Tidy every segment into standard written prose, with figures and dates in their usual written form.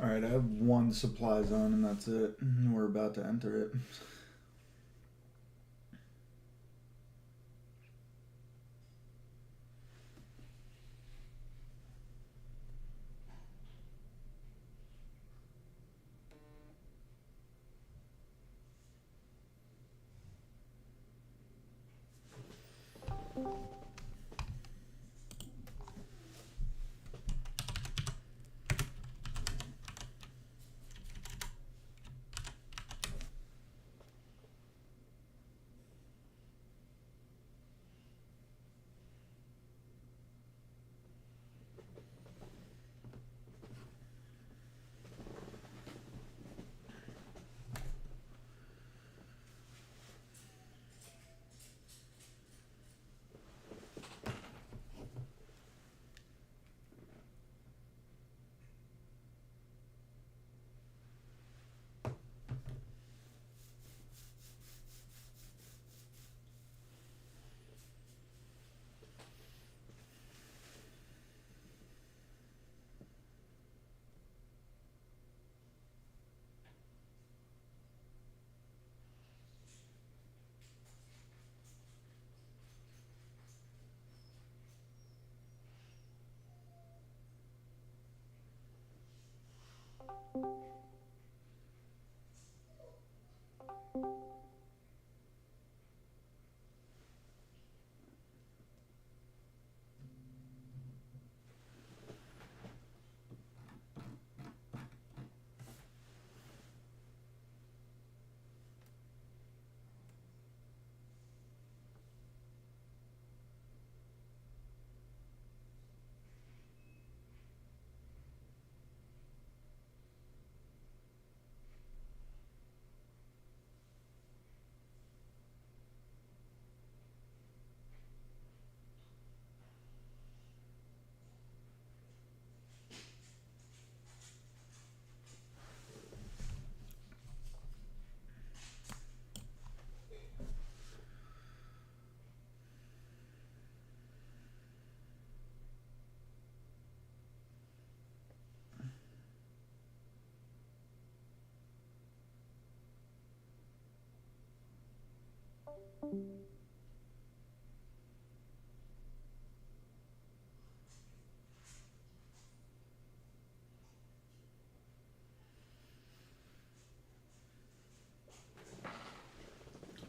Alright, I have one supply zone and that's it. We're about to enter it.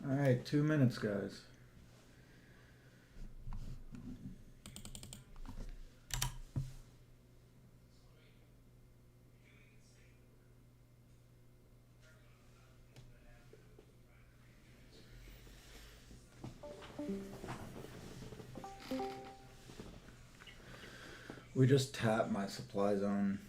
Alright, 2 minutes, guys. We just tapped my supply zone.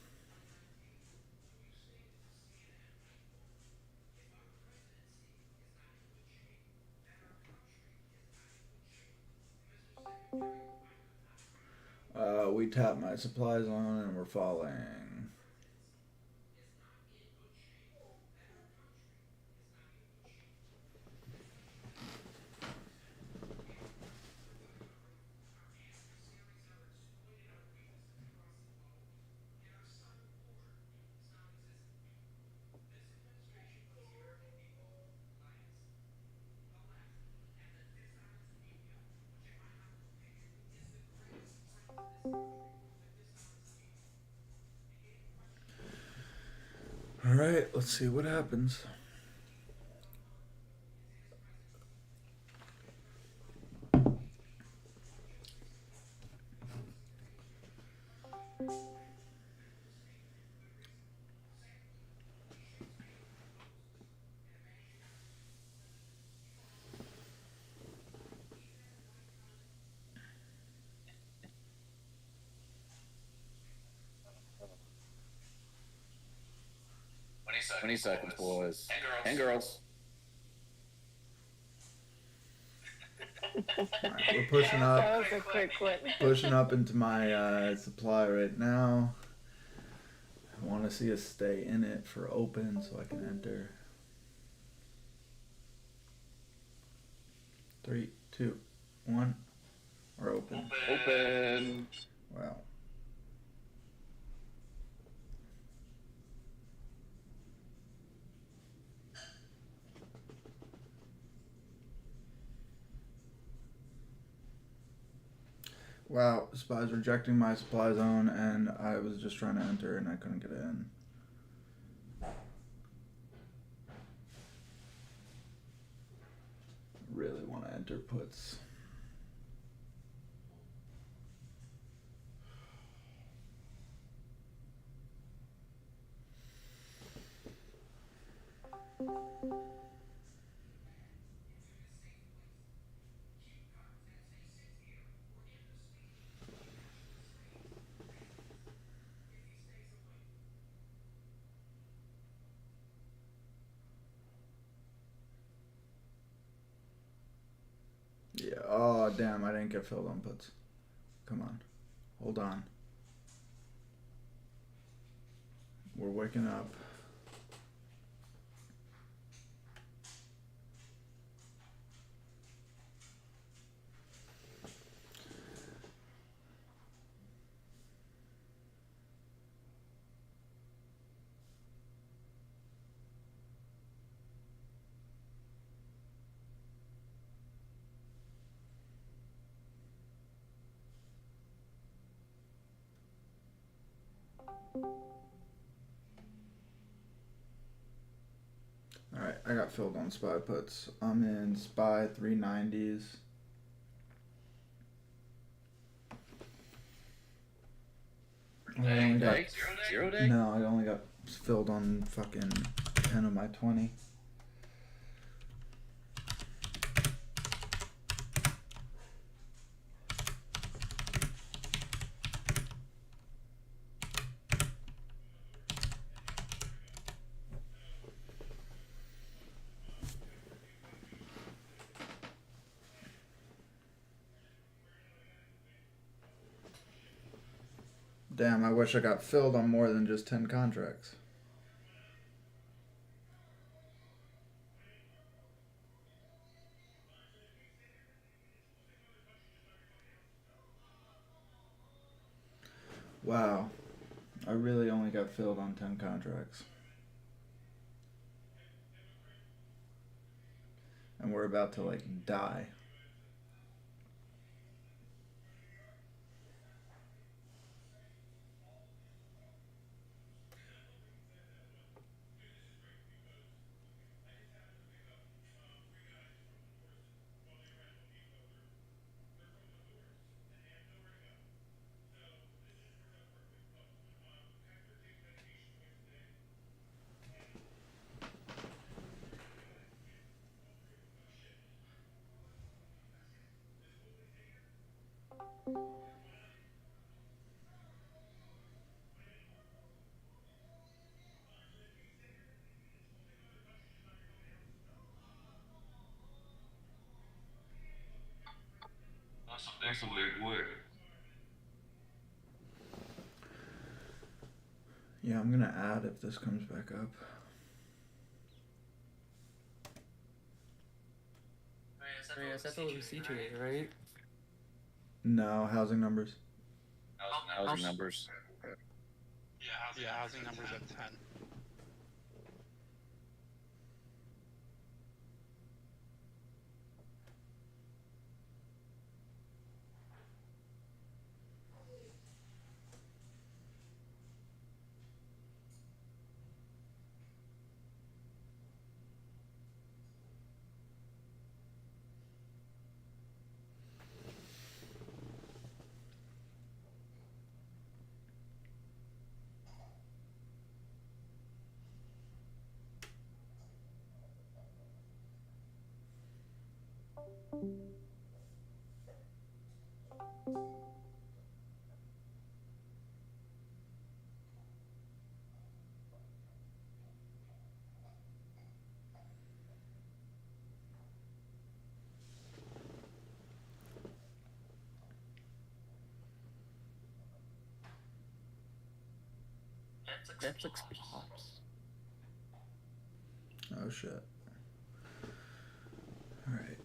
We tapped my supply zone and we're falling. Alright, let's see what happens. Twenty seconds, boys and girls. All right, we're pushing up. That was a quick one. Pushing up into my supply right now. I want to see us stay in it for open so I can enter. 3, 2, 1. We're open. Open. Wow. Wow, SPY's rejecting my supply zone, and I was just trying to enter and I couldn't get in. Really want to enter puts. Yeah, oh damn, I didn't get filled on puts. Come on. Hold on. We're waking up. Alright, I got filled on SPY puts. I'm in SPY 390s. Dang, dang. Zero day? No, I only got filled on fucking 10 of my 20. Damn, I wish I got filled on more than just 10 contracts. Wow. I really only got filled on 10 contracts. And we're about to, like, die. That's some big work. Yeah, I'm gonna add if this comes back up. Yes, that's what we see today, right? No, housing numbers. Housing numbers. Yeah, housing numbers at 10. Netflix pops. Oh shit. Alright.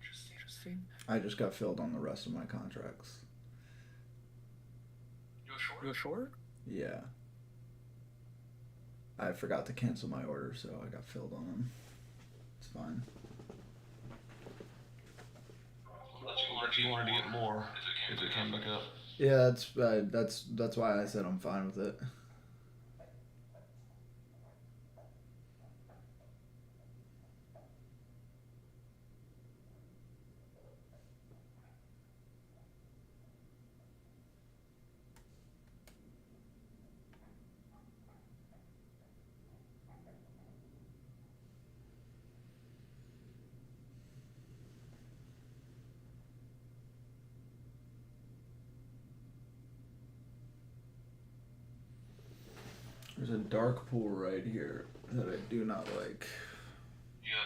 Interesting. I just got filled on the rest of my contracts. You're sure? Yeah. I forgot to cancel my order, so I got filled on them. It's fine. But you wanted to get more if it came back up. Yeah, that's why I said I'm fine with it. There's a dark pool right here that I do not like.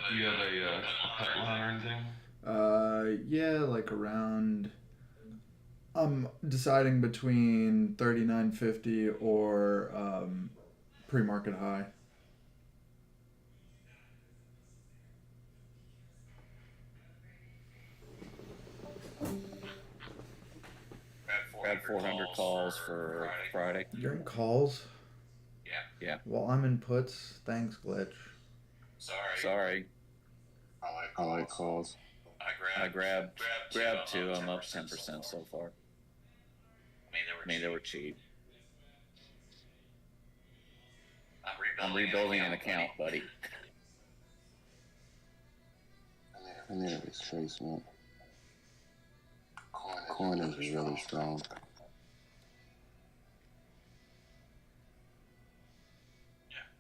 Do you have a cut line or anything? Yeah, like around. I'm deciding between 39.50 or pre-market high. Grab 400 calls for Friday. You're in calls? Yeah. Well, I'm in puts. Thanks, Glitch. Sorry. I like calls. I grabbed two. I'm up 10% so far. I mean, they were cheap. I'm rebuilding an account, buddy. I need a retracement. Coin is really strong.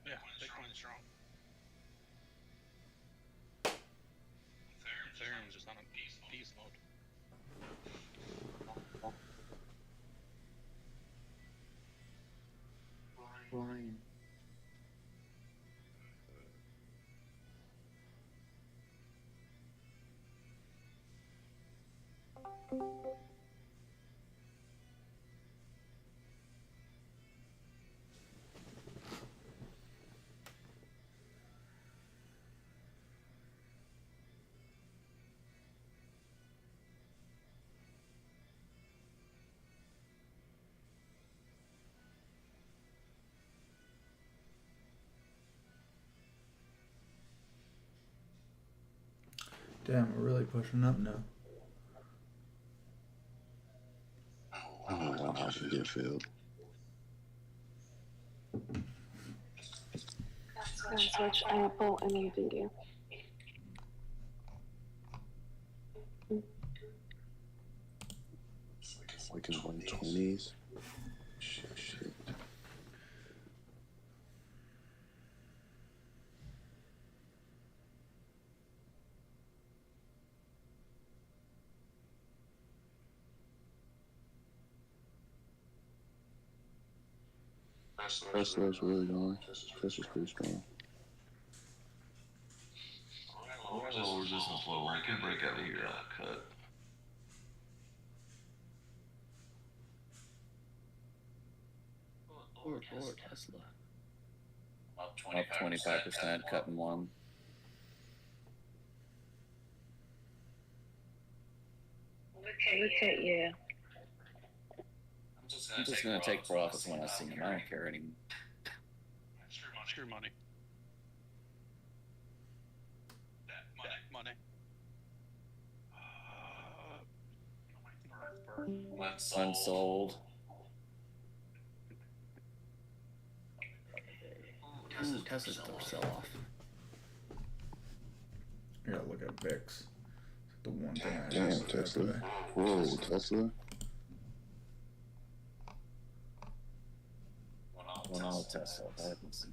Yeah, Bitcoin's strong. Ethereum's just on a beast mode. Ryan. Damn, we're really pushing up now. I don't know how to get filled. Switch Apple and NVIDIA. It's like in 120s. Shit. Tesla's really going. Tesla's pretty strong. Low resistance low. I can break out of here. I'll cut. Or Tesla. Up 25%, cutting one. Look at you. I'm just gonna take profits when I see them. I don't care anymore. It's your money. Money. Unsold. Tesla's another sell-off. I gotta look at VIX. It's the one thing I Damn, looked at Tesla. today. Whoa, Tesla. One on the Tesla. I haven't seen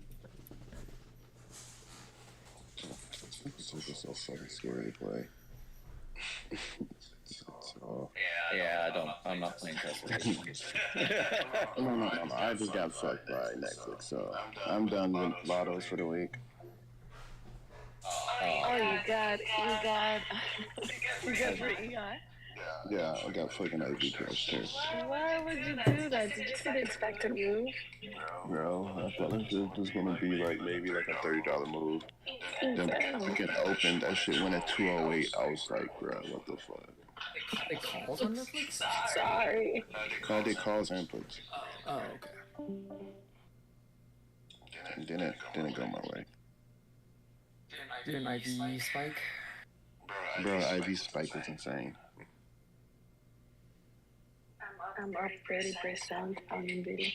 This is so fucking scary to play. I'm not playing Tesla. No. I just got fucked by Netflix, so I'm done with lottos for the week. Oh, you got for EI. Yeah, I got fucking IV plus too. Why would you do that? Did you see the expected move? Bro, I thought it was gonna be like maybe like a $30 move. Then Damn. fucking opened, that shit went at 208. I was like, bro, what the fuck? They calls on Netflix? Sorry. I did calls and puts. Oh, okay. And didn't go my way. Did an IV spike? Bro, IV spike was insane. I'm up 30% on Nvidia.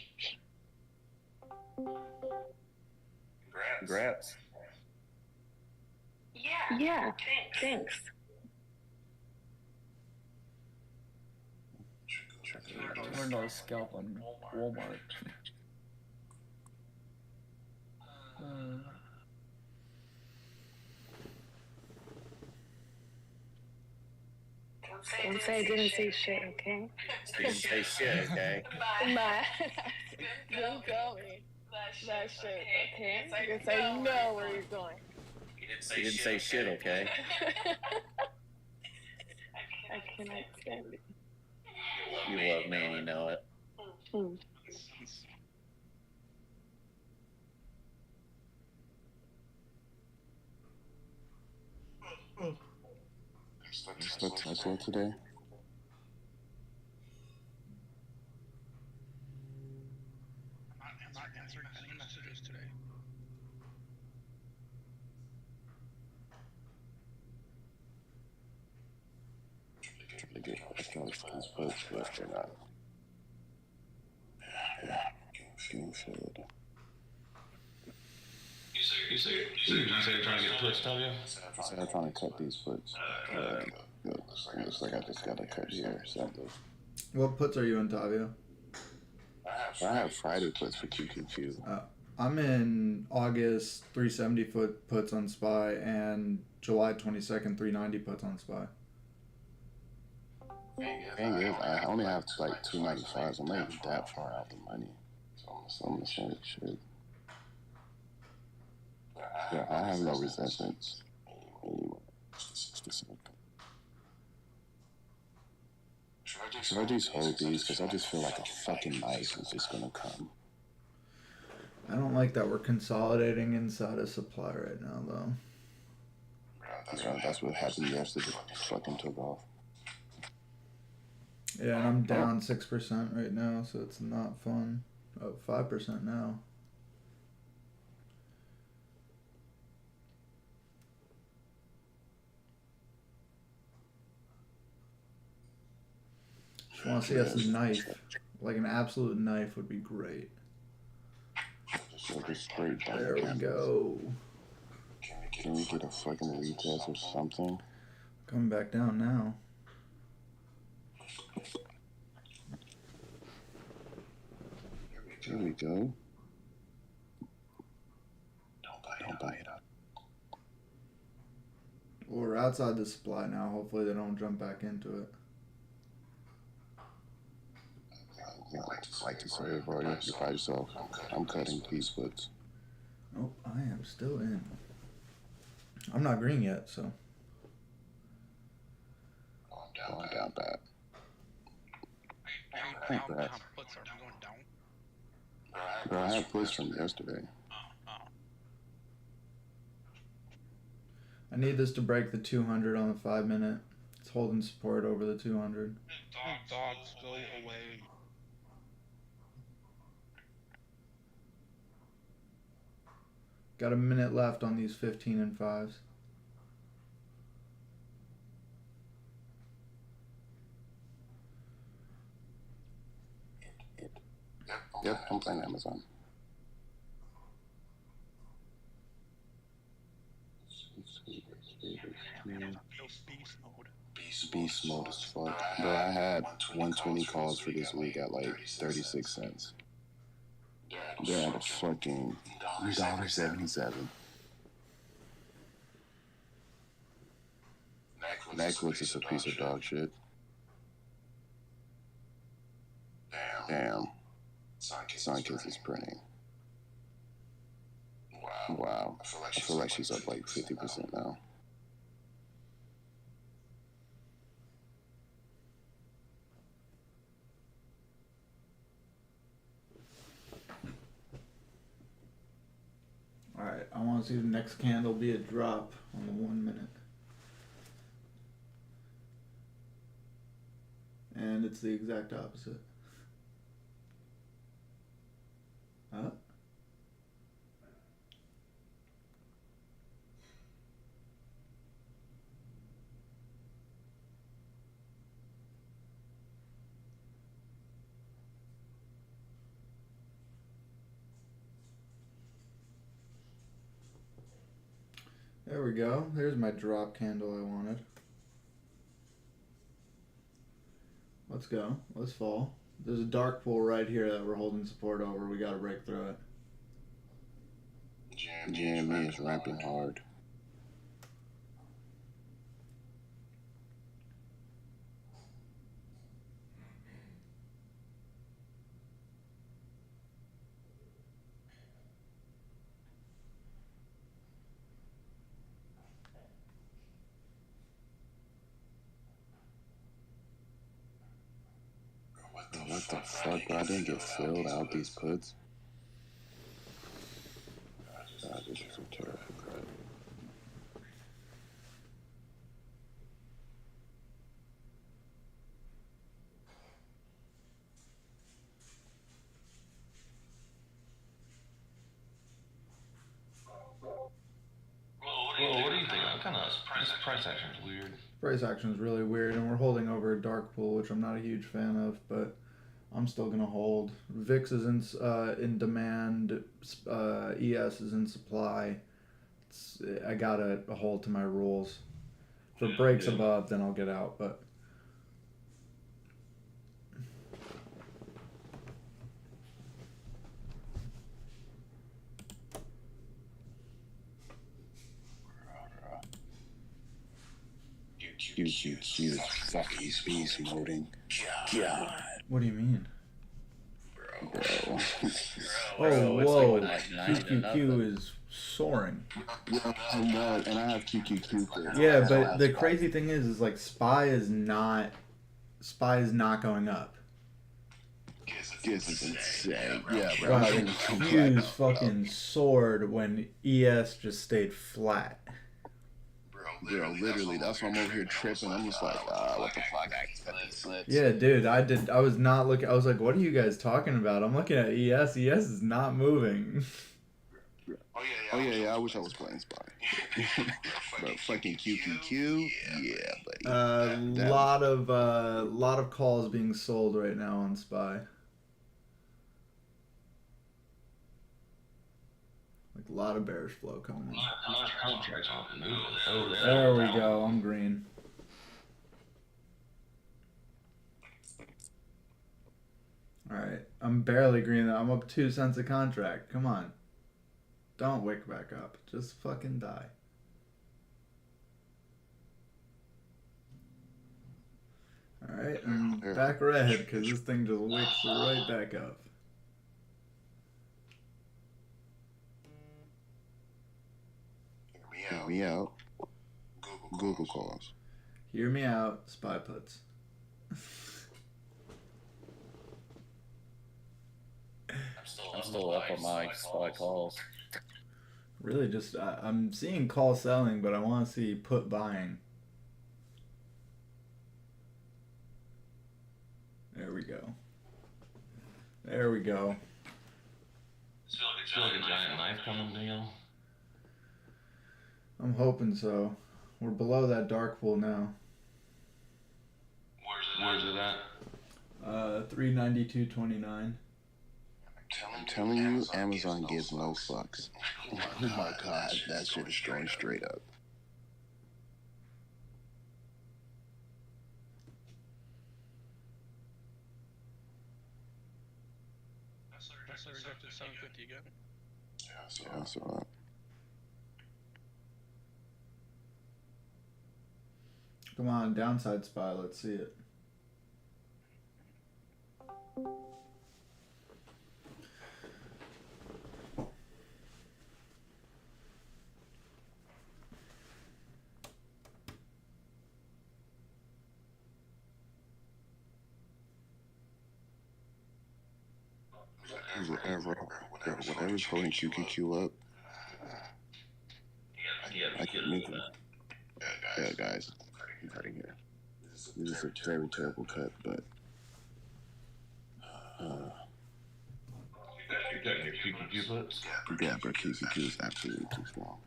Congrats. Yeah, thanks. I learned how to scalp on Walmart. Don't say I didn't say shit, okay? Didn't say shit, okay? Bye. Don't tell me that shit, okay? Because I know where you're going. You didn't say shit, okay? I cannot stand it. You love me and you know it. Mm. Just a Tesla today. I'm not answering any messages today. Trying to get these puts, but they're not. Yeah, getting filled. You say you're trying to get puts, Tavia? I said I'm trying to cut these puts. Looks like I just got to cut here. So What puts are you in, Tavia? I have Friday puts for QQQ. I'm in August 370 foot puts on SPY and July 22nd 390 puts on SPY. Thing is, I only have like 295s. I'm not even that far out the money. So I'm gonna send it shit. Yeah, I have no resistance. Anyway, should I just hold these? Because I just feel like a fucking knife is just gonna come. I don't like that we're consolidating inside of supply right now, though. Yeah, that's what happened yesterday. Fucking took off. Yeah, and I'm down 6% right now, so it's not fun. Oh, 5% now. Just want to see us a knife. Like an absolute knife would be great. So just straight down. There we go. Can we get a fucking retest or something? Coming back down now. There we go. Don't buy it up. Well, we're outside the supply now. Hopefully they don't jump back into it. Like to say it, bro. You by yourself. I'm cutting these puts. Oh, I am still in. I'm not green yet, so. Going down bad. How puts are going down? Bro, I had puts from yesterday. I need this to break the 200 on the 5 minute. It's holding support over the 200. Dogs, go away. Got a minute left on these 15 and 5s. Yep, I'm playing Amazon. Beast mode as fuck. Bro, I had 120 calls for this week at like 36 cents. They're at a fucking $1.77. Netflix is a piece of dog shit. Damn. Sunkiss is printing. Wow. I feel like she's up like 50% now. I want to see the next candle be a drop on the 1 minute. And it's the exact opposite. Huh? There we go. There's my drop candle I wanted. Let's go. Let's fall. There's a dark pool right here that we're holding support over. We gotta break through it. GME is ramping hard. What the fuck, bro? I didn't get filled out these puts. God, this is some terrible crap. Well, what do you think? I'm kind of this price action is weird. Price action is really weird, and we're holding over a dark pool, which I'm not a huge fan of, but I'm still gonna hold. VIX is in demand. ES is in supply. I gotta hold to my rules. If it breaks above, then I'll get out. But QQQ is fucking beast moding. God. what do you mean? Bro. Oh, it's whoa! like 9 to QQQ is soaring. Yeah, I'm not, and I have QQQ for it. Yeah, but the crazy thing is like SPY is not going up. This is insane. Yeah, bro. Wow, I'm not even Q's fucking soared when ES just stayed flat. Bro, literally, that's why I'm over here tripping. I'm just like, what the fuck? I slipped. Yeah, dude, I was not looking. I was like, what are you guys talking about? I'm looking at ES. ES is not moving. Oh yeah, I wish I was playing SPY. But fucking QQQ, yeah, buddy. Lot of calls being sold right now on SPY. Like a lot of bearish flow coming in. My contracts aren't moving. Oh, There we go. I'm green. All right, I'm barely green. I'm up 2 cents a contract. Come on, don't wake back up. Just fucking die. All right, I'm back red because this thing just wakes right back up. Hear me out. Google calls. Hear me out. SPY puts. I'm still up on my SPY calls. Really, just I'm seeing call selling, but I want to see put buying. There we go. There we go. It's feel like a giant knife coming down. I'm hoping so. We're below that dark pool now. Where's it at? 392.29. I'm telling you, Amazon gives no fucks. Oh my god, that shit is going straight up. Tesla rejected 750 again. Yeah, I saw that. Come on, downside SPY. Let's see it. Whatever's holding QQQ up, can't make them. Yeah, guys, I'm cutting here. This is a very terrible cut, but You got your QQQ butts? yeah, but QCQ is absolutely too strong.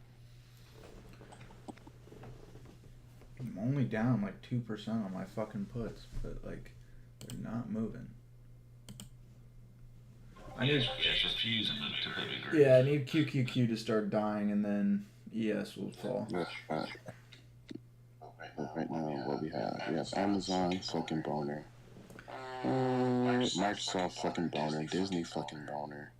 I'm only down like 2% on my fucking puts, but like they're not moving. I need It's refusing to put me green. yeah, I need QQQ to start dying, and then ES will fall. Yeah, but right now, what we have Amazon fucking boner, Microsoft fucking boner, Disney fucking boner.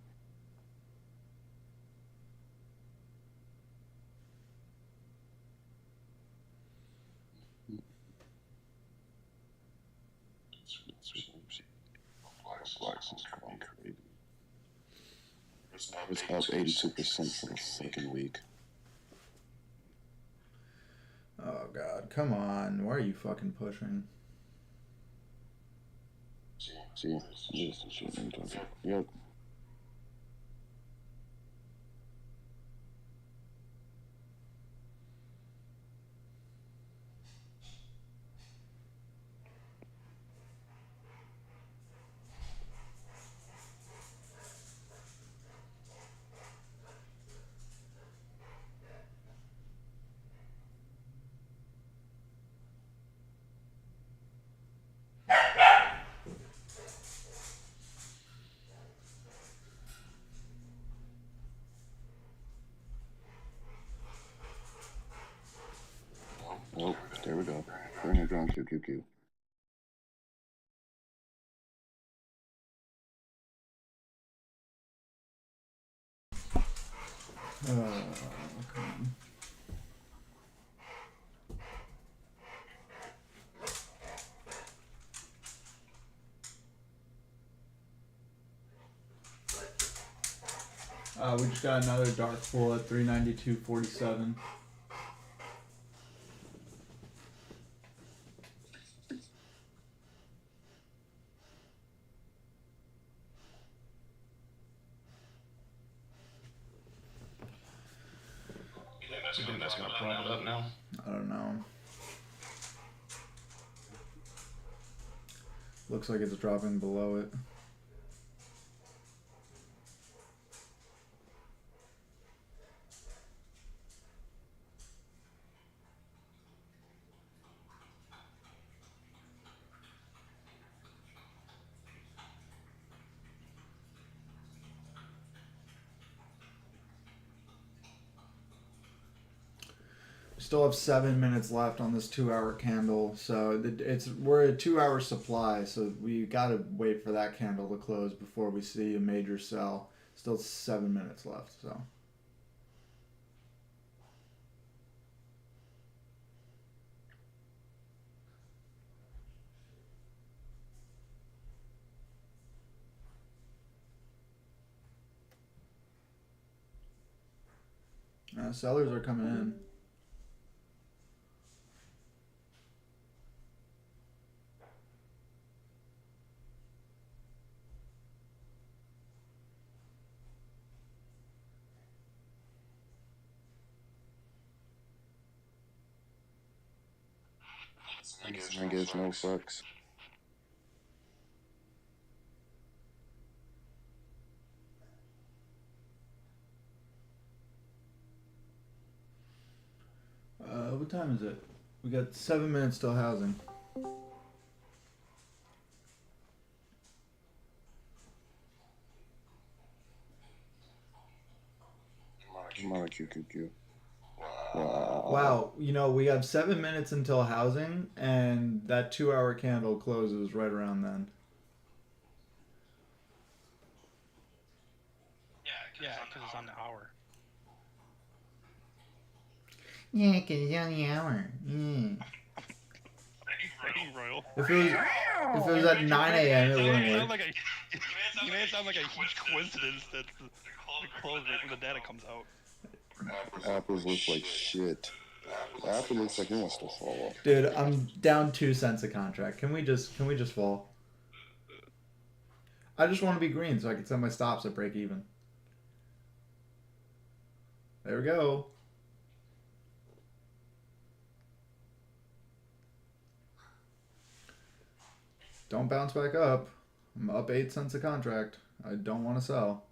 Flex is going crazy. It's up 82% for the second week. Oh god, come on! Why are you fucking pushing? See, this is shit I'm talking. Yep. Oh, there we go. Bring it down, QQQ. Come on. We just got another dark pool at 392.47. You think that's gonna prop it up now? I don't know. Looks like it's dropping below it. Still have 7 minutes left on this 2-hour candle, so we're at 2-hour supply, so we gotta wait for that candle to close before we see a major sell. Still 7 minutes left, so. Sellers are coming in. I guess no fucks. What time is it? We got 7 minutes till housing. Come on, QQQ. Wow, you know, we have 7 minutes until housing, and that 2-hour candle closes right around then. Yeah, because it's on the hour. Yeah, because it's on the hour. Yeah. Dang, Royal. If it was at 9 a.m., it wouldn't work. You made it sound like a huge coincidence that the close rate when the data comes out. Apples look like shit. Apple looks like it wants to fall off. Dude, I'm down 2 cents a contract. Can we just fall? I just want to be green so I can set my stops at break even. There we go. Don't bounce back up. I'm up 8 cents a contract. I don't want to sell.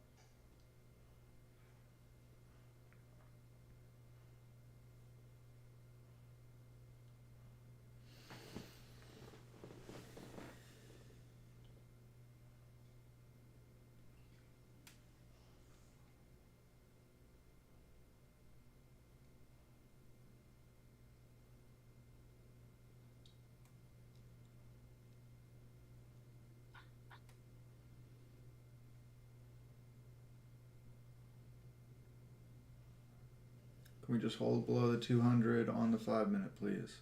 Can we just hold below the 200 on the 5 minute, please?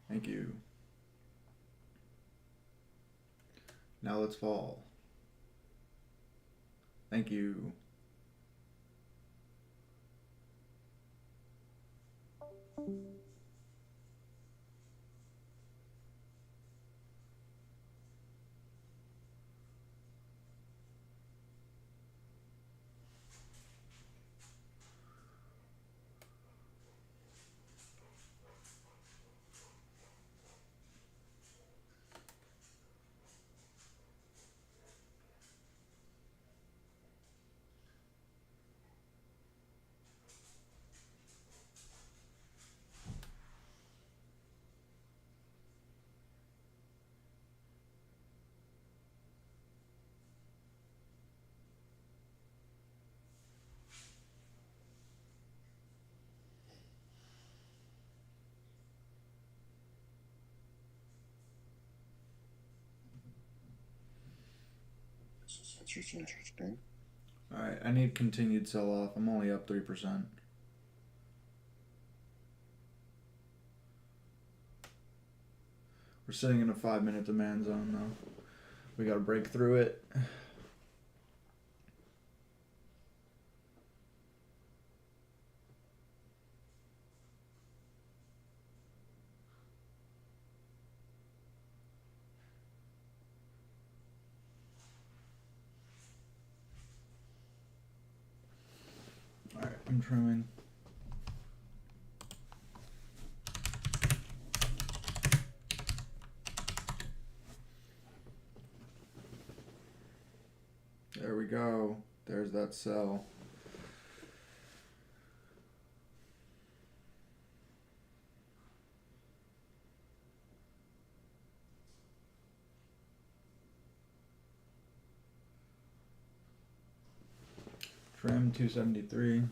Thank you. Now let's fall. Thank you. That's just interesting. Alright, I need continued sell off. I'm only up 3%. We're sitting in a 5 minute demand zone though. We gotta break through it. Alright, I'm trimming. There we go. There's that sell. Trim 273.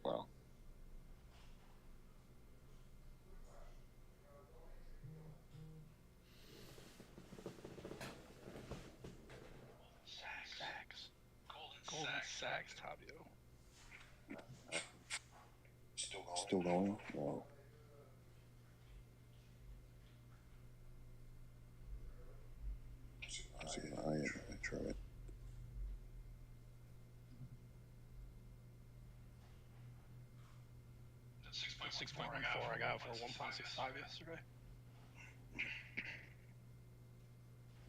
Wow. Sacks. Golden Sacks, Tabio. Still going? Wow. I try it. That's 6.14 I got for 1.65 yesterday.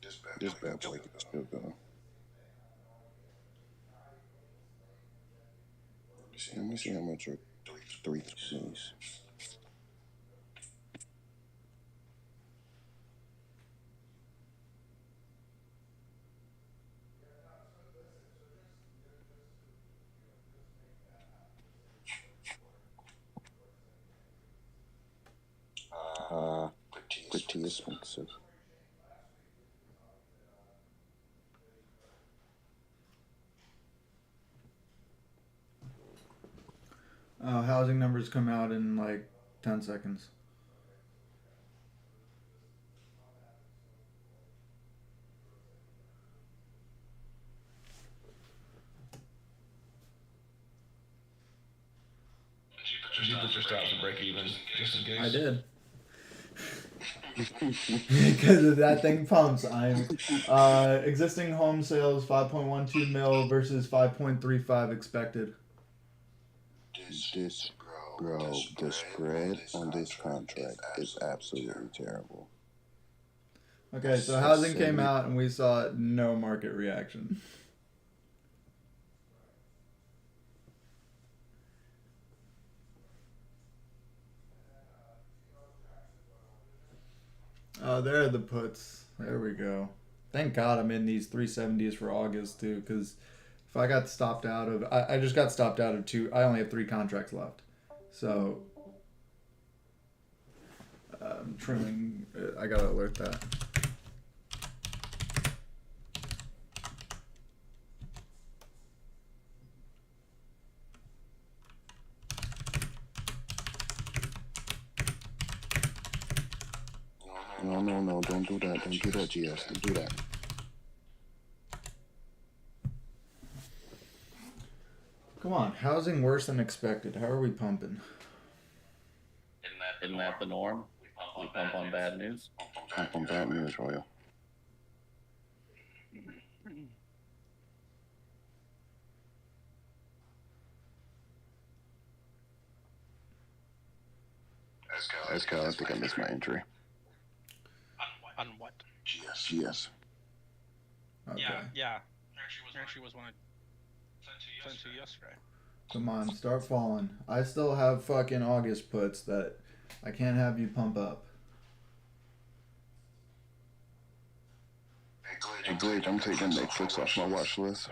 This bad boy is still going. Let me see how much are 320s. Pretty expensive. Housing numbers come out in like 10 seconds. put your stops at break even just in case? I did. Because that thing pumps. I'm existing home sales 5.12 mil versus 5.35 expected. This, bro, the spread on this contract is absolutely terrible. Okay, so housing came out and we saw no market reaction. Oh, there are the puts. There we go. Thank God I'm in these 370s for August too, because if I got stopped out of, I just got stopped out of two. I only have 3 contracts left, so I'm trimming. I gotta alert that. No, don't do that. Don't do that, GS. Don't do that. Come on, housing worse than expected. How are we pumping? Isn't that the norm? We pump on bad news. Pump on bad news, Royal. That's good. I think I missed my entry. On what? GS. Okay. Yeah. There actually was one I sent to you yesterday. Come on, start falling. I still have fucking August puts that I can't have you pump up. Hey, Glitch, I'm taking Netflix off my watch list.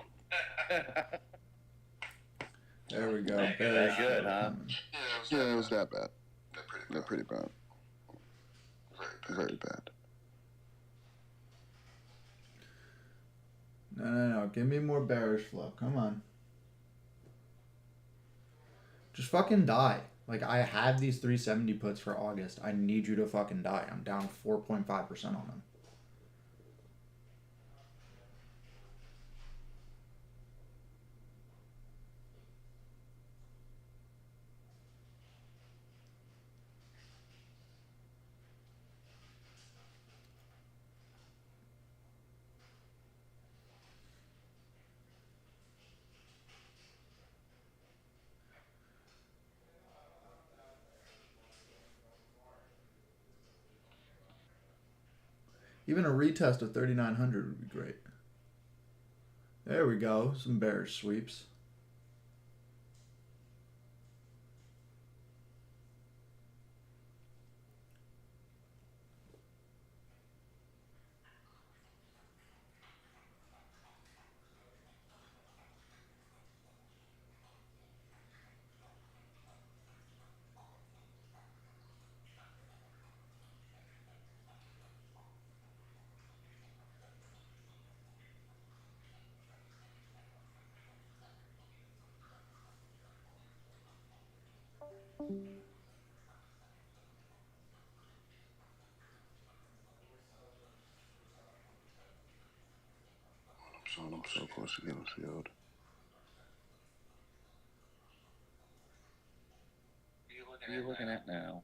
There we go. That good, huh? Yeah, it was that bad. They're pretty bad. Very bad. No. Give me more bearish flow. Come on. Just fucking die. Like, I had these 370 puts for August. I need you to fucking die. I'm down 4.5% on them. Even a retest of 3,900 would be great. There we go. Some bearish sweeps. I'm so close to getting filled. What are you looking at now?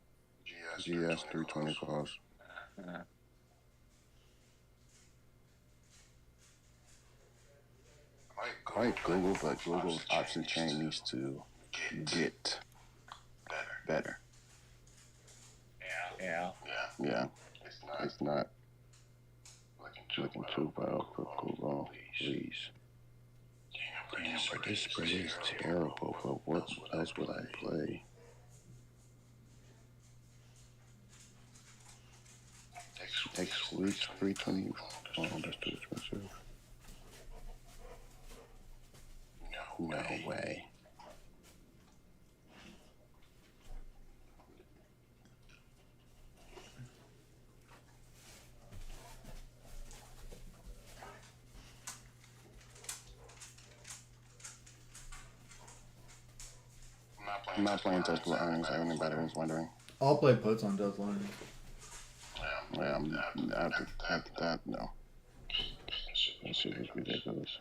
GS 320 calls. I like Google, but Google's option chain needs to get better. Yeah. It's not looking too well for Google, please. Damn, but this spread is terrible, but what else would I play? Next week's 320. Oh, that's too expensive. No way. I'm not playing Tesla earnings, if anybody was wondering. I'll play puts on Tesla earnings. Yeah, after that, no. That shit is ridiculous.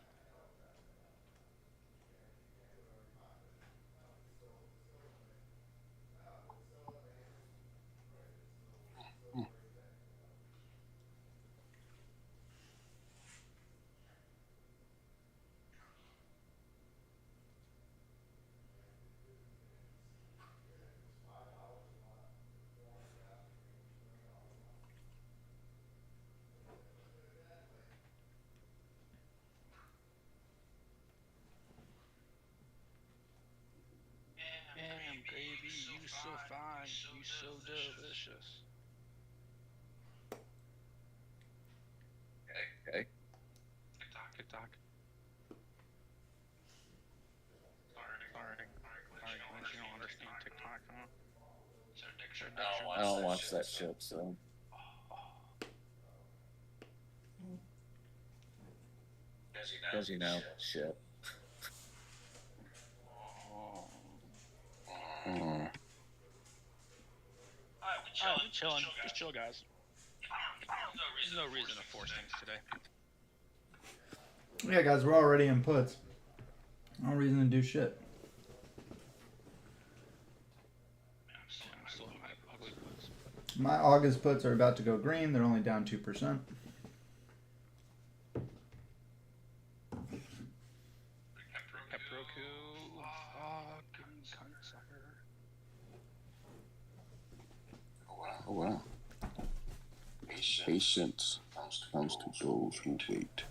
so fine. You so delicious. Okay. TikTok. Sorry, you don't understand TikTok, huh? It's your addiction. I don't watch that shit, so. As you know, shit. Mm. Oh, we chilling. Just chill, guys. There's no reason to force things today. Yeah, guys, we're already in puts. No reason to do shit. I'm still in my ugly puts. My August puts are about to go green. They're only down 2%. Heproku. Fucking cunt sucker. Oh wow. Patience comes to those who wait.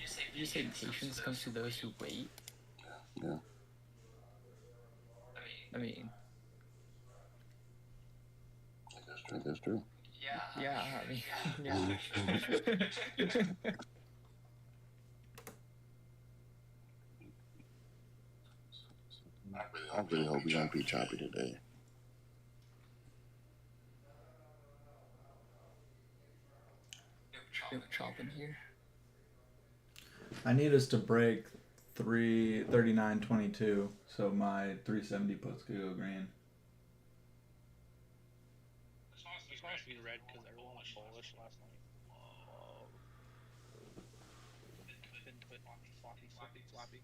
Did you say patience comes to those who wait? Yeah. I mean, I think that's true. yeah, I mean, yeah. I really hope we don't be choppy today. Bit chopping here. I need us to break 339.22 so my 370 puts could go green. This wants to be red because everyone was bullish last night. Floppy.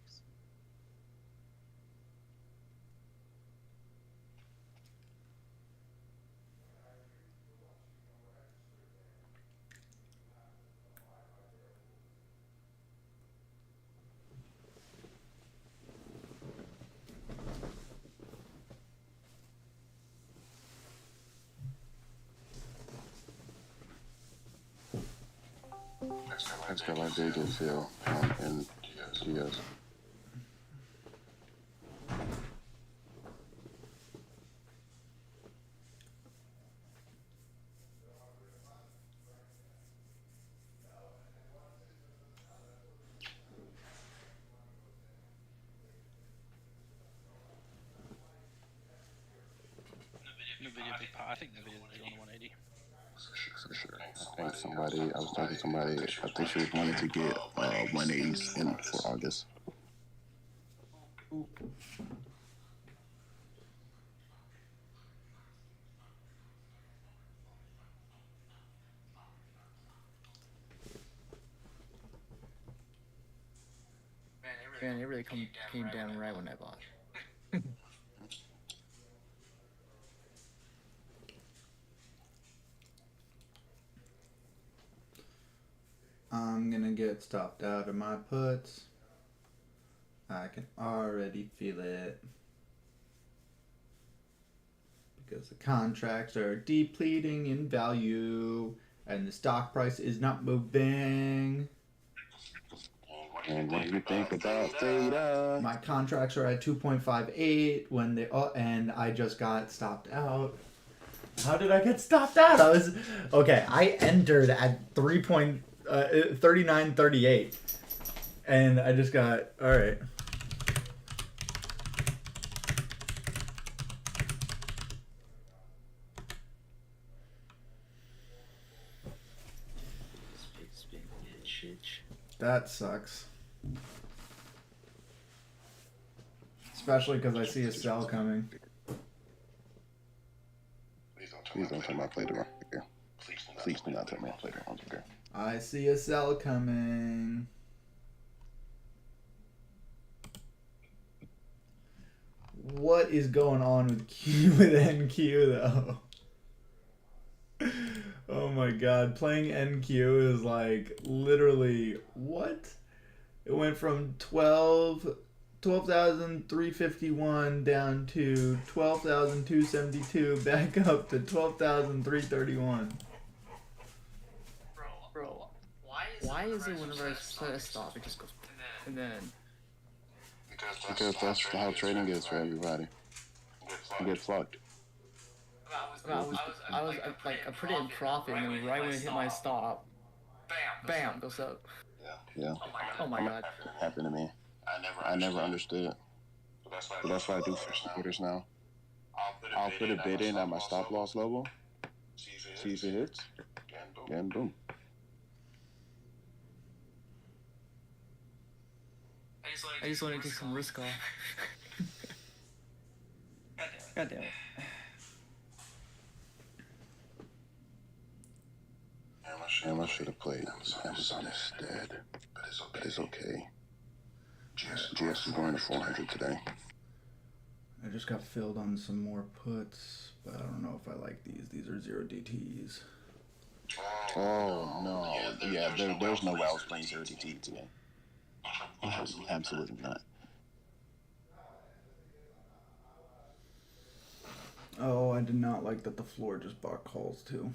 That's got like they did feel and Diaz. I think the video is on 180. For sure. I was talking to somebody, I think she was wanting to get 180s in for August. Man, it really came down right when I bought. I'm gonna get stopped out of my puts. I can already feel it. Because the contracts are depleting in value and the stock price is not moving. And what do you think about Theta? My contracts are at 2.58 when they and I just got stopped out. How did I get stopped out? I entered at 39.38 and I just got all right. That sucks. Especially because I see a sell coming. Please don't tell me I played it wrong here. Please do not tell me I played it wrong here. I see a sell coming. What is going on with NQ though? Oh my god, playing NQ is like literally what? It went from 12,351 down to 12,272 back up to 12,331. Bro, why is it whenever I set a stop, it just goes, and then Because that's how trading is for everybody. You get fucked. I was like I put it in profit, and then right when it hit my stop, bam, goes up. Yeah. Oh my god. Happened to me. I never understood. But that's what I do for supporters now. I'll put a bid in at my stop loss level, see if it hits, and boom. I just want to take some risk off. God damn it. Damn, I should have played Amazon instead. But it's okay. GS is going to 400 today. I just got filled on some more puts, but I don't know if I like these. These are 0 DTs. Oh, no. Yeah, there's no way I was playing 0 DT today. Absolutely not. Oh, I did not like that the floor just bought calls too.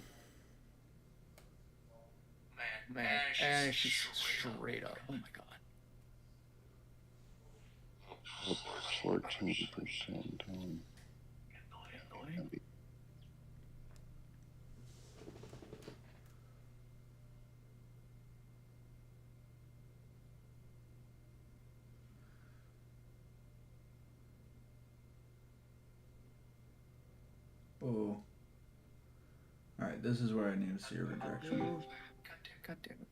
Man, and she's straight up. Oh my god. 14%. Oh. Alright, this is where I need to see a rejection. God damn it.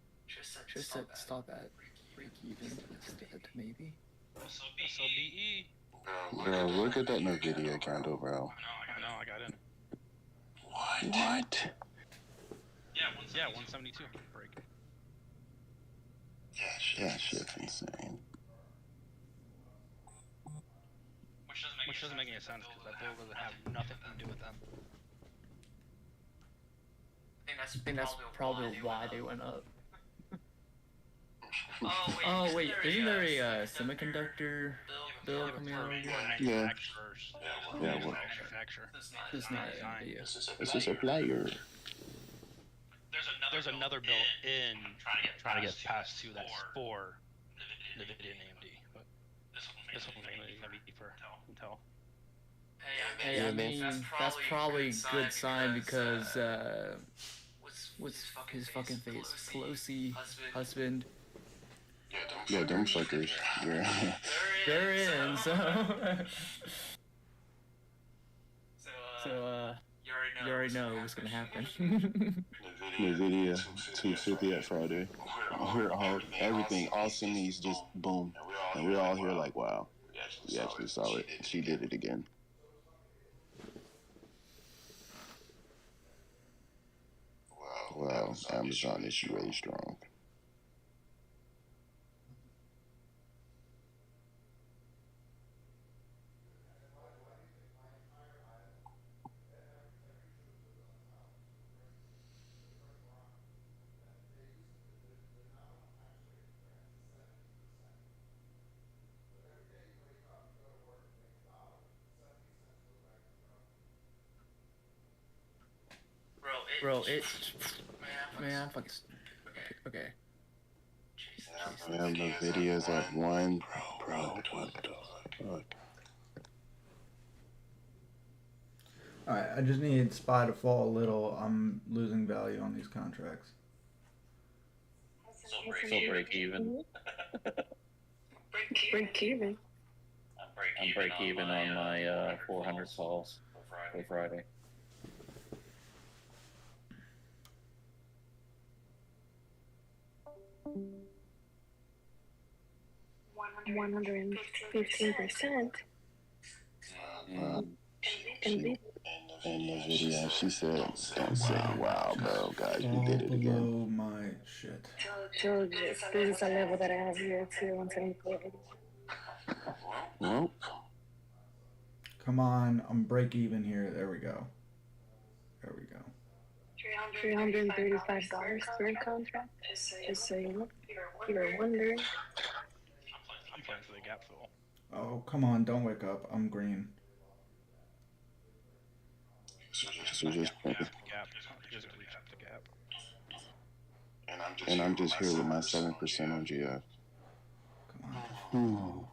Just said stop at break even instead, maybe. SLBE. Bro, look at that NVIDIA candle, bro. I know, I got in. What? Yeah, 172 break. That shit's insane. Which doesn't make any sense because that bull doesn't have nothing to do with them. I think that's probably why they went up. Oh wait, isn't there a semiconductor bill coming out? Yeah. Manufacturers. Yeah, well, Manufacturer. It's not NVIDIA. it's a supplier. There's another bill in trying to get passed to that's for NVIDIA and AMD, but this one's gonna be for Intel. Hey, I mean, that's probably a good sign because, what's his fucking face? Pelosi, husband. Yeah, them suckers. Yeah. They're in, so, you already know what's gonna happen. NVIDIA 250 at Friday. We're all, everything, all semis just boom. And we're all here like, wow, we actually saw it. She did it again. Well, Amazon is really strong. Bro, man, I'm fucking okay. Yeah, the videos at 1. Bro, what the fuck? Alright, I just need SPY to fall a little. I'm losing value on these contracts. Still break even. Break even. I'm break even on my 400 calls for Friday. One hundred and 15%. In the video, she said, don't say, wow, bro, guys, we did it again. Below my shit. So this is a level that I have here too on 24. Nope. Come on, I'm break even here. There we go. There we go. $335 per contract. Just so you know, you were wondering. I'm playing for the gap fill. Oh, come on, don't wake up. I'm green. So just Gap. Just gonna reach out the gap. and I'm just here with my 7% on GF. Come on. Fall.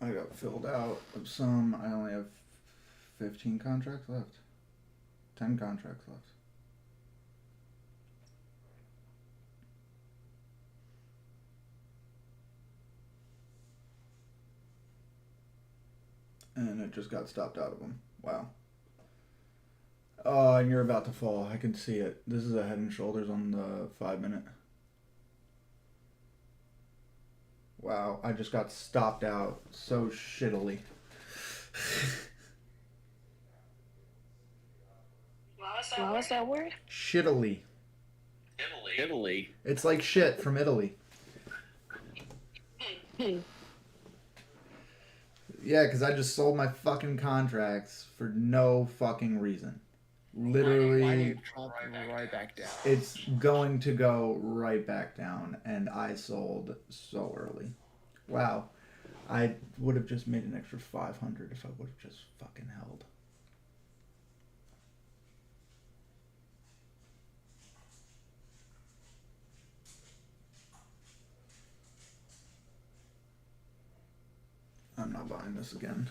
I got filled out of some. I only have 15 contracts left. 10 contracts left. And it just got stopped out of them. Wow. Oh, and you're about to fall. I can see it. This is a Head and Shoulders on the 5-minute. Wow, I just got stopped out so shittily. What was that word? Shittily. Italy. It's like shit from Italy. Yeah, because I just sold my fucking contracts for no fucking reason. Why Literally, did Trump right back down? it's going to go right back down, and I sold so early. Wow. I would have just made an extra 500 if I would have just fucking held. I'm not buying this again.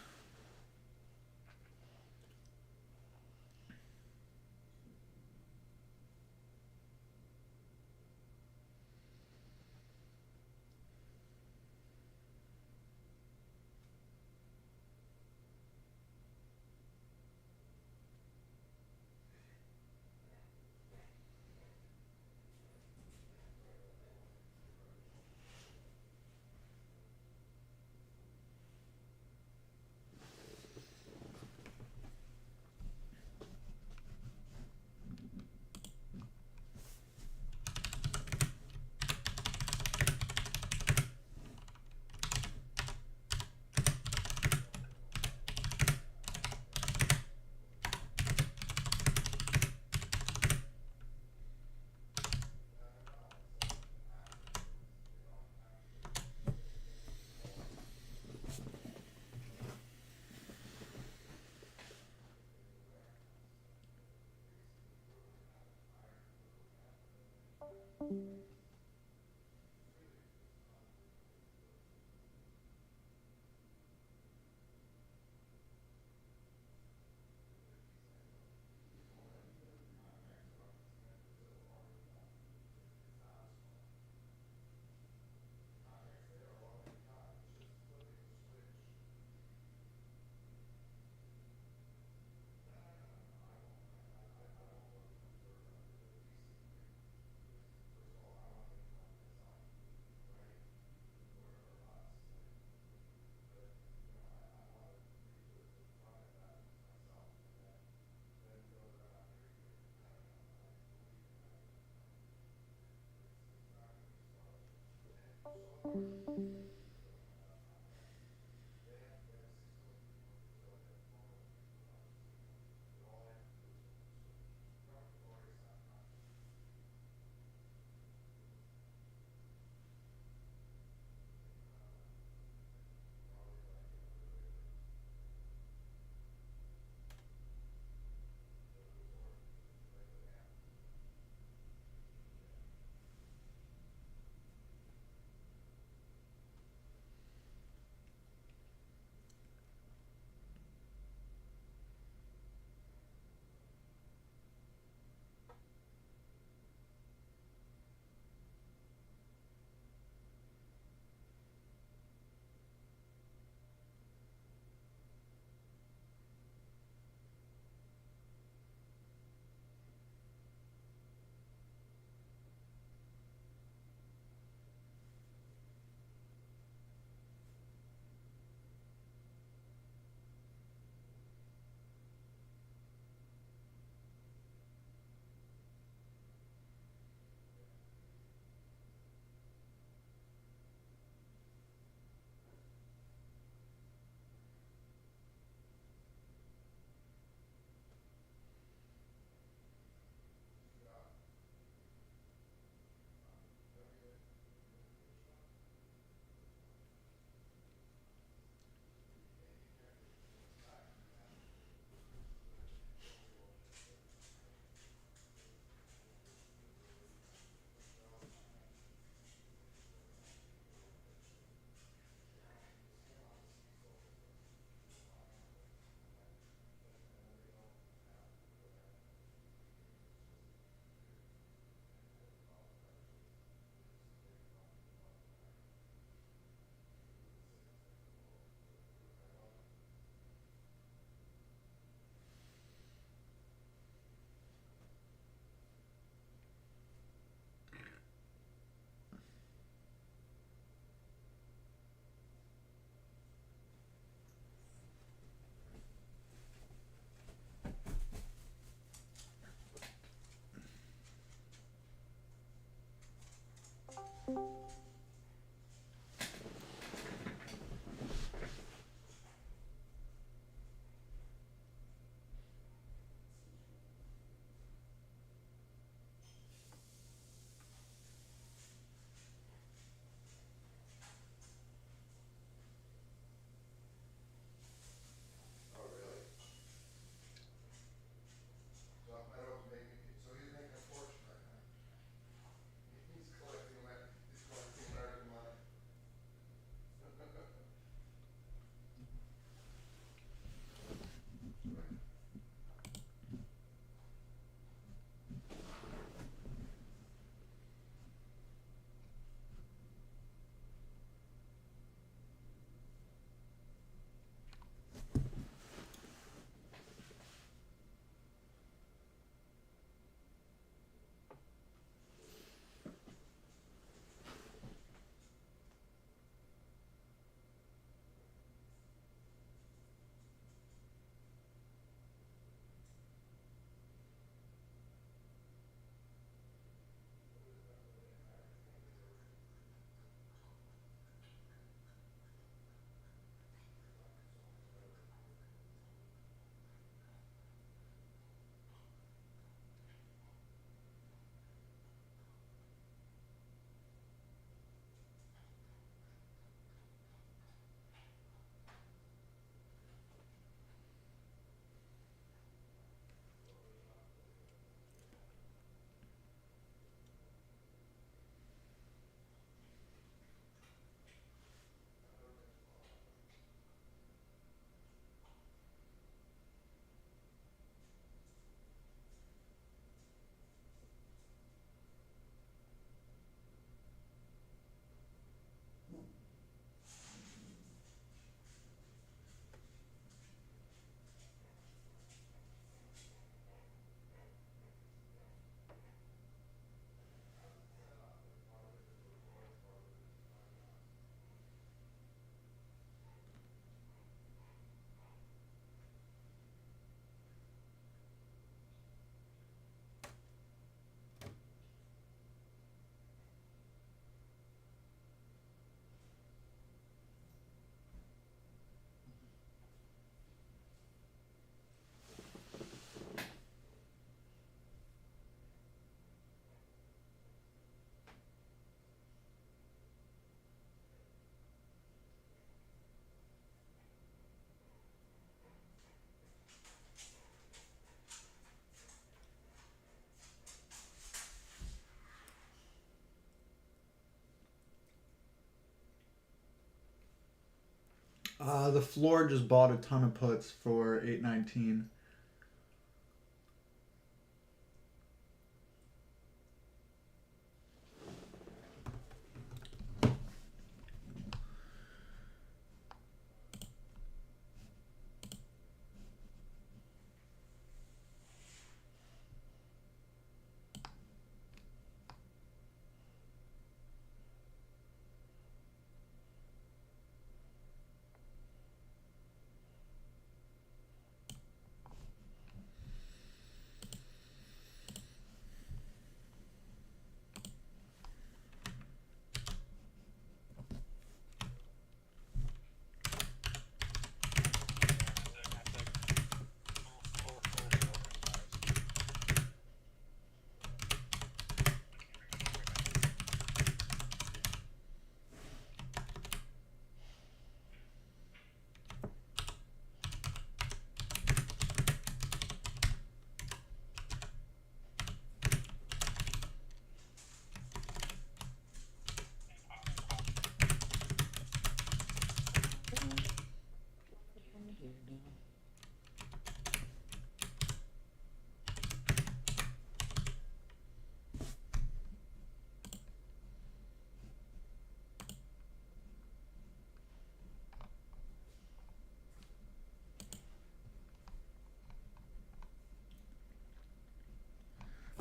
The floor just bought a ton of puts for 819.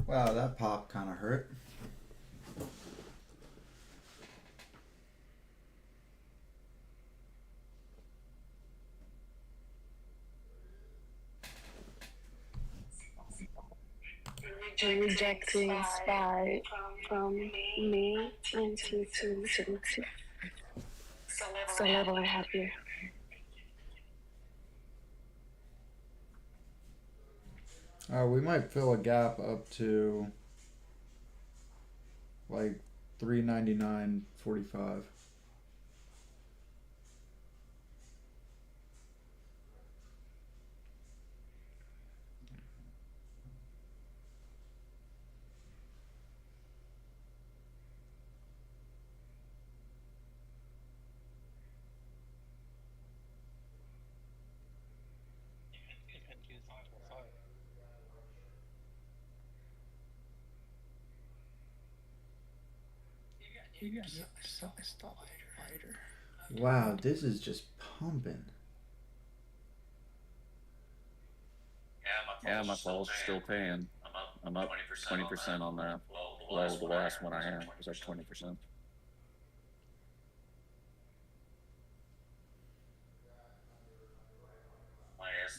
Wow, that pop kind of hurt. rejecting SPY from me into the level I have here. We might fill a gap up to like 399.45. You got stop fighter. Wow, this is just pumping. Yeah, my calls are still paying. I'm up 20% on that. Well, the last one I had was like 20%.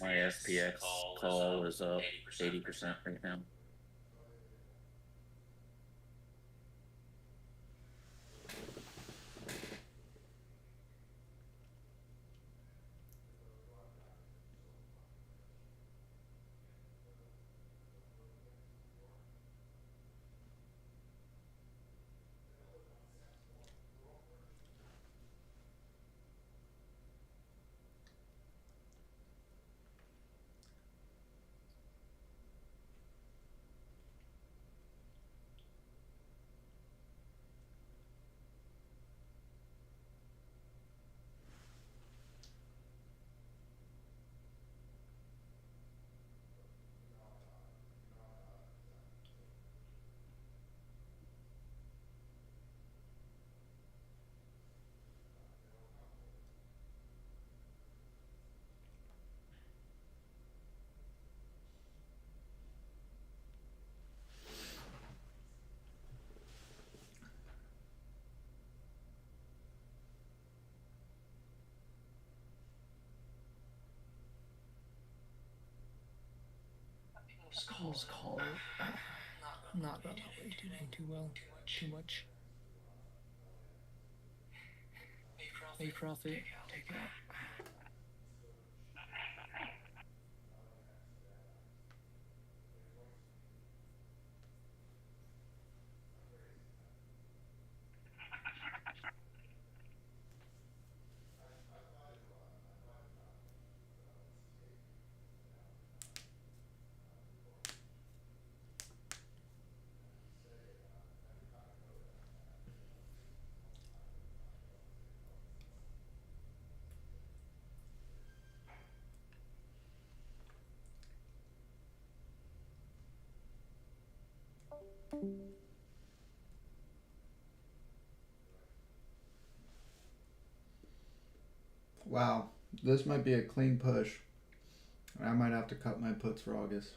My SPX call is up 80% right now. Call's call. Not really doing too well. Too much. Make profit. Take out. Wow, this might be a clean push. I might have to cut my puts for August.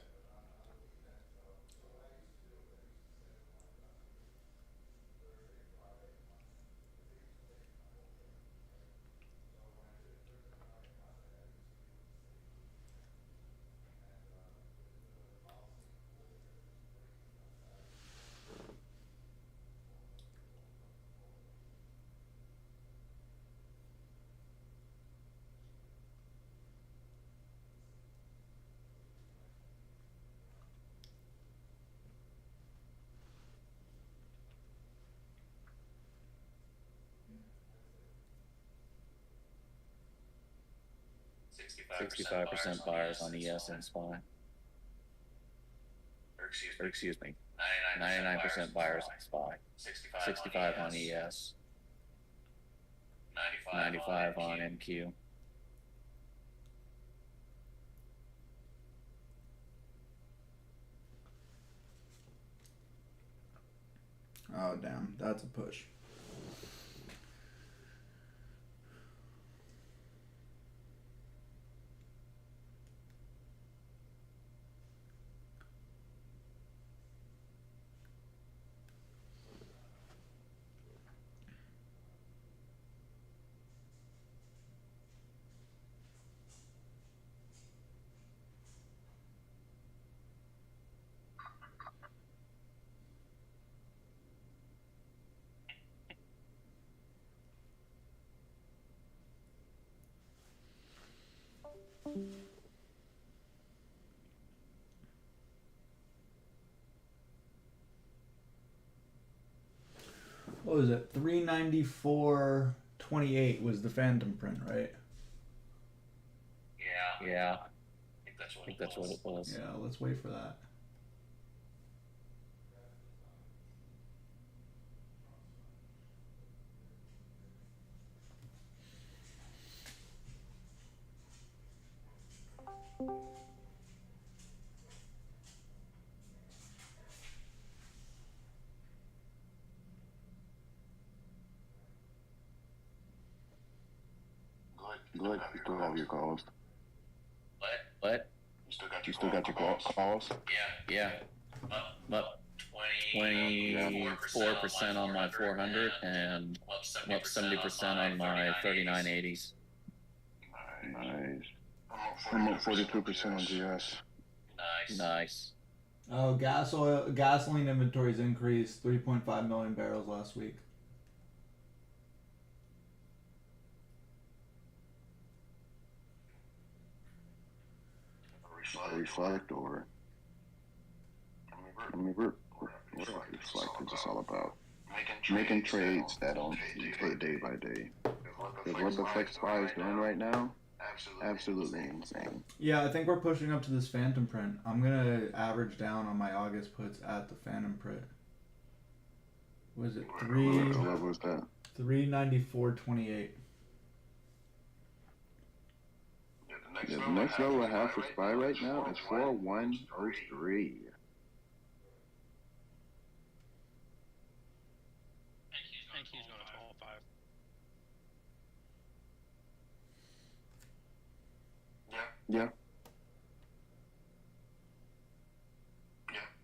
Sixty-five percent buyers on ES and SPY. Or excuse me, 99% buyers on SPY. 65 on ES. 95 on NQ. Oh damn, that's a push. What was it? 394.28 was the Phantom print, right? Yeah. I think that's what it was. Yeah, let's wait for that. Good, you still have your calls. What? You still got your calls? Yeah. I'm up 24% on my 400 and I'm up 70% on my 3980s. Nice. I'm up 43% on GS. Nice. Oh, gasoline inventories increased 3.5 million barrels last week. Reflect or what reflect is this all about? Making trades that don't pay day by day. Because what the Flex Spy is doing right now, absolutely insane. Yeah, I think we're pushing up to this Phantom print. I'm gonna average down on my August puts at the Phantom print. Was it What was that? 394.28? Yeah, the next level I have for Spy right now is 4103. And he's going to 12.5.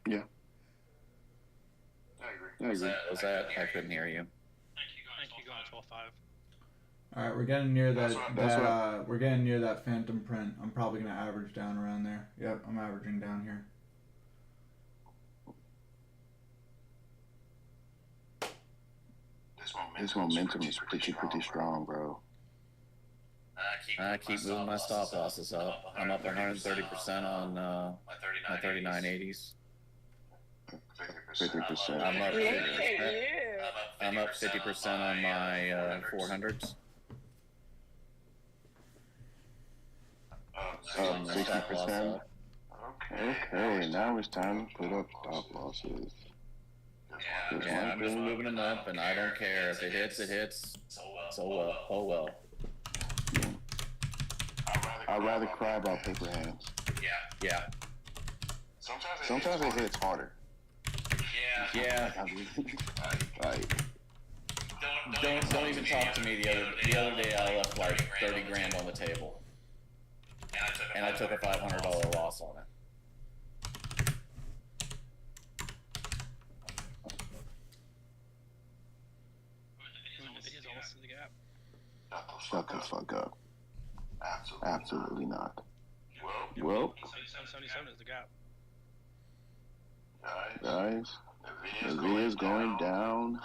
Yeah. I agree. Was that? I couldn't hear you. I think he's going to 12.5. All right, we're getting near That's we're getting near that Phantom print. I'm probably gonna average down around there. Yep, I'm averaging down here. This momentum is pretty strong, bro. I keep moving my stop losses up. I'm up 130% on my 3980s. 50%. I'm up Look at you. I'm up 50% on my 400s. 60%. Okay, now it's time to put up stop losses. Yeah, I'm just moving them up, and I don't care if it hits. It hits. So well. Oh well. I'd rather cry about paper hands. Yeah. Sometimes it hits harder. Yeah. Like, Don't even talk to me. The other day I left like 30 grand on the table, and I took a $500 loss on it. He's almost in the gap. shut the fuck up. Absolutely not. Well, 77 is the gap. guys, the V is going down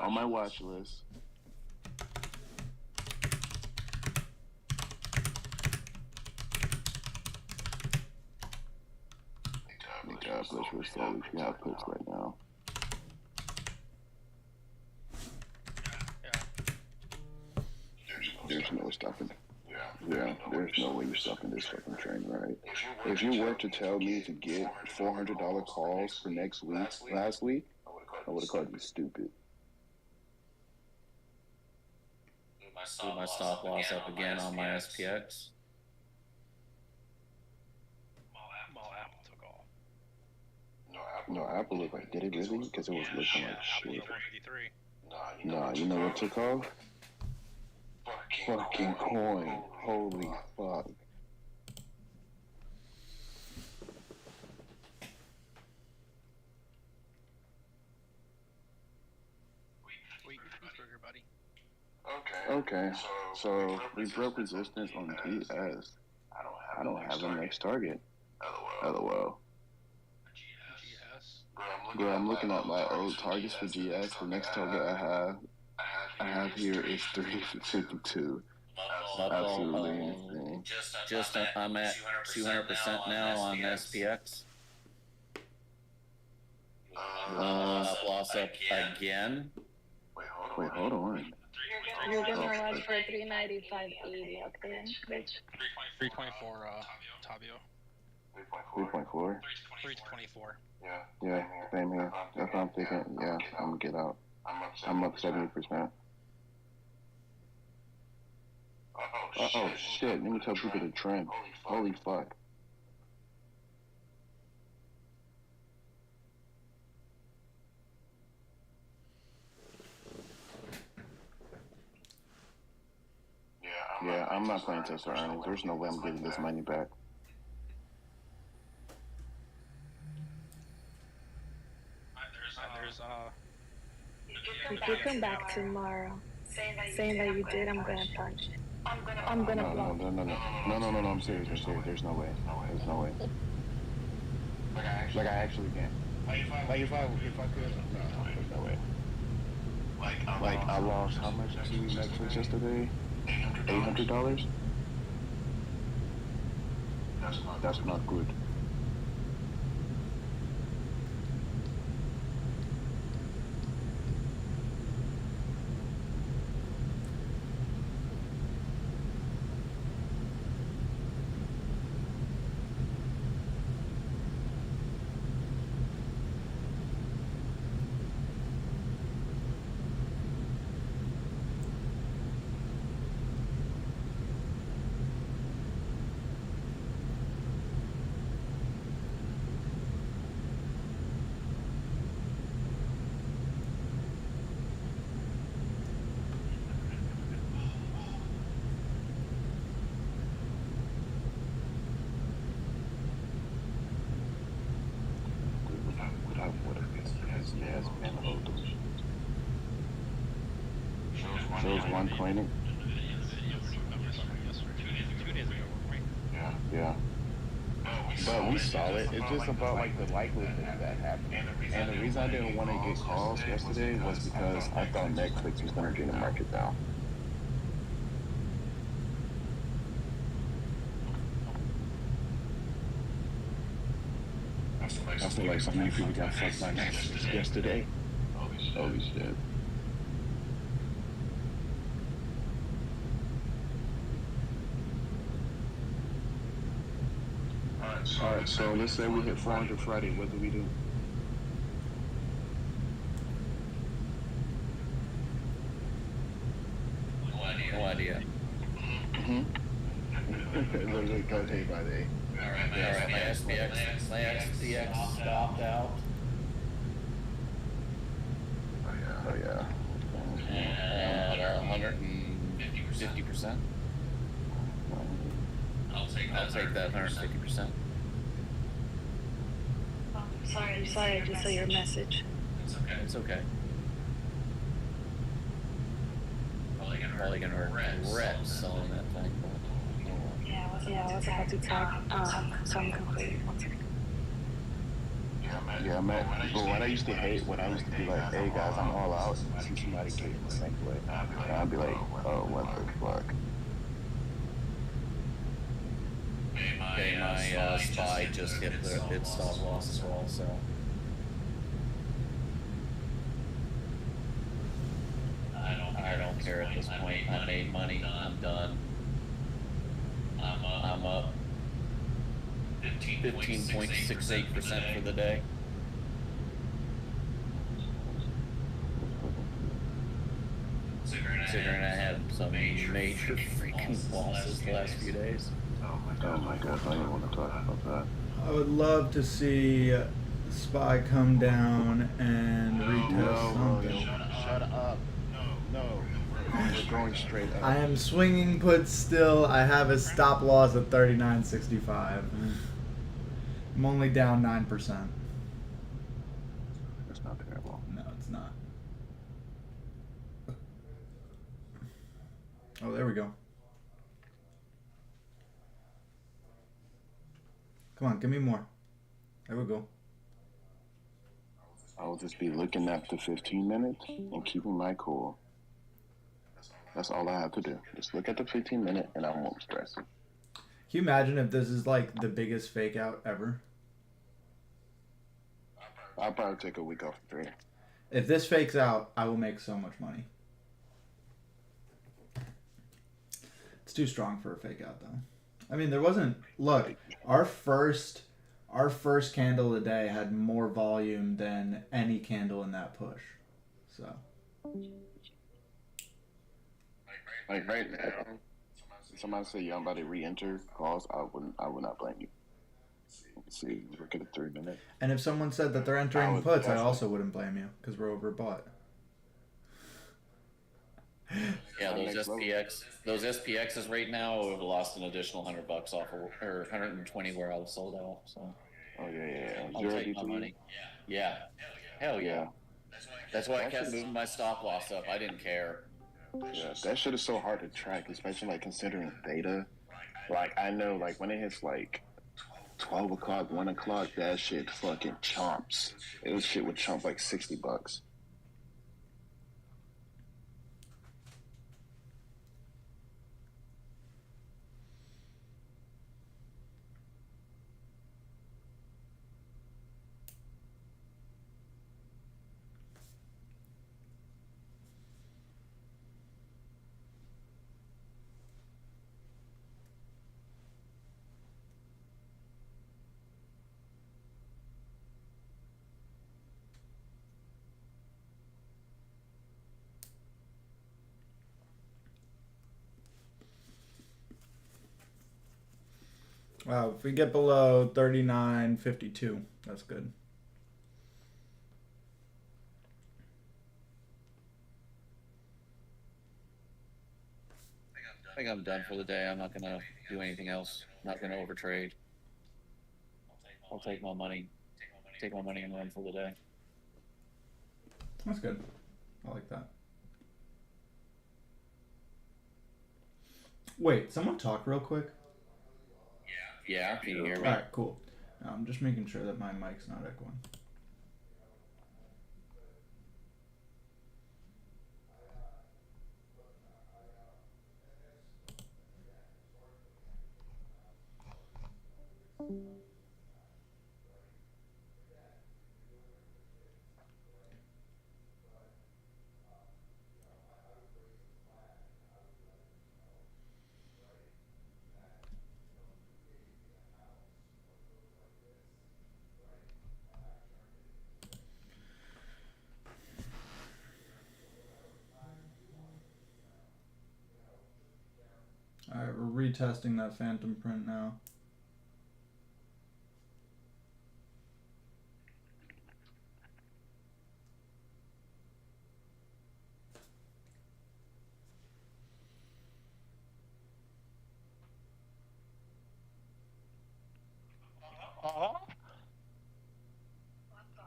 on my watch list. God bless your soul if you have puts right now. There's no stopping. Yeah, there's no way you're stopping this fucking train, right? If you were to tell me to get $400 calls for next week, last week, I would have called you stupid. Move my stop loss up again on my SPX. Well, Apple took off. No, Apple looked like, did it really? Because it was looking like Apple's shit. at 153. Nah, you know what took off? Fucking coin. Holy fuck. Sweet cheeseburger, buddy. Okay, so we broke resistance on GS. I don't have a next target. LOL. GS. Bro, I'm looking at my old targets for GS. The next target I have here is 352. absolutely anything. I'm at 200% now on SPX. Stop loss up again. Wait, hold on. You're gonna run for 395.80, okay, bitch. 324, Tabio. 3.4. 324. Yeah, same here. That's what I'm thinking. Yeah, I'm gonna get out. I'm up 70%. Oh shit! Let me tell people the trend. Holy fuck! Yeah, I'm not playing Tesla earnings. There's no way I'm getting this money back. There's If you come back tomorrow saying that you did, I'm gonna punch it. I'm gonna block you. No. I'm serious. There's no way. There's no way. Like I actually can't. Like if I could, no, there's no way. Like I lost how much to Netflix yesterday? $800. That's not good. Yes, man. Shows one clinic. 2 days ago, right? Yeah. But we saw it. It's just about like the likelihood of that happening. And the reason I didn't want to get calls yesterday was because I thought Netflix was going to bring the market down. I feel like so many people got fucked by Netflix yesterday. Holy shit. Alright, so let's say we hit 400 Friday. What do we do? No idea. Literally go day by day. Alright, my SPX stopped out. Oh yeah. And 150%. I'll take that 150%. I'm sorry, I just saw your message. It's okay. Probably gonna regret selling that thing. Yeah, I was about to talk. So I'm complete. Yeah, man. But what I used to hate, when I used to be like, hey guys, I'm all out, and see somebody get the same way. And I'd be like, oh, what the fuck? Okay, my SPY just hit its stop loss as well, so. I don't care at this point. I made money. I'm done. I'm up 15.68% for the day. Considering I had some major freaking losses the last few days. Oh my god, I don't even want to talk about that. I would love to see SPY come down and retest something. Shut up. No. We're going straight up. I am swinging put still. I have a stop loss at 39.65. I'm only down 9%. That's not terrible. No, it's not. Oh, there we go. Come on, give me more. There we go. I will just be looking at the 15 minutes and keeping my cool. That's all I have to do. Just look at the 15-minute, and I won't stress. Can you imagine if this is like the biggest fake out ever? I'll probably take a week off of trading. If this fakes out, I will make so much money. It's too strong for a fake out, though. I mean, there wasn't. Look, our first candle of the day had more volume than any candle in that push. So. Like right now, somebody say y'all about to re-enter calls. I would not blame you. Let's see, look at a 3-minute. And if someone said that they're entering puts, I also wouldn't blame you because we're overbought. Yeah, those SPXs right now have lost an additional $100 off of, or 120 where I was sold out. So. Oh yeah. I'll take my money. Yeah. Hell yeah. That's why I kept moving my stop loss up. I didn't care. Yeah, that shit is so hard to track, especially like considering theta. Like I know, like when it hits like 12 o'clock, 1 o'clock, that shit fucking chomps. It shit would chomp like $60. Wow, if we get below 39.52, that's good. I think I'm done for the day. I'm not gonna do anything else. Not gonna overtrade. I'll take my money and run for the day. That's good. I like that. Wait, someone talk real quick. Yeah, can you hear me? Alright, cool. I'm just making sure that my mic's not echoing. Alright, we're retesting that phantom print now.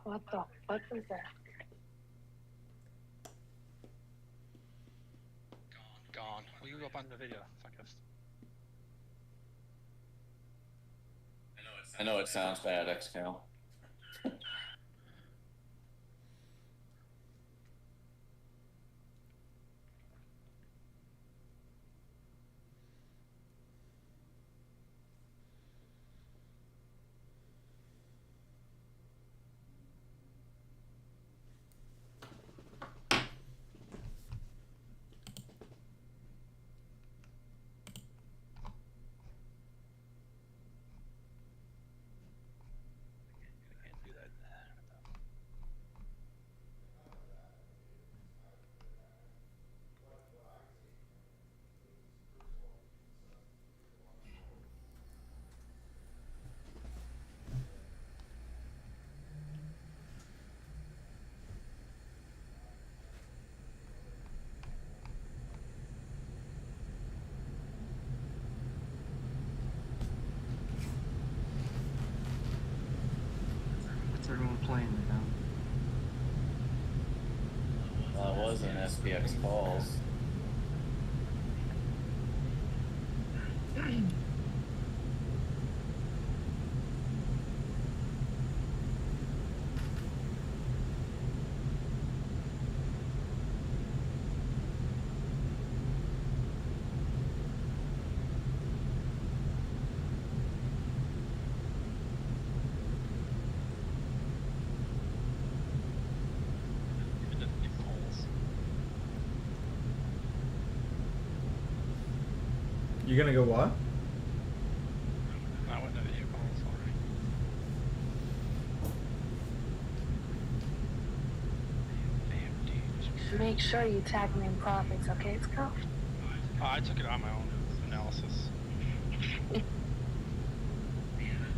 What the fuck was that? Gone. Will you go up on the video? I guess. I know it sounds bad, XCal. What's everyone playing right now? That was an SPX calls. You gonna go what? I went to video calls already. Make sure you tag me in profits, okay, Scout? Oh, I took it on my own analysis.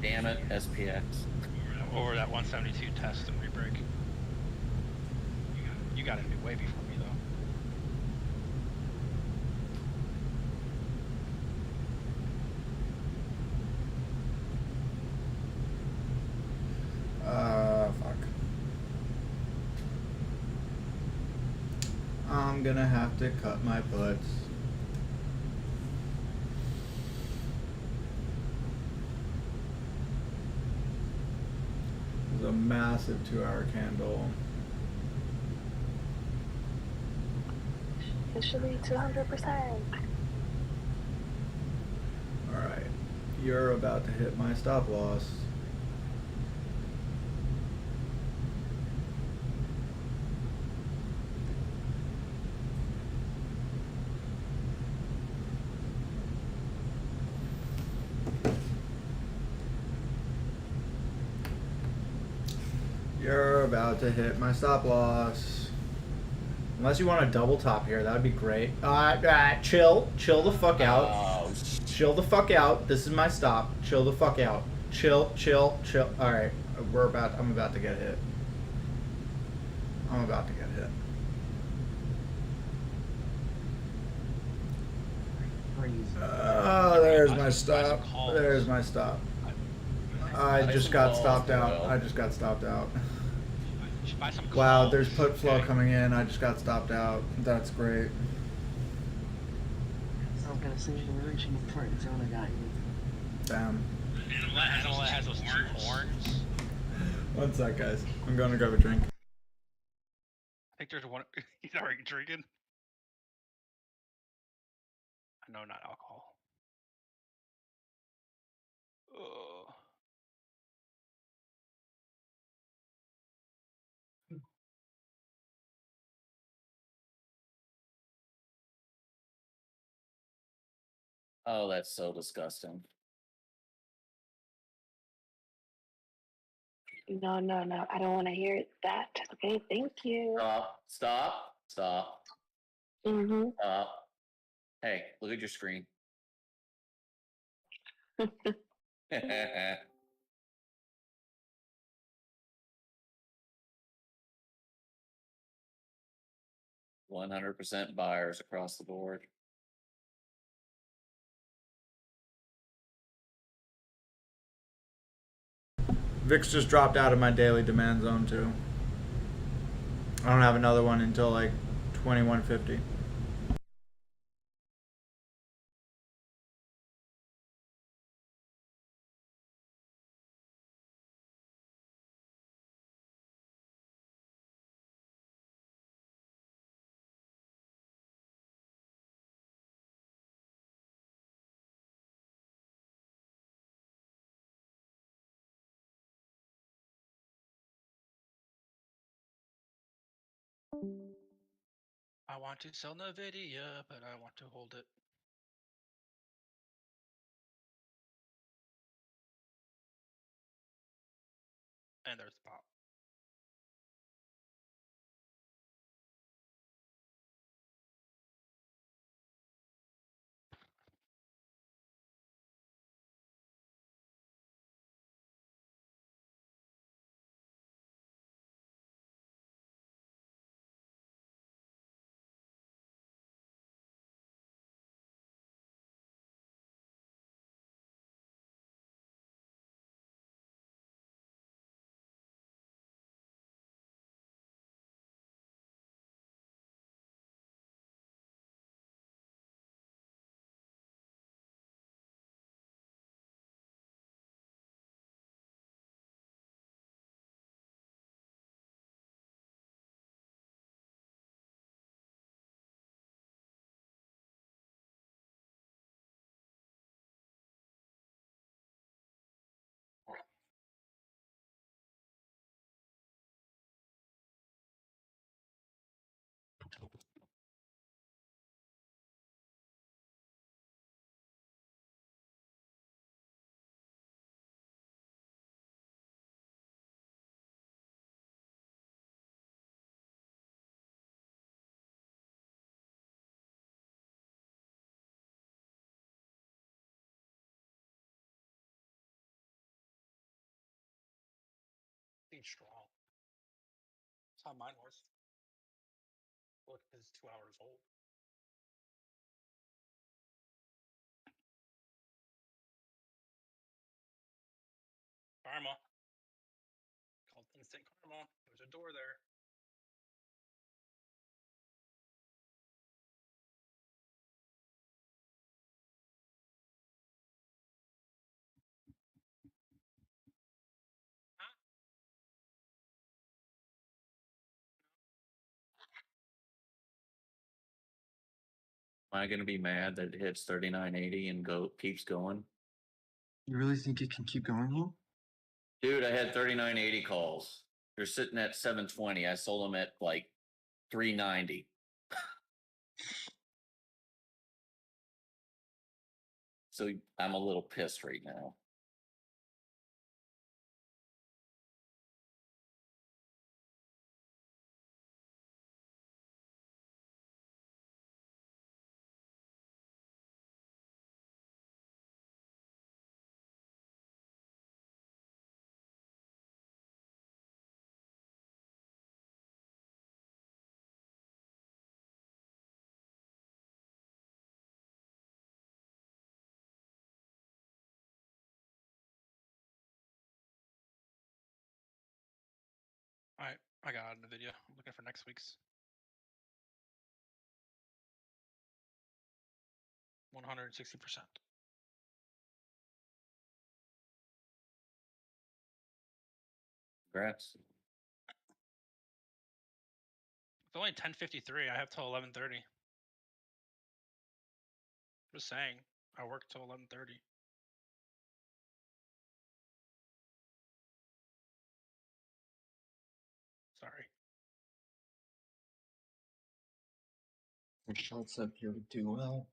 Damn it, SPX. Over that 172 test and rebreak. You got into way before me, though. Fuck. I'm gonna have to cut my puts. It's a massive 2-hour candle. It should be 200%. Alright. You're about to hit my stop loss. You're about to hit my stop loss. Unless you want a double top here, that would be great. Chill the fuck out. Oh, Chill the fuck out. This is my stop. Chill the fuck out. Chill. All right, I'm about to get hit. I'm about to get hit. Oh, there's my stop. There's my stop. I just got stopped out. I just got stopped out. You should buy some Wow, calls, there's put flow okay? coming in. I just got stopped out. That's great. I was gonna say we're reaching the part zone. I got you. Damn. Animal that has those 2 horns. One sec, guys. I'm going to grab a drink. I think there's one. He's already drinking. No, not alcohol. Ugh. oh, that's so disgusting. No, I don't want to hear that. Okay, thank you. Stop. Mm-hmm. Hey, look at your screen. 100% buyers across the board. VIX just dropped out of my daily demand zone too. I don't have another one until like 2150. I want to sell NVIDIA, but I want to hold it. And there's the pop. fucking strong. That's how mine was. Look, it's 2 hours old. Karma. Called instant karma. There's a door there. Am I gonna be mad that it hits 3980 and keeps going? You really think it can keep going here? Dude, I had 3980 calls. They're sitting at 720. I sold them at like 390. So I'm a little pissed right now. Alright, I got the video. I'm looking for next week's. 160%. Congrats. It's only 10:53. I have till 11:30. Just saying, I work till 11:30. Sorry. The shots up here would do well.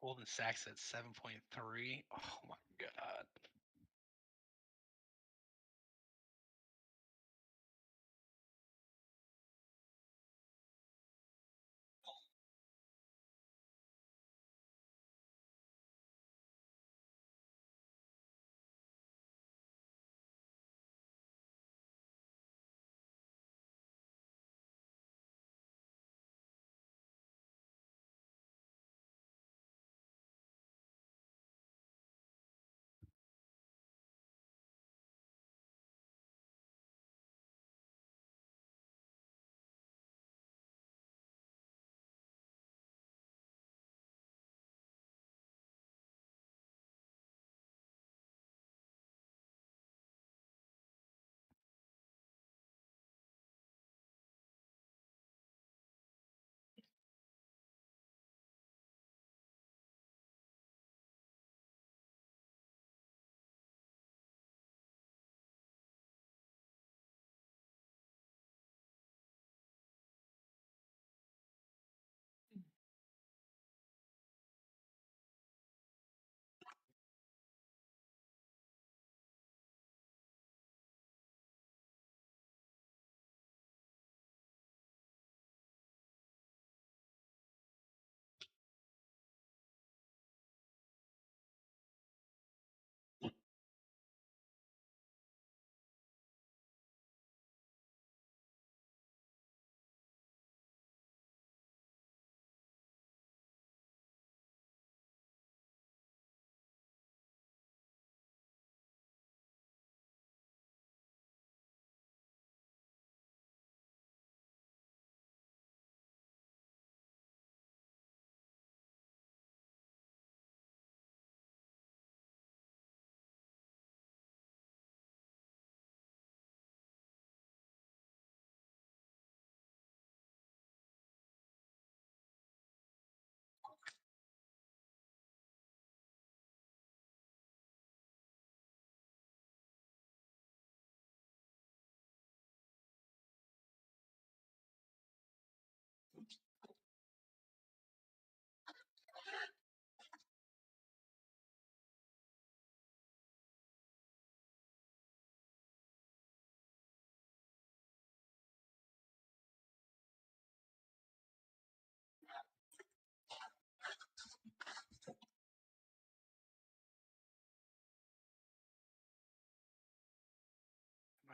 Golden Sachs at 7.3. Oh my god.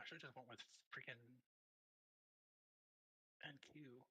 I should just went with freaking NQ.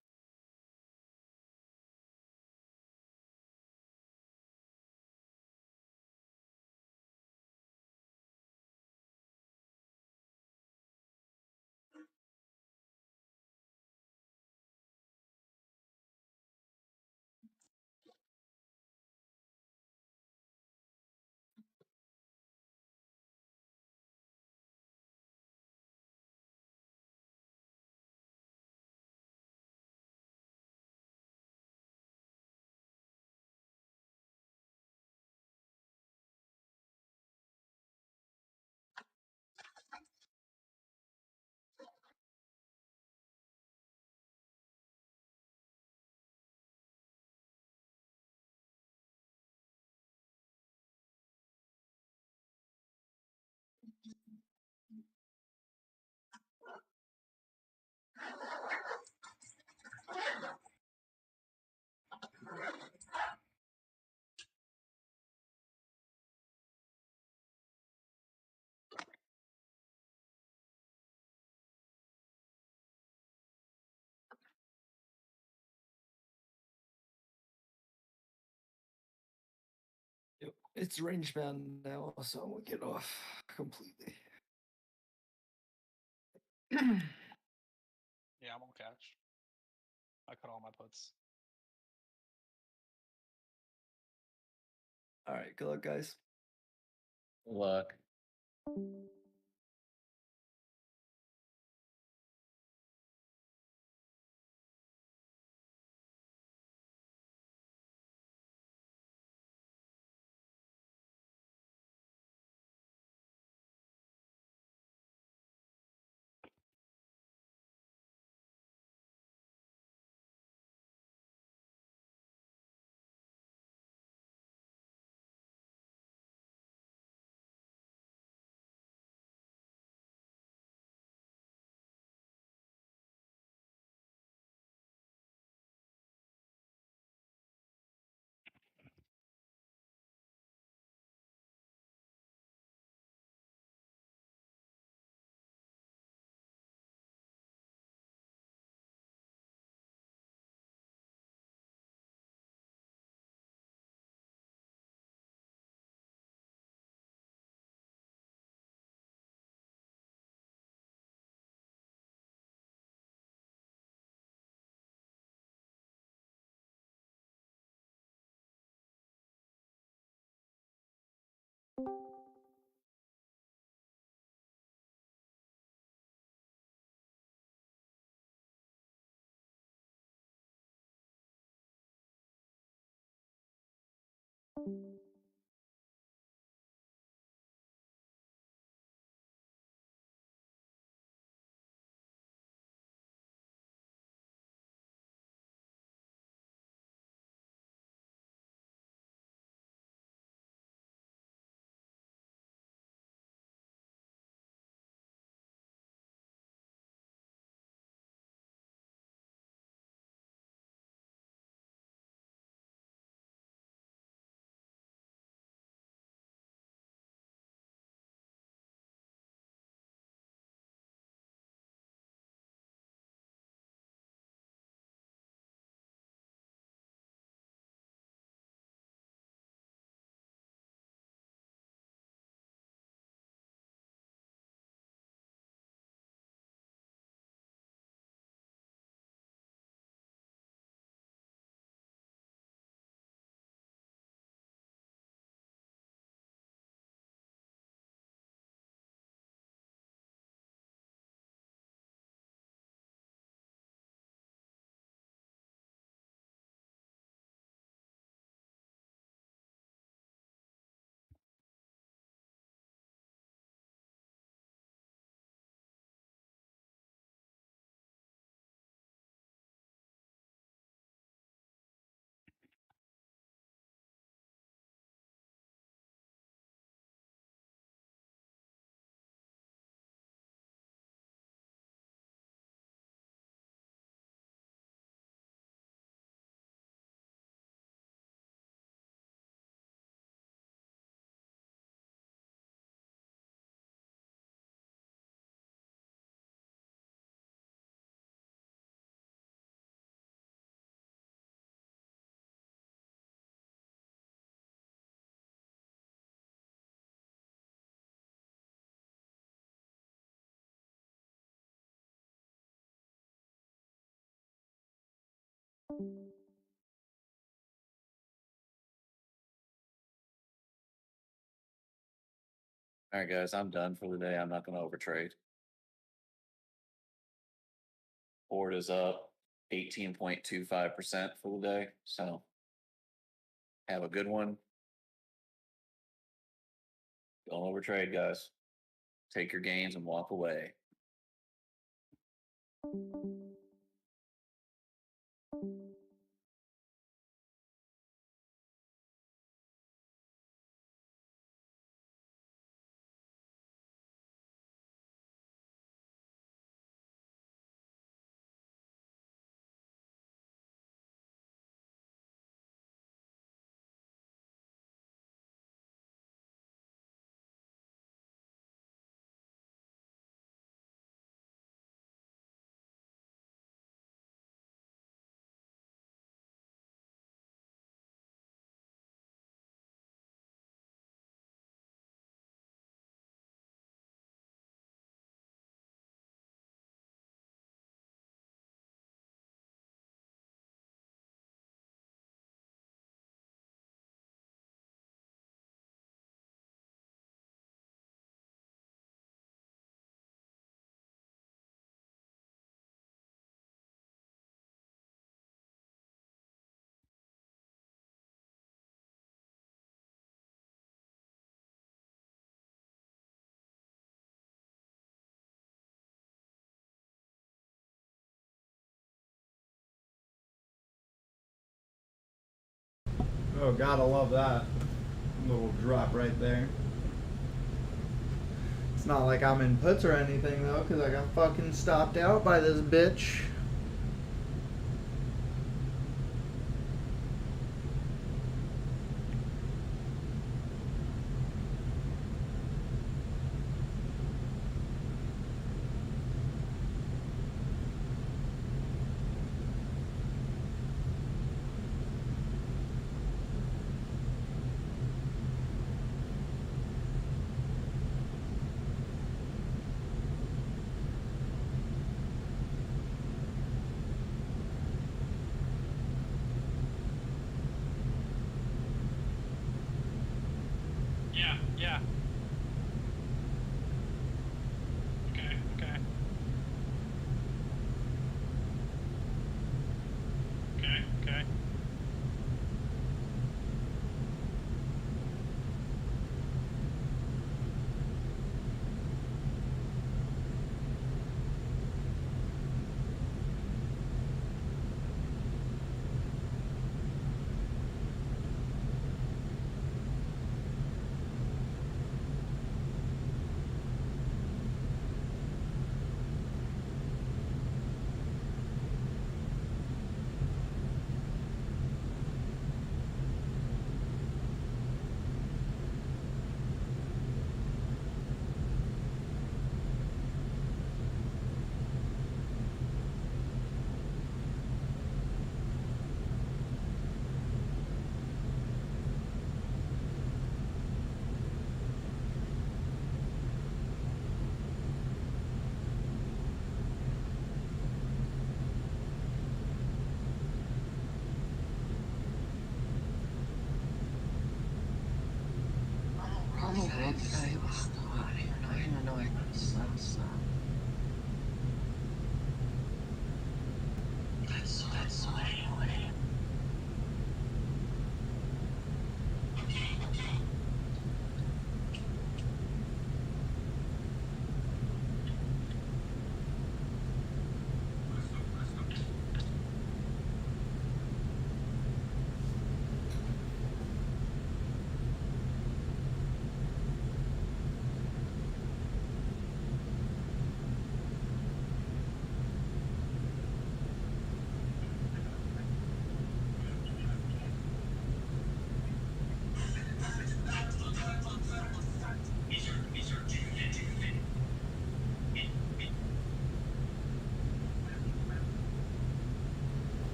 Yep. It's range bound now, so I'm gonna get off completely. Yeah, I'm on catch. I cut all my puts. All right, good luck, guys. Luck. All right, guys, I'm done for the day. I'm not going to overtrade. Board is up 18.25% for the day. So have a good one. Don't overtrade, guys. Take your gains and walk away. Oh, gotta love that little drop right there. It's not like I'm in puts or anything though, because I got fucking stopped out by this bitch. Yeah. Okay. Okay.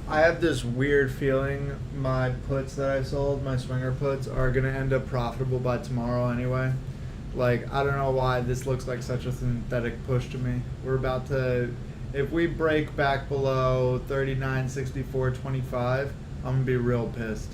I have this weird feeling my puts that I sold, my swinger puts, are gonna end up profitable by tomorrow anyway. Like, I don't know why this looks like such a synthetic push to me. We're about to, if we break back below 39.64.25, I'm gonna be real pissed.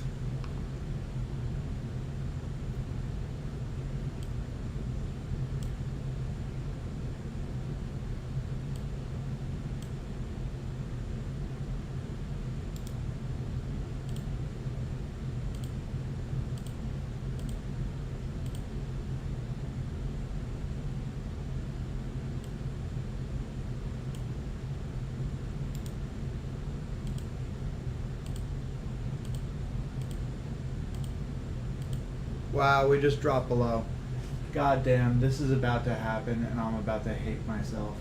Wow, we just dropped below. God damn, this is about to happen and I'm about to hate myself.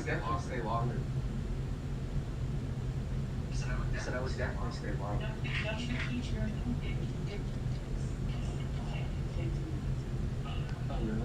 Definitely stay longer. I said I would definitely stay longer. Oh, really?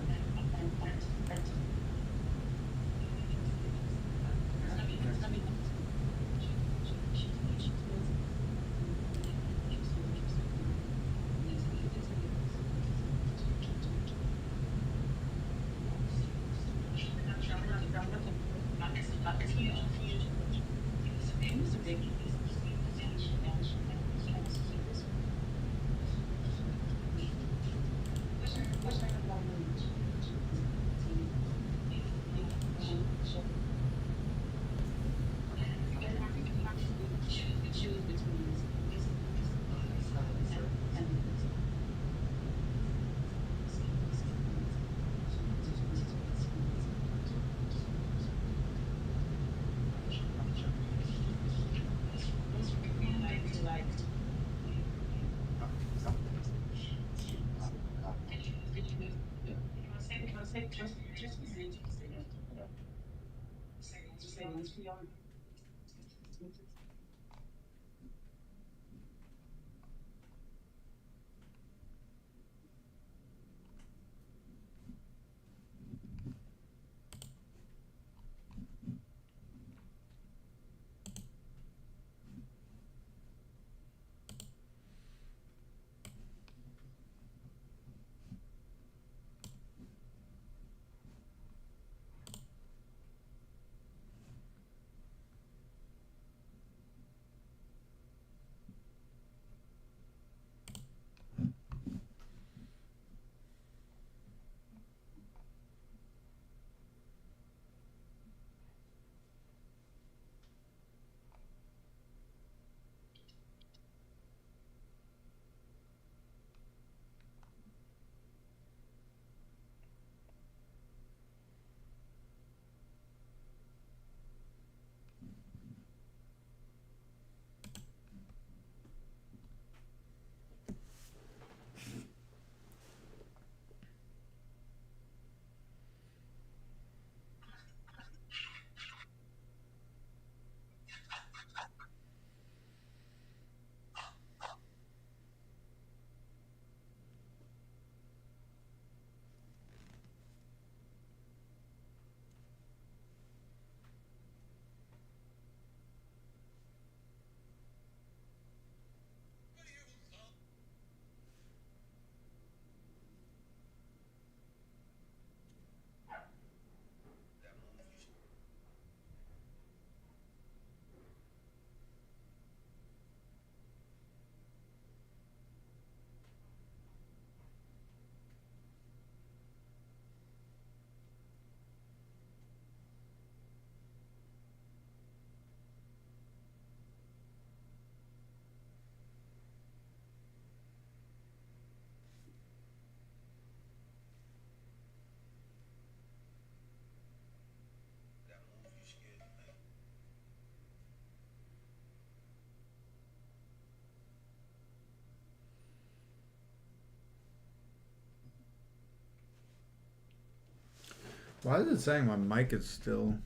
Why is it saying my mic is still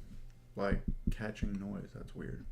like catching noise? That's weird.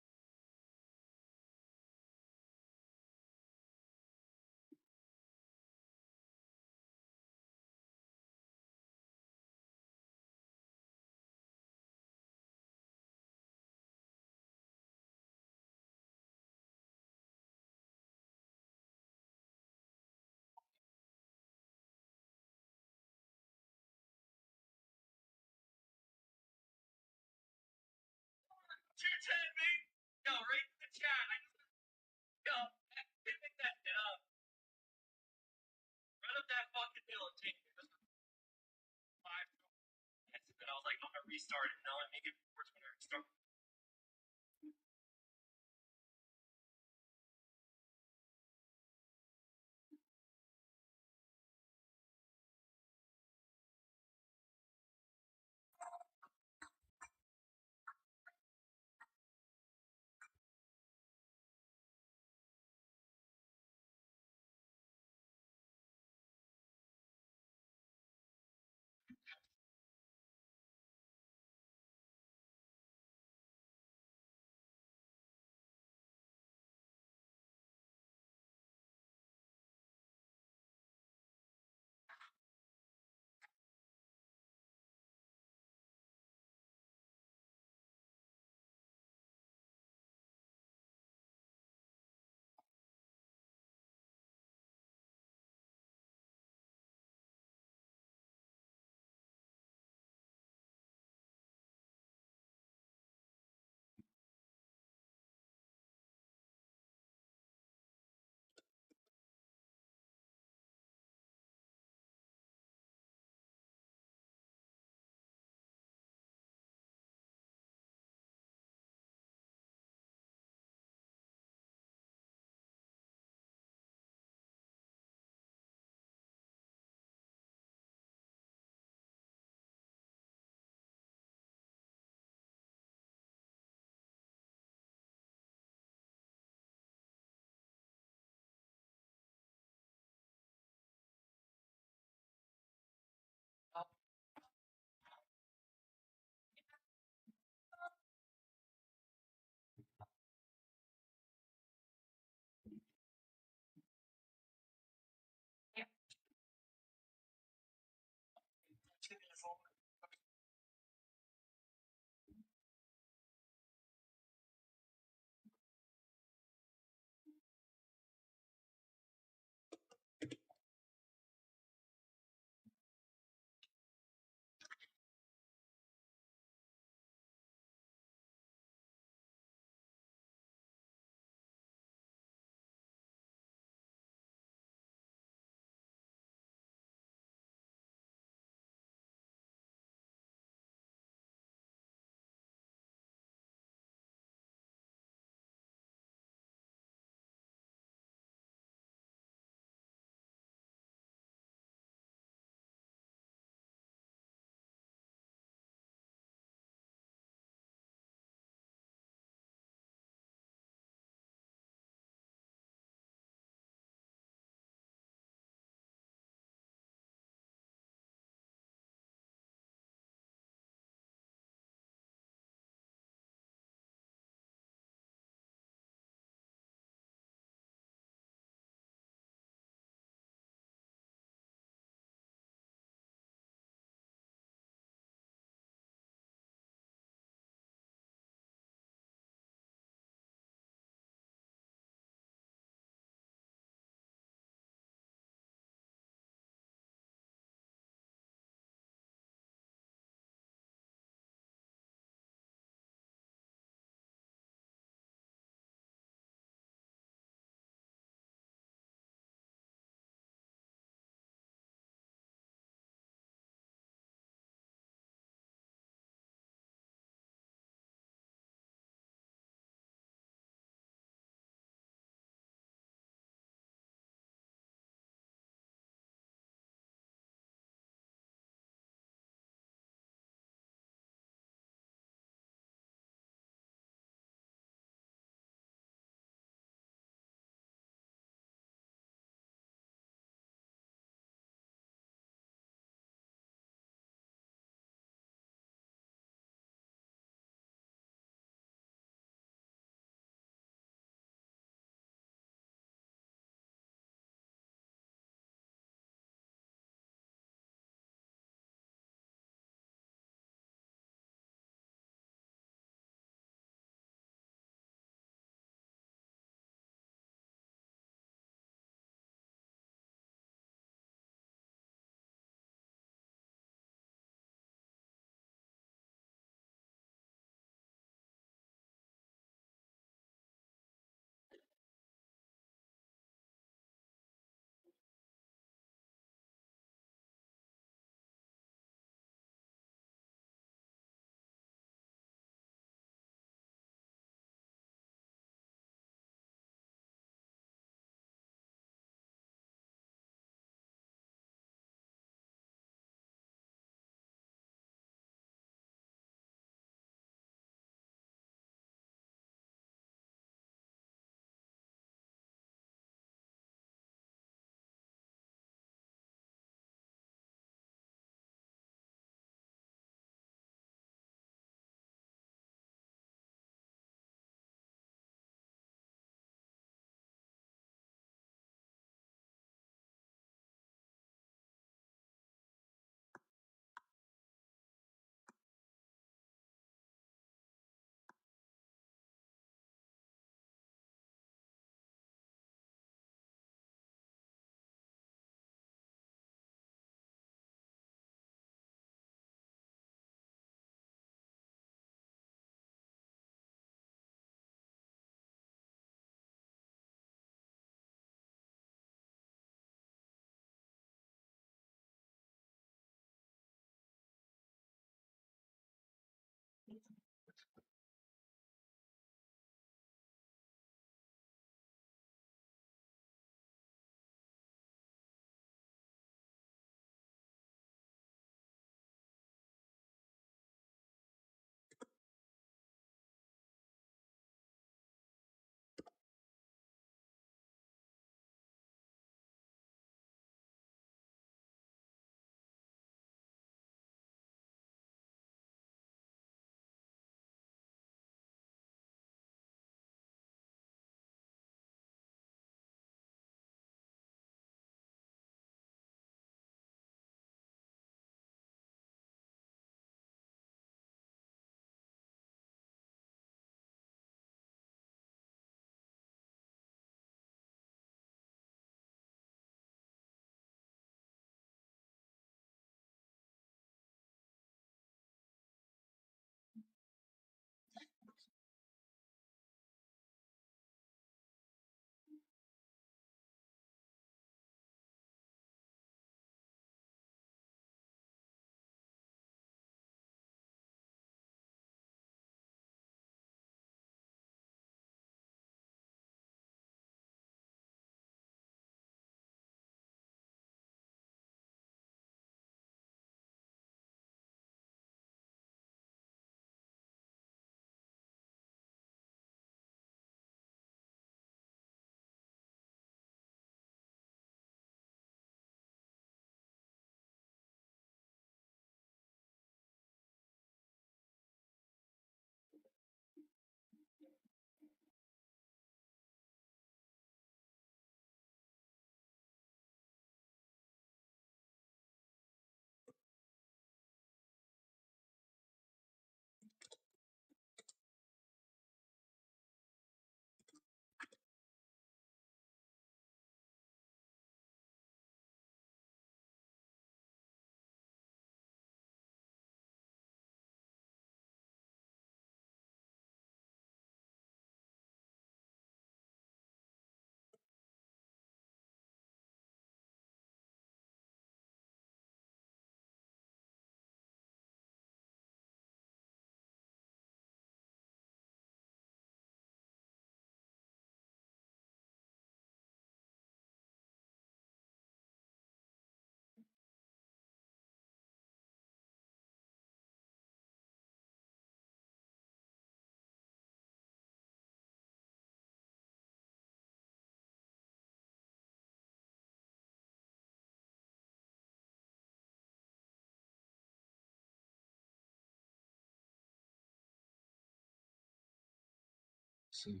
see.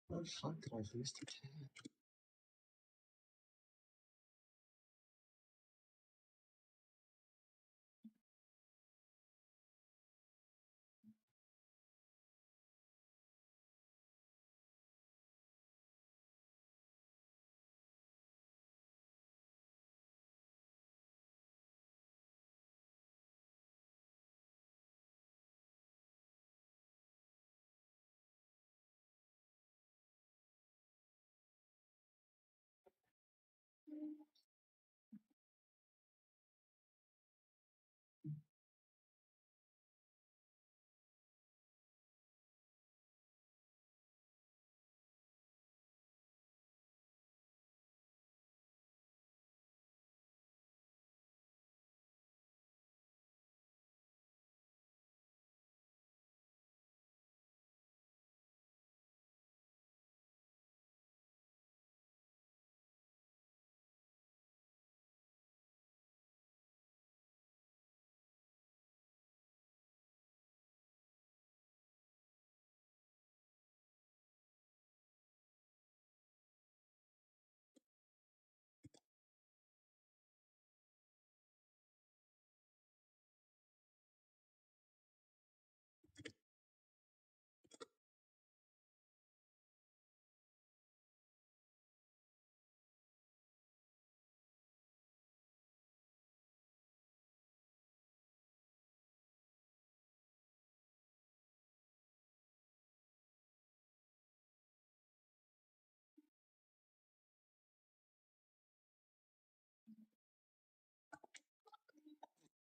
What the fuck did I lose the cat?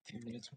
Few minutes.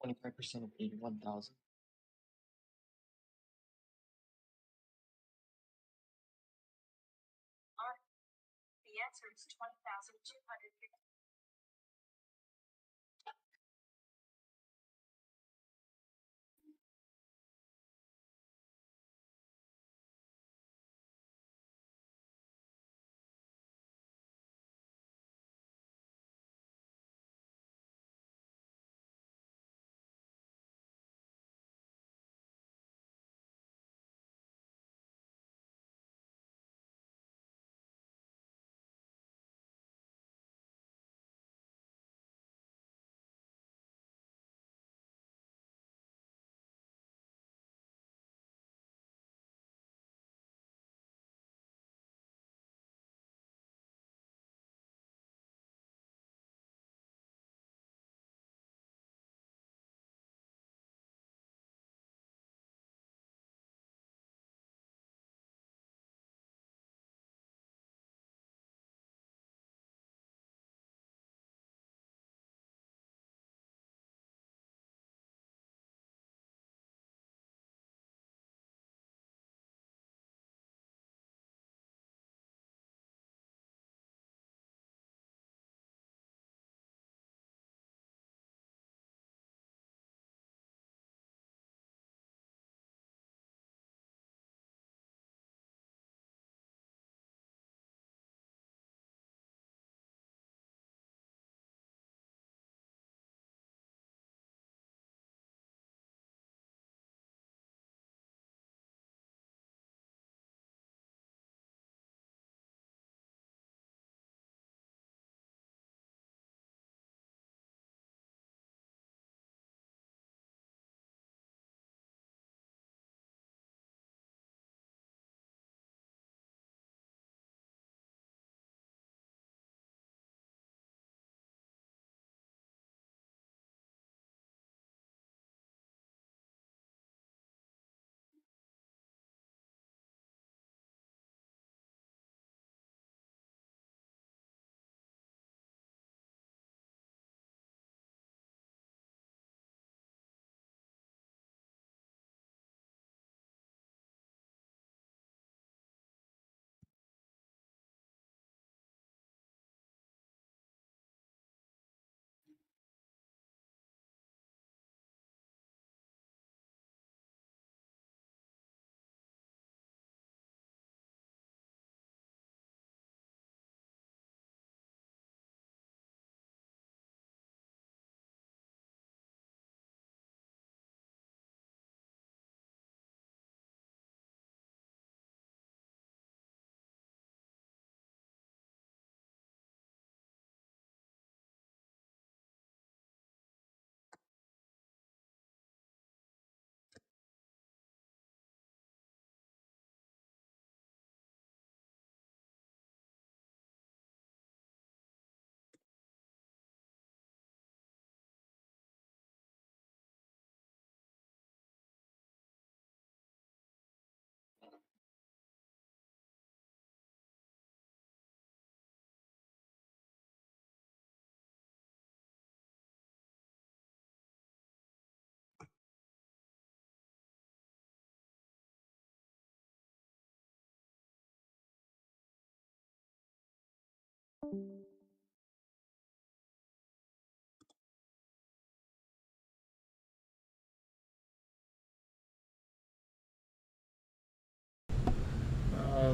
25% of 81,000. The answer is 20,250.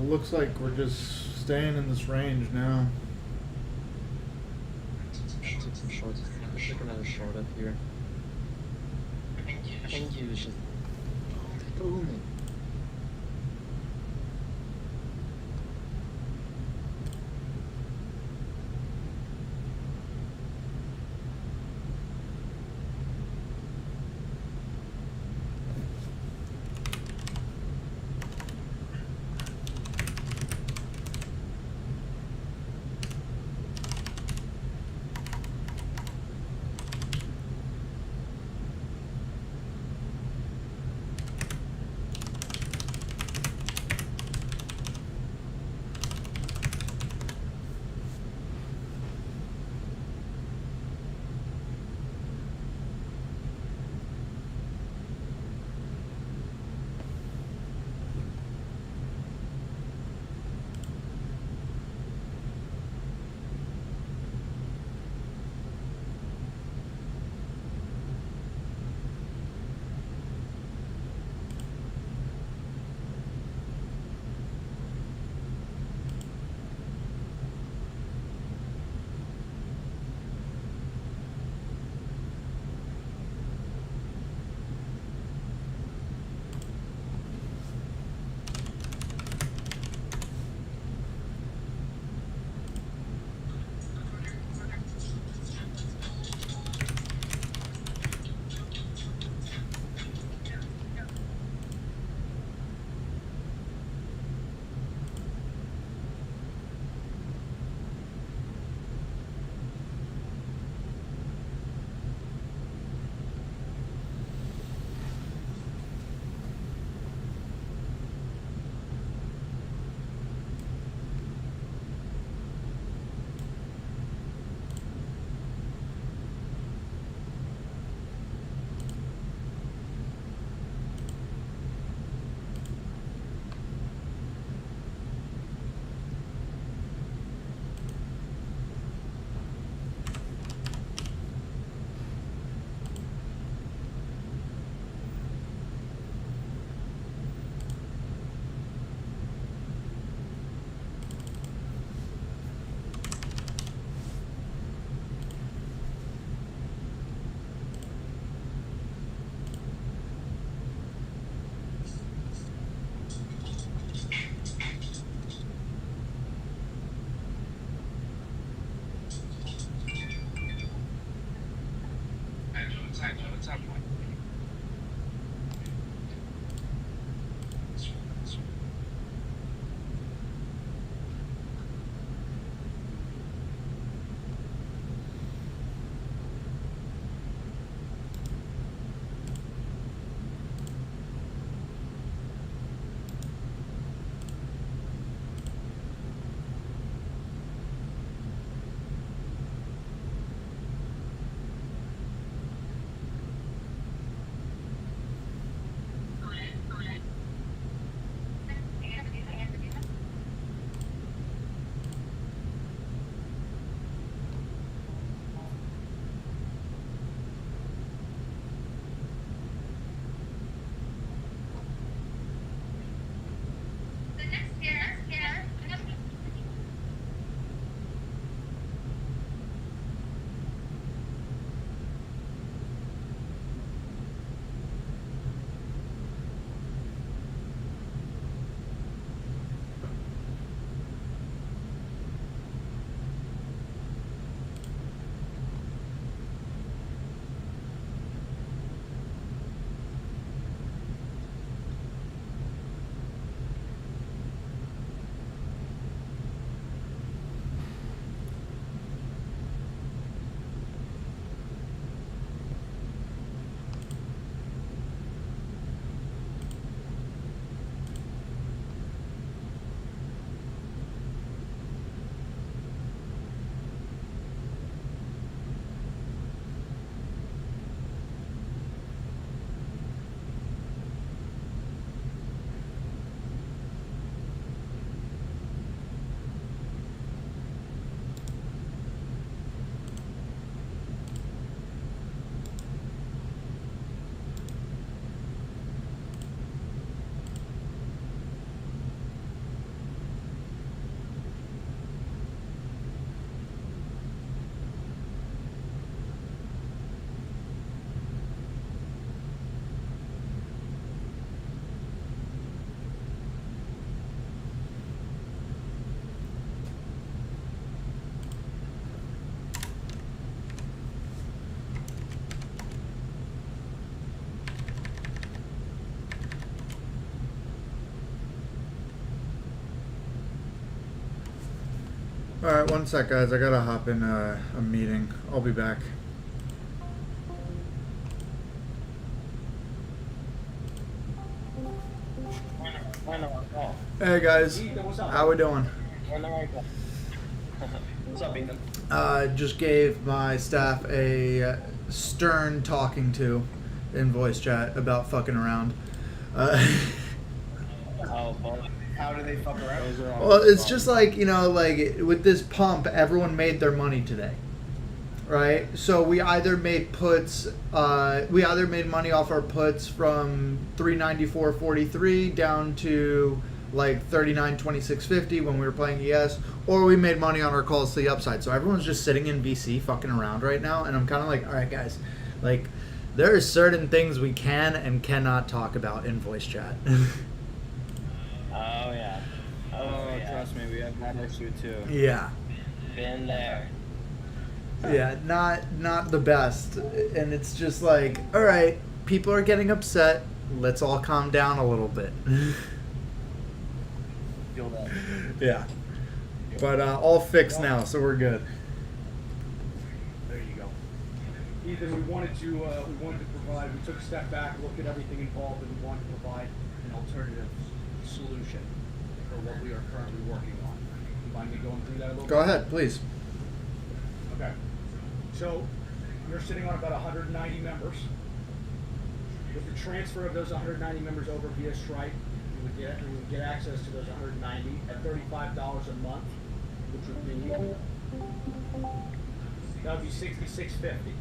Looks like we're just staying in this range now. Took some shorts. I took another short up here. I think he was just booming. All right, one sec, guys. I gotta hop in a meeting. I'll be back. Hey guys, how we doing? What's up, Ethan? Just gave my staff a stern talking to in voice chat about fucking around. How do they fuck around? Well, it's just like, like with this pump, everyone made their money today, right? So we either made money off our puts from 394.43 down to like 39.26.50 when we were playing ES, or we made money on our calls to the upside. So everyone's just sitting in VC fucking around right now, and I'm kind of like, all right, guys, like there are certain things we can and cannot talk about in voice chat. Oh yeah. Trust me, we have that issue too. Yeah. Been there. Yeah, not the best. And it's just like, all right, people are getting upset. Let's all calm down a little bit. Feel that. Yeah. But all fixed now, so we're good. There you go. Ethan, we wanted to provide. We took a step back, looked at everything involved, and we wanted to provide an alternative solution for what we are currently working on. You mind me going through that a little bit? Go ahead, please. Okay. So you're sitting on about 190 members. With the transfer of those 190 members over via Stripe, we would get access to those 190 at $35 a month, which would be $66.50.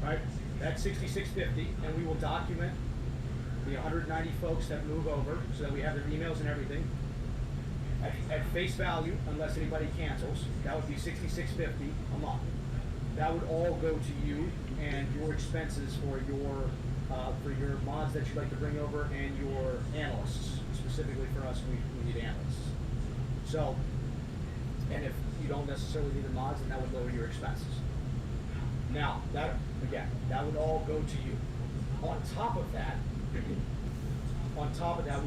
Right? That's $66.50, and we will document the 190 folks that move over so that we have their emails and everything. At face value, unless anybody cancels, that would be $66.50 a month. That would all go to you and your expenses for your mods that you'd like to bring over and your analysts. Specifically for us, we need analysts. So, and if you don't necessarily need the mods, then that would lower your expenses. Now, that would all go to you. On top of that, we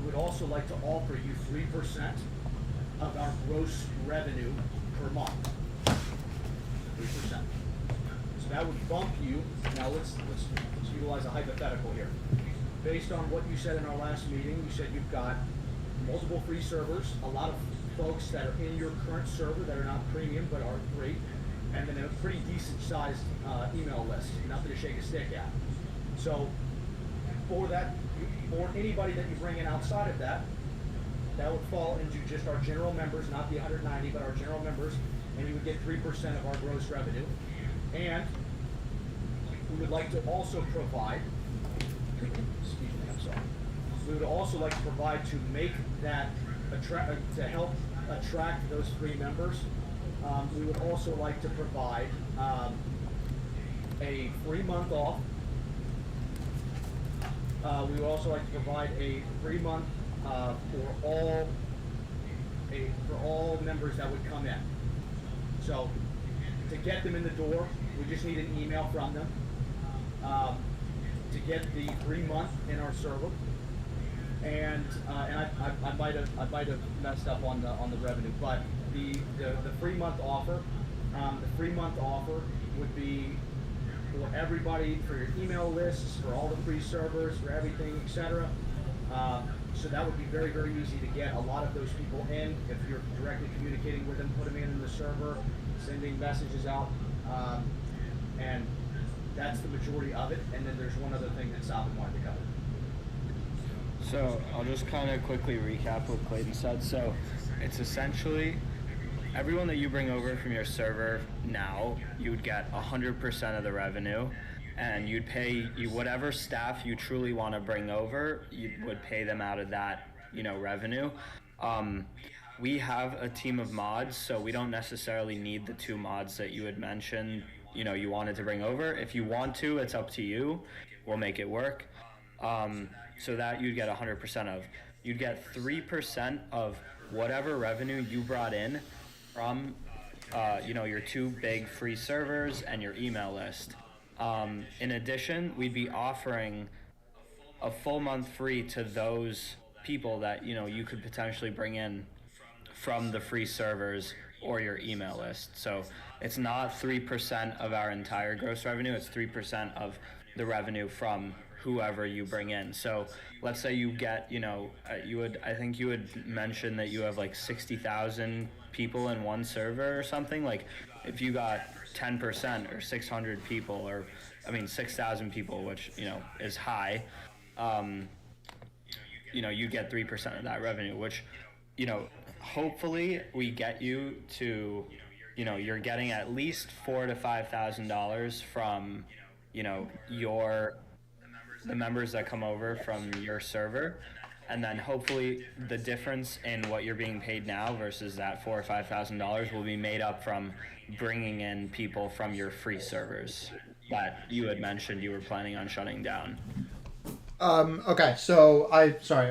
would also like to offer you 3% of our gross revenue per month. 3%. So that would bump you. Now let's utilize a hypothetical here. Based on what you said in our last meeting, you said you've got multiple free servers, a lot of folks that are in your current server that are not premium but are free, and then a pretty decent sized email list, nothing to shake a stick at. So for anybody that you bring in outside of that, that would fall into just our general members, not the 190, but our general members, and you would get 3% of our gross revenue. And we would like to also provide, we would also like to provide to make that, to help attract those free members, we would also like to provide a free month off. We would also like to provide a free month for all members that would come in. So to get them in the door, we just need an email from them to get the free month in our server. And I might have messed up on the revenue, but the free month offer, would be for everybody, for your email lists, for all the free servers, for everything, etc. So that would be very, very easy to get a lot of those people in. If you're directly communicating with them, put them in the server, sending messages out, and that's the majority of it. And then there's one other thing that Salvin wanted to cover. So I'll just kind of quickly recap what Clayton said. So it's essentially everyone that you bring over from your server now, you would get 100% of the revenue, and you'd pay whatever staff you truly want to bring over, you would pay them out of that, revenue. We have a team of mods, so we don't necessarily need the 2 mods that you had mentioned, you wanted to bring over. If you want to, it's up to you. We'll make it work. So that you'd get 100% of. You'd get 3% of whatever revenue you brought in from, your 2 big free servers and your email list. In addition, we'd be offering a full month free to those people that, you could potentially bring in from the free servers or your email list. So it's not 3% of our entire gross revenue, it's 3% of the revenue from whoever you bring in. So let's say you get, I think you would mention that you have like 60,000 people in one server or something. Like if you got 10% or 600 people, 6,000 people, which, is high, you get 3% of that revenue, which, hopefully we get you to, you're getting at least $4,000 to $5,000 from, the members that come over from your server, and then hopefully the difference in what you're being paid now versus that $4,000 or $5,000 will be made up from bringing in people from your free servers that you had mentioned you were planning on shutting down. Okay, so I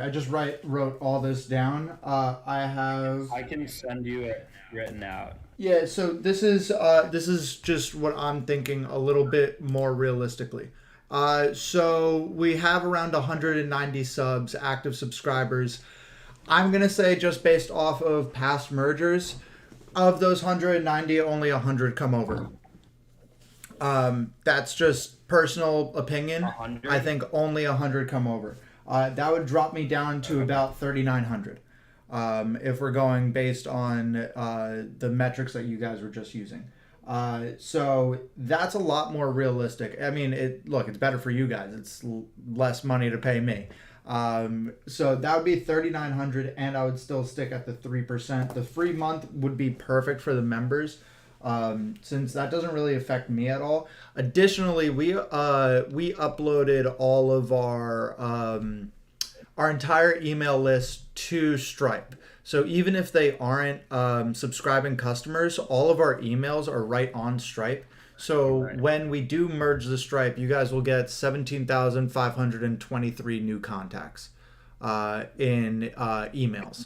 just wrote all this down. I can send you it written out. Yeah, so this is just what I'm thinking a little bit more realistically. So we have around 190 subs, active subscribers. I'm gonna say, just based off of past mergers, of those 190, only 100 come over. That's just personal opinion. 100? I think only 100 come over. That would drop me down to about 3,900. If we're going based on the metrics that you guys were just using. So that's a lot more realistic. I mean, it's better for you guys. It's less money to pay me. So that would be 3,900, and I would still stick at the 3%. The free month would be perfect for the members, since that doesn't really affect me at all. Additionally, we uploaded all of our entire email list to Stripe. So even if they aren't subscribing customers, all of our emails are right on Stripe. So when we do merge the Stripe, you guys will get 17,523 new contacts in emails.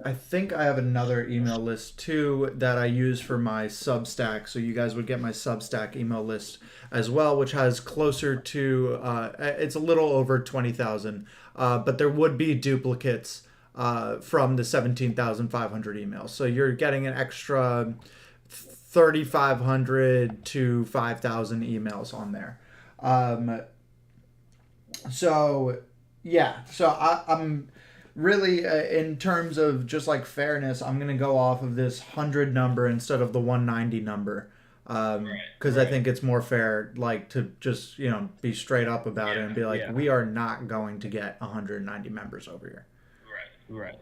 I think I have another email list too that I use for my Substack. So you guys would get my Substack email list as well, which has closer to, it's a little over 20,000. But there would be duplicates from the 17,500 emails. So you're getting an extra 3,500 to 5,000 emails on there. So I'm really, in terms of just like fairness, I'm going to go off of this 100 number instead of the 190 number. Because I think it's more fair, like, to just, be straight up about it and be like, we are not going to get 190 members over here. Right.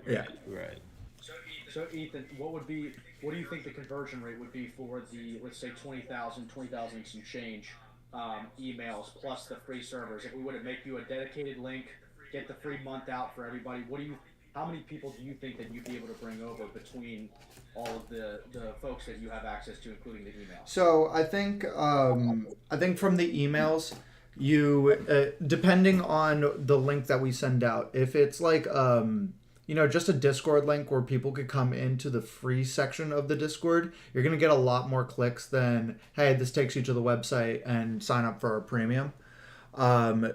So Ethan, what do you think the conversion rate would be for the, let's say, 20,000 and some change emails plus the free servers? If we were to make you a dedicated link, get the free month out for everybody, how many people do you think that you'd be able to bring over between all of the folks that you have access to, including the emails? So I think from the emails, you depending on the link that we send out, if it's like just a Discord link where people could come into the free section of the Discord, you're gonna get a lot more clicks than, hey, this takes you to the website and sign up for our premium.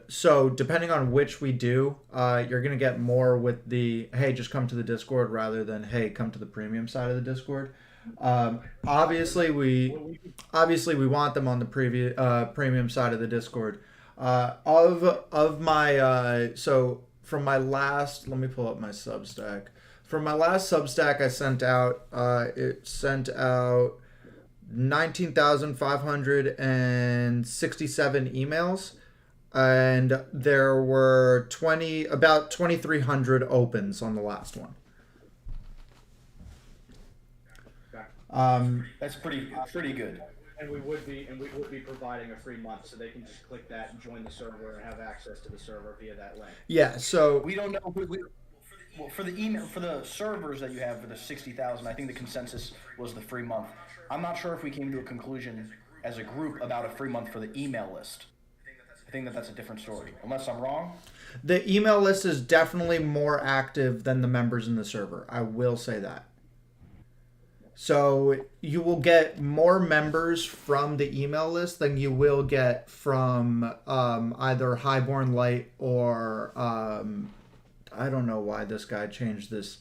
So depending on which we do, you're going to get more with the, hey, just come to the Discord rather than, hey, come to the premium side of the Discord. Obviously we want them on the premium side of the Discord. Of my, so from my last, let me pull up my Substack. From my last Substack, I sent out, 19,567 emails. And there were about 2,300 opens on the last one. That's pretty good. And we would be providing a free month, so they can just click that and join the server and have access to the server via that link. Yeah. So we don't know. Well, for the email, for the servers that you have for the 60,000, I think the consensus was the free month. I'm not sure if we came to a conclusion as a group about a free month for the email list. I think that's a different story, unless I'm wrong. The email list is definitely more active than the members in the server. I will say that. So you will get more members from the email list than you will get from either Highborn Light or I don't know why this guy changed this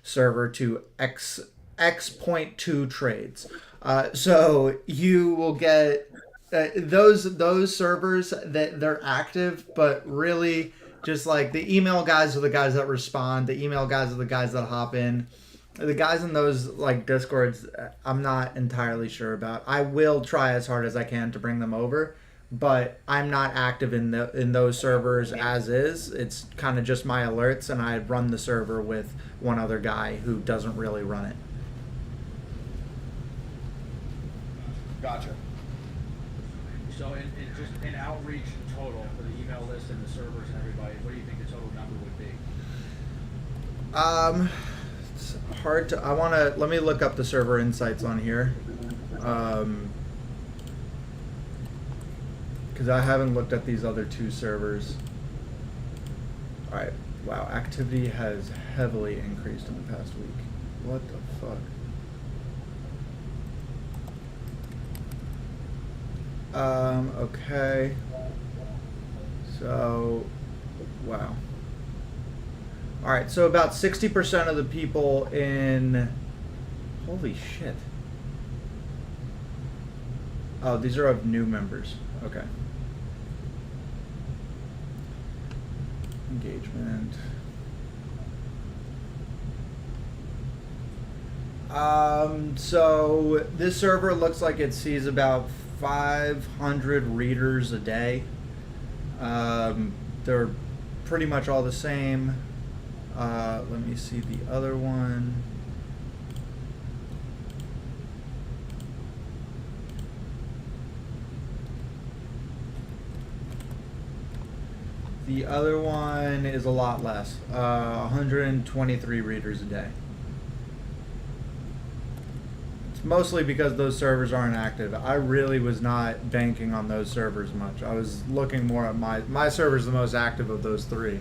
server to X.2 trades. So you will get those servers that they're active, but really just like the email guys are the guys that respond. The email guys are the guys that hop in. The guys in those like Discords, I'm not entirely sure about. I will try as hard as I can to bring them over, but I'm not active in those servers as is. It's kind of just my alerts, and I run the server with one other guy who doesn't really run it. Gotcha. So just in outreach in total for the email list and the servers and everybody, what do you think the total number would be? It's hard to. Let me look up the server insights on here. Because I haven't looked at these other two servers. Alright, wow, activity has heavily increased in the past week. What the fuck? Okay. So, wow. Alright, so about 60% of the people in... Holy shit. Oh, these are of new members. Okay. Engagement. So this server looks like it sees about 500 readers a day. They're pretty much all the same. Let me see the other one. The other one is a lot less, 123 readers a day. It's mostly because those servers aren't active. I really was not banking on those servers much. I was looking more at my server's the most active of those three.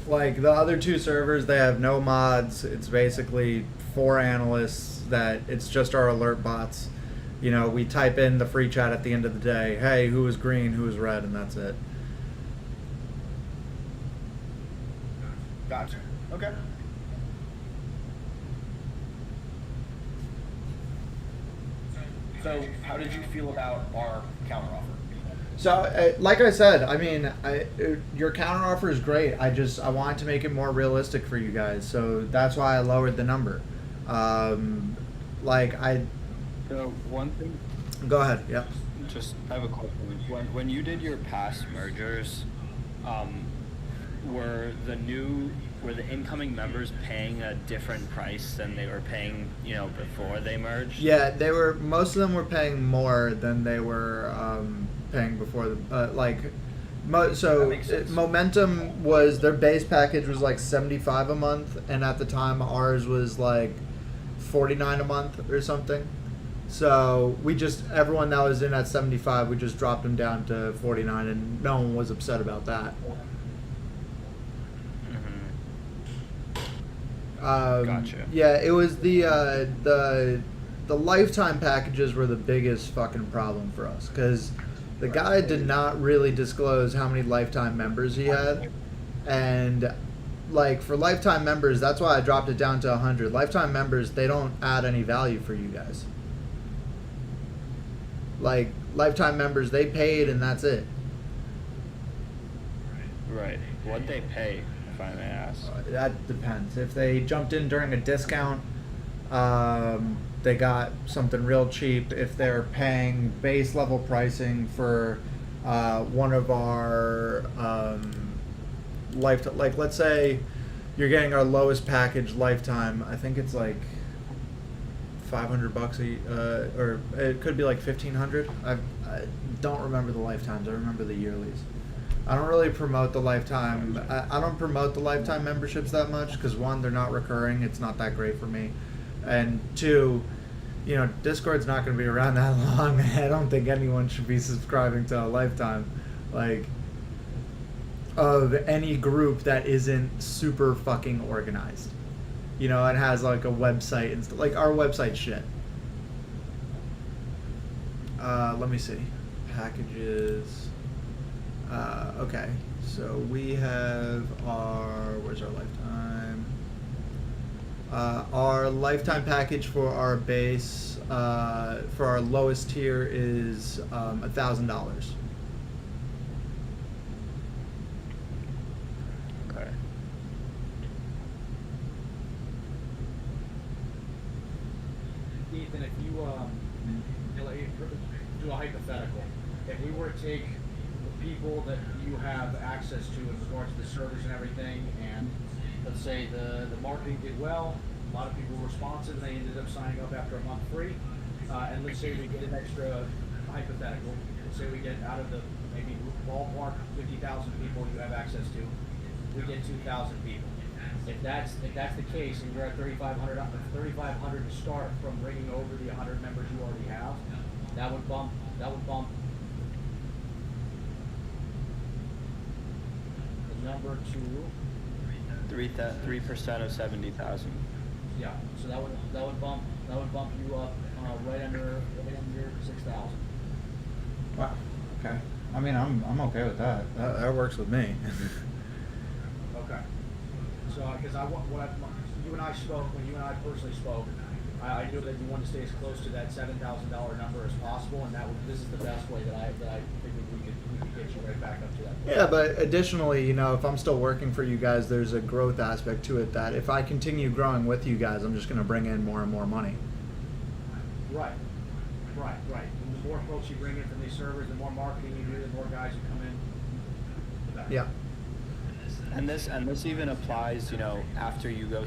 Like the other two servers, they have no mods. It's basically 4 analysts that it's just our alert bots. You know, we type in the free chat at the end of the day, hey, who is green, who is red, and that's it. Gotcha. Okay. So, how did you feel about our counteroffer? So, like I said, I mean, your counteroffer is great. I wanted to make it more realistic for you guys, so that's why I lowered the number. So one thing. Go ahead. Yeah. Just I have a question. When you did your past mergers, were the incoming members paying a different price than they were paying, before they merged? Yeah, most of them were paying more than they were paying before. Momentum was their base package was like $75 a month, and at the time ours was like $49 a month or something. So everyone that was in at 75, we just dropped them down to 49, and no one was upset about that. Gotcha. Yeah, it was the lifetime packages were the biggest fucking problem for us, because the guy did not really disclose how many lifetime members he had, and like for lifetime members, that's why I dropped it down to 100. Lifetime members, they don't add any value for you guys. Like lifetime members, they paid and that's it. Right. What'd they pay, if I may ask? That depends. If they jumped in during a discount, they got something real cheap. If they're paying base level pricing for one of our lifetime, like let's say you're getting our lowest package lifetime, I think it's like $500 or it could be like $1,500. I don't remember the lifetimes. I remember the yearlies. I don't really promote the lifetime. I don't promote the lifetime memberships that much because one, they're not recurring. It's not that great for me, and two, Discord's not going to be around that long. I don't think anyone should be subscribing to a lifetime, like, of any group that isn't super fucking organized. It has like a website and stuff. Like our website shit. Let me see. Packages. Okay, so we have where's our lifetime? Our lifetime package for our base, for our lowest tier is $1,000. Okay. Ethan, if you do a hypothetical, if we were to take the people that you have access to in regards to the servers and everything, and let's say the marketing did well, a lot of people were responsive, and they ended up signing up after a month free, and let's say we get an extra hypothetical, let's say we get out of the maybe ballpark 50,000 people you have access to, we get 2,000 people. If that's the case, and you're at 3,500 to start from bringing over the 100 members you already have, that would bump the number to 3% of 70,000. yeah. So that would bump you up right under 6,000. Wow. Okay. I mean, I'm okay with that. That works with me. Okay. So, because you and I spoke, when you and I personally spoke, I knew that you wanted to stay as close to that $7,000 number as possible, and this is the best way that I figured we could get you right back up to that. Yeah, but additionally, if I'm still working for you guys, there's a growth aspect to it that if I continue growing with you guys, I'm just going to bring in more and more money. Right. And the more folks you bring in from these servers, the more marketing you do, the more guys who come in, the better. Yeah. And this even applies, after you go,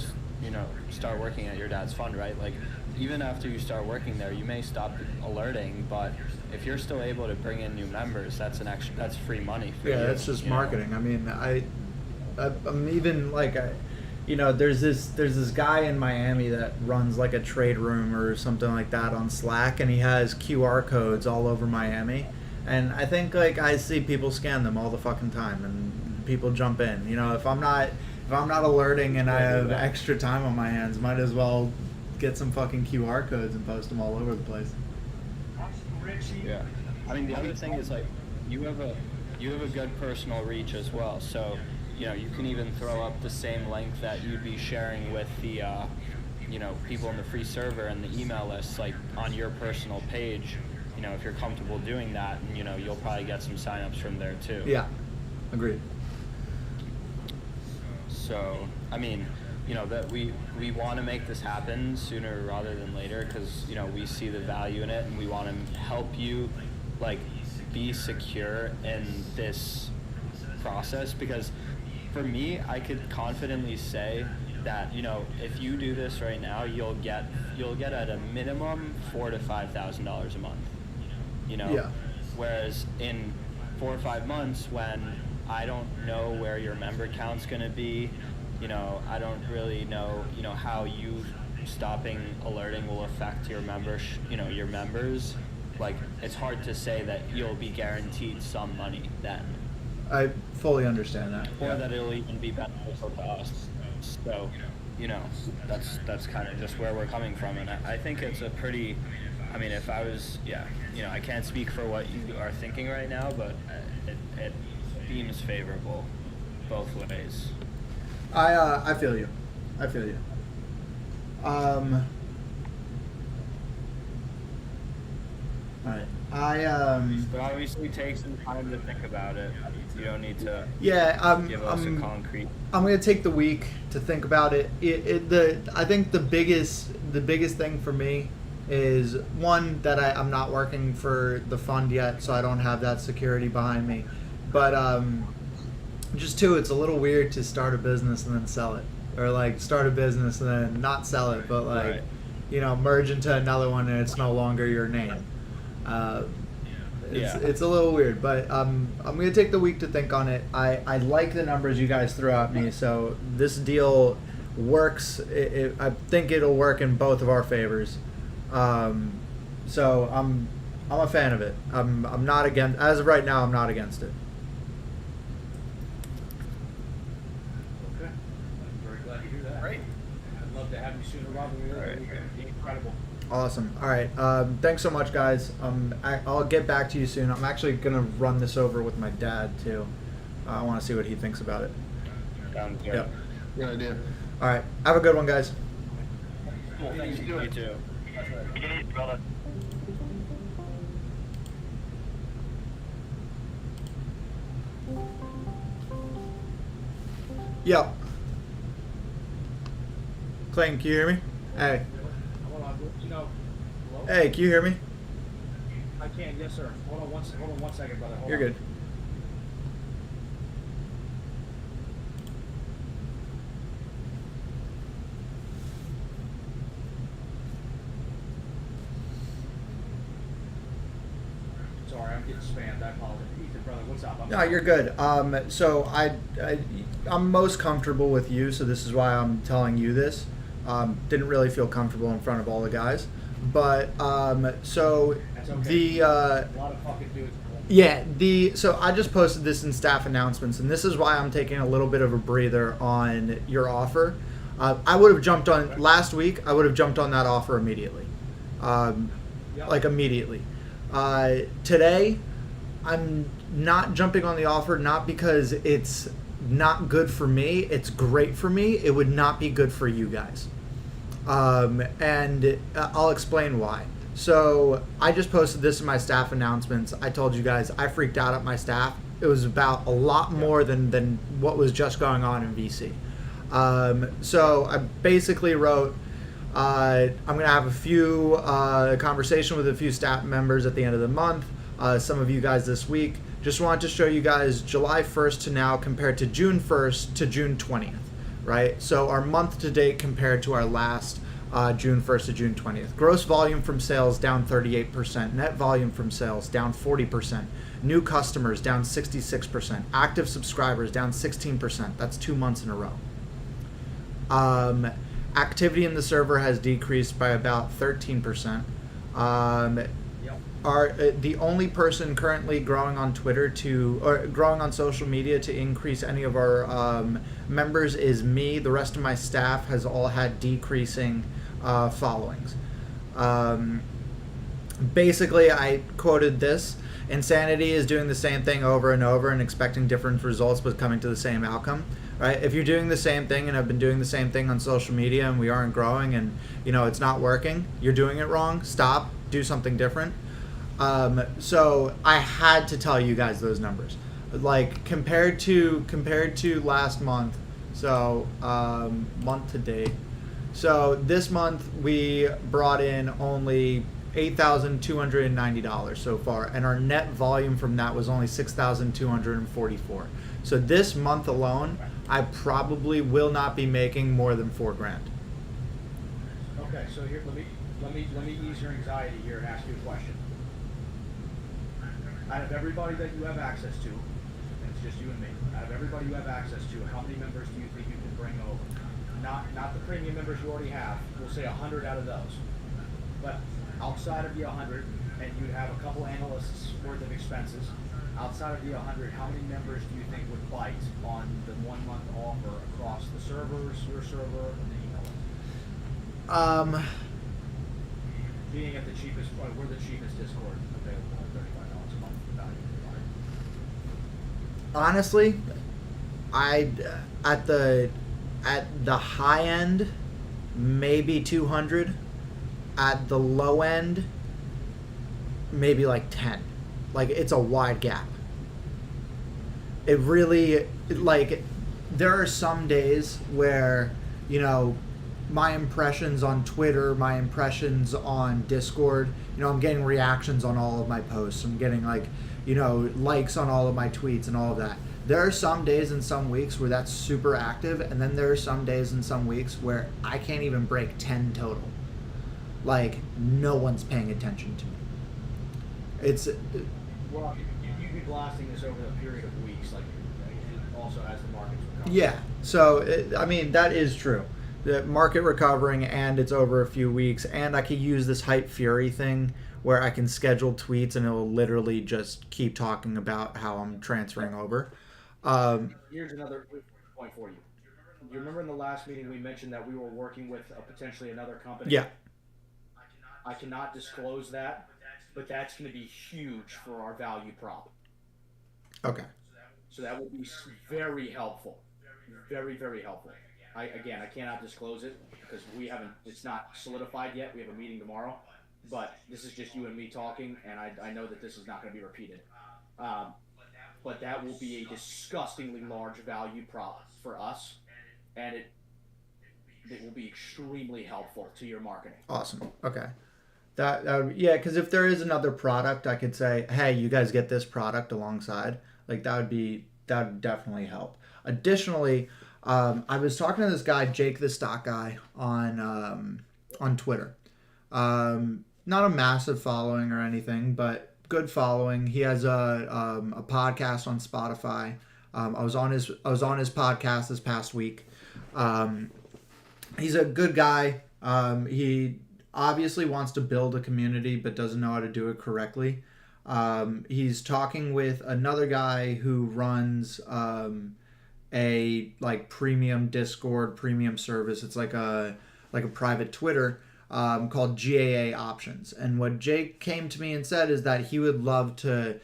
start working at your dad's fund, right? Like, even after you start working there, you may stop alerting, but if you're still able to bring in new members, that's free money for you. Yeah, that's just marketing. I mean, I'm even like, there's this guy in Miami that runs like a trade room or something like that on Slack, and he has QR codes all over Miami, and I think like I see people scan them all the fucking time, and people jump in. If I'm not alerting and I have extra time on my hands, might as well get some fucking QR codes and post them all over the place. Yeah. I mean, the other thing is like you have a good personal reach as well. So, you can even throw up the same link that you'd be sharing with the people in the free server and the email list, like on your personal page. If you're comfortable doing that, and you'll probably get some signups from there too. Yeah. Agreed. So, I mean, that we want to make this happen sooner rather than later because, we see the value in it and we want to help you, like, be secure in this process because for me, I could confidently say that, if you do this right now, you'll get at a minimum $4,000 to $5,000 a month, Yeah. Whereas in 4 or 5 months when I don't know where your member count's going to be. I don't really know, how you stopping alerting will affect your your members. Like, it's hard to say that you'll be guaranteed some money then. I fully understand that. Or that it'll even be beneficial to us. So, that's kind of just where we're coming from. And I think it's a pretty, I mean, if I was, I can't speak for what you are thinking right now, but it seems favorable both ways. I feel you. Alright. But obviously take some time to think about it. You don't need to give us a concrete. I'm gonna take the week to think about it. I think the biggest thing for me is one that I'm not working for the fund yet, so I don't have that security behind me. But just two, it's a little weird to start a business and then sell it, or like start a business and then not sell it, but like merge into another one and it's no longer your name. It's a little weird, but I'm gonna take the week to think on it. I like the numbers you guys threw at me, so this deal works. I think it'll work in both of our favors. So I'm a fan of it. I'm not against, as of right now, I'm not against it. Okay. I'm very glad to hear that. Great. I'd love to have you sooner rather than later. It'd be incredible. Awesome. All right. Thanks so much, guys. I'll get back to you soon. I'm actually gonna run this over with my dad too. I want to see what he thinks about it. Sounds good. Yep. Good idea. All right. Have a good one, guys. You too. Yep. Clayton, can you hear me? Hey. Hold on, hello? Hey, can you hear me? I can, yes, sir. Hold on one second, brother. Hold You're on. good. Sorry, I'm getting spammed. I apologize. Ethan, brother, what's up? No, you're good. So I'm most comfortable with you, so this is why I'm telling you this. Didn't really feel comfortable in front of all the guys, but so That's okay. the A lot of fucking dudes. yeah, so I just posted this in staff announcements, and this is why I'm taking a little bit of a breather on your offer. I would have jumped on last week. I would have jumped on that offer immediately, like immediately. Today, I'm not jumping on the offer, not because it's not good for me. It's great for me. It would not be good for you guys. And I'll explain why. So I just posted this in my staff announcements. I told you guys I freaked out at my staff. It was about a lot more than what was just going on in VC. So I basically wrote, I'm going to have a few conversation with a few staff members at the end of the month. Some of you guys this week. Just wanted to show you guys July 1st to now compared to June 1st to June 20th, right? So our month to date compared to our last June 1st to June 20th. Gross volume from sales down 38%. Net volume from sales down 40%. New customers down 66%. Active subscribers down 16%. That's 2 months in a row. Activity in the server has decreased by about 13%. The only person currently growing on Twitter or growing on social media to increase any of our members is me. The rest of my staff has all had decreasing followings. Basically, I quoted this. Insanity is doing the same thing over and over and expecting different results but coming to the same outcome. Right? If you're doing the same thing and have been doing the same thing on social media and we aren't growing and it's not working, you're doing it wrong. Stop. Do something different. So I had to tell you guys those numbers, like compared to last month. So month to date. So this month we brought in only $8,290 so far, and our net volume from that was only 6,244. So this month alone, I probably will not be making more than $4,000. Okay, so here, let me ease your anxiety here and ask you a question. Out of everybody that you have access to, and it's just you and me, out of everybody you have access to, how many members do you think you can bring over? Not the premium members you already have. We'll say 100 out of those. But outside of the 100, and you'd have a couple analysts worth of expenses, outside of the 100, how many members do you think would bite on the 1 month offer across the servers, your server, and the email list? Being at the cheapest, we're the cheapest Discord available at $35 a month for value provider. Honestly, at the high end, maybe 200. At the low end, maybe like 10. Like, it's a wide gap. It really, like, there are some days where, my impressions on Twitter, my impressions on Discord, I'm getting reactions on all of my posts. I'm getting, likes on all of my tweets and all of that. There are some days and some weeks where that's super active, and then there are some days and some weeks where I can't even break 10 total. Like, no one's paying attention to me. It's... Well, you'd be blasting this over a period of weeks, like, also as the market's recovering. Yeah, so, that is true. The market recovering, and it's over a few weeks, and I could use this Hype Fury thing where I can schedule tweets and it'll literally just keep talking about how I'm transferring over. Here's another point for you. You remember in the last meeting we mentioned that we were working with potentially another company? Yeah. I cannot disclose that, but that's going to be huge for our value prop. Okay. So that will be very helpful, very very helpful. I cannot disclose it because we haven't. It's not solidified yet. We have a meeting tomorrow, but this is just you and me talking, and I know that this is not going to be repeated. Um, but that will be a disgustingly large value prop for us, and it will be extremely helpful to your marketing. Awesome. Okay. Yeah, because if there is another product, I could say, hey, you guys get this product alongside. Like that would definitely help. Additionally, I was talking to this guy, Jake the Stock Guy, on Twitter. Not a massive following or anything, but good following. He has a podcast on Spotify. I was on his podcast this past week. He's a good guy. He obviously wants to build a community, but doesn't know how to do it correctly. He's talking with another guy who runs a like premium Discord premium service. It's like a private Twitter called GAA Options. And what Jake came to me and said is that he would love to,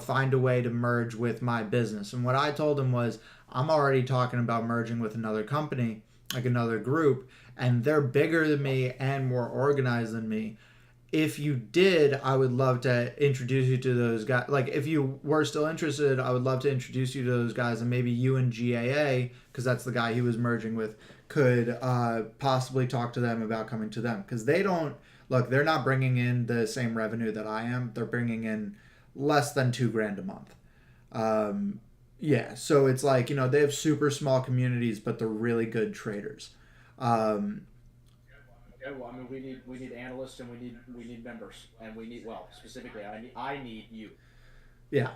find a way to merge with my business. And what I told him was, I'm already talking about merging with another company, like another group, and they're bigger than me and more organized than me. If you did, I would love to introduce you to those guys. Like, if you were still interested, I would love to introduce you to those guys, and maybe you and GAA, because that's the guy he was merging with, could possibly talk to them about coming to them. Because they're not bringing in the same revenue that I am. They're bringing in less than $2,000 a month. Yeah, so it's like, they have super small communities, but they're really good traders. Okay, well, I mean, we need analysts and we need members, and specifically, I need you. Yeah.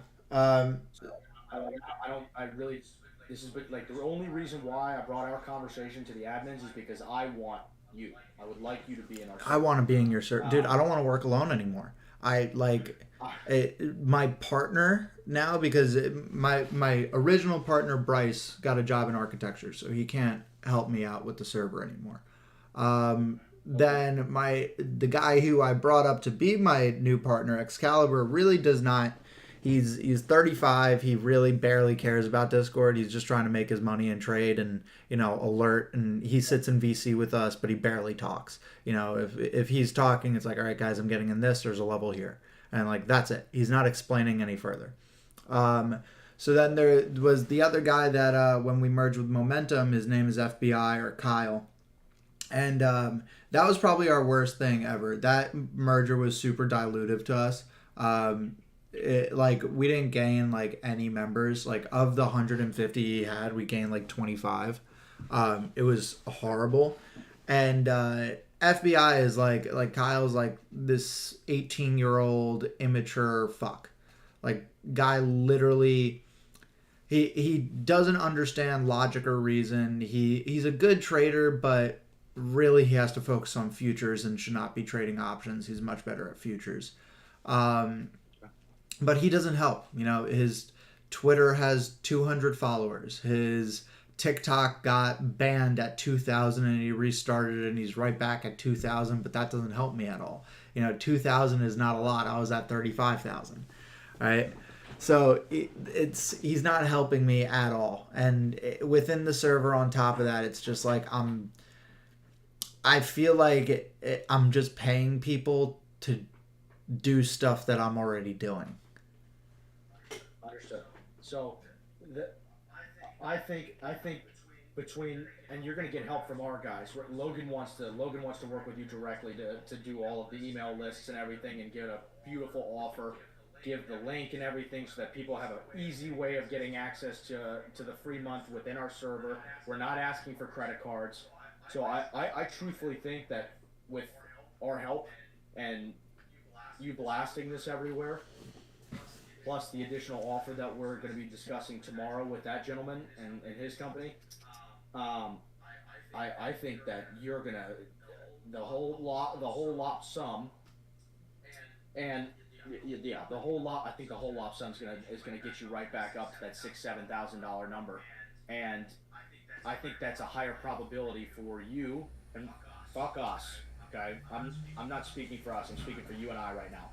This is like the only reason why I brought our conversation to the admins is because I want you. I would like you to be in our. I want to be in your dude. I don't want to work alone anymore. My partner now, because my original partner Bryce got a job in architecture, so he can't help me out with the server anymore. Then the guy who I brought up to be my new partner, Excalibur, really does not. He's 35. He really barely cares about Discord. He's just trying to make his money and trade and alert. And he sits in VC with us, but he barely talks. If he's talking, it's like, all right, guys, I'm getting in this. There's a level here, and like that's it. He's not explaining any further. So then there was the other guy that when we merged with Momentum, his name is FBI or Kyle. And that was probably our worst thing ever. That merger was super dilutive to us. We didn't gain like any members. Like of the 150 he had, we gained like 25. It was horrible. And FBI is like Kyle's like this 18-year-old immature fuck. Like guy literally he doesn't understand logic or reason. He's a good trader, but really he has to focus on futures and should not be trading options. He's much better at futures. But he doesn't help. His Twitter has 200 followers. His TikTok got banned at 2,000 and he restarted it and he's right back at 2,000, but that doesn't help me at all. 2,000 is not a lot. I was at 35,000. Right? So he's not helping me at all. And within the server on top of that, it's just like I feel like I'm just paying people to do stuff that I'm already doing. Understood. So, I think between, and you're going to get help from our guys. Logan wants to work with you directly to do all of the email lists and everything, and get a beautiful offer, give the link and everything, so that people have an easy way of getting access to the free month within our server. We're not asking for credit cards. So I truthfully think that with our help and you blasting this everywhere, plus the additional offer that we're going to be discussing tomorrow with that gentleman and his company, I think that you're going to the whole lot sum, and yeah, the whole lot. I think the whole lot sum is gonna get you right back up to that $6,000-7,000 number, and I think that's a higher probability for you, and fuck us, Okay, I'm not speaking for us. I'm speaking for you and I right now.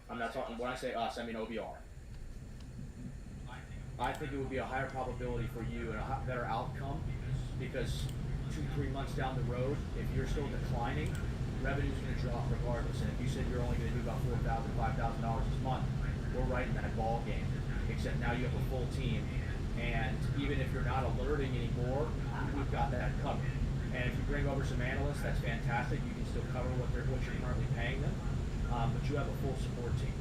I'm not talking. When I say us, I mean OBR. I think it would be a higher probability for you and a better outcome because 2-3 months down the road, if you're still declining, revenue's going to drop regardless. And if you said you're only going to do about $4,000, $5,000 this month, we're right in that ball game. Except now you have a full team, and even if you're not alerting anymore, we've got that covered. And if you bring over some analysts, that's fantastic. You can still cover what you're currently paying them, but you have a full support team.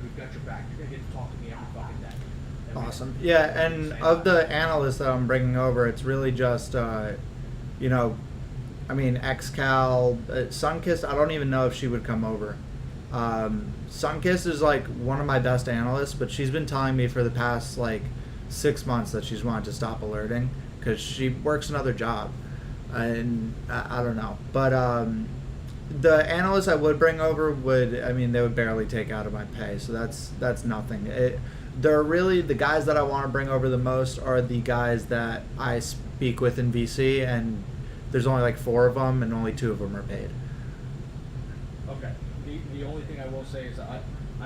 We've got your back. You're going to get to talk to me every fucking day. Awesome. Yeah, and of the analysts that I'm bringing over, it's really just, you know, I mean, XCal, Sunkist, I don't even know if she would come over. Sunkist is like one of my best analysts, but she's been telling me for the past like 6 months that she's wanted to stop alerting because she works another job. And I don't know. But the analysts I would bring over they would barely take out of my pay. So that's nothing. They're really the guys that I want to bring over the most are the guys that I speak with in VC, and there's only like 4 of them, and only 2 of them are paid. Okay. The only thing I will say is I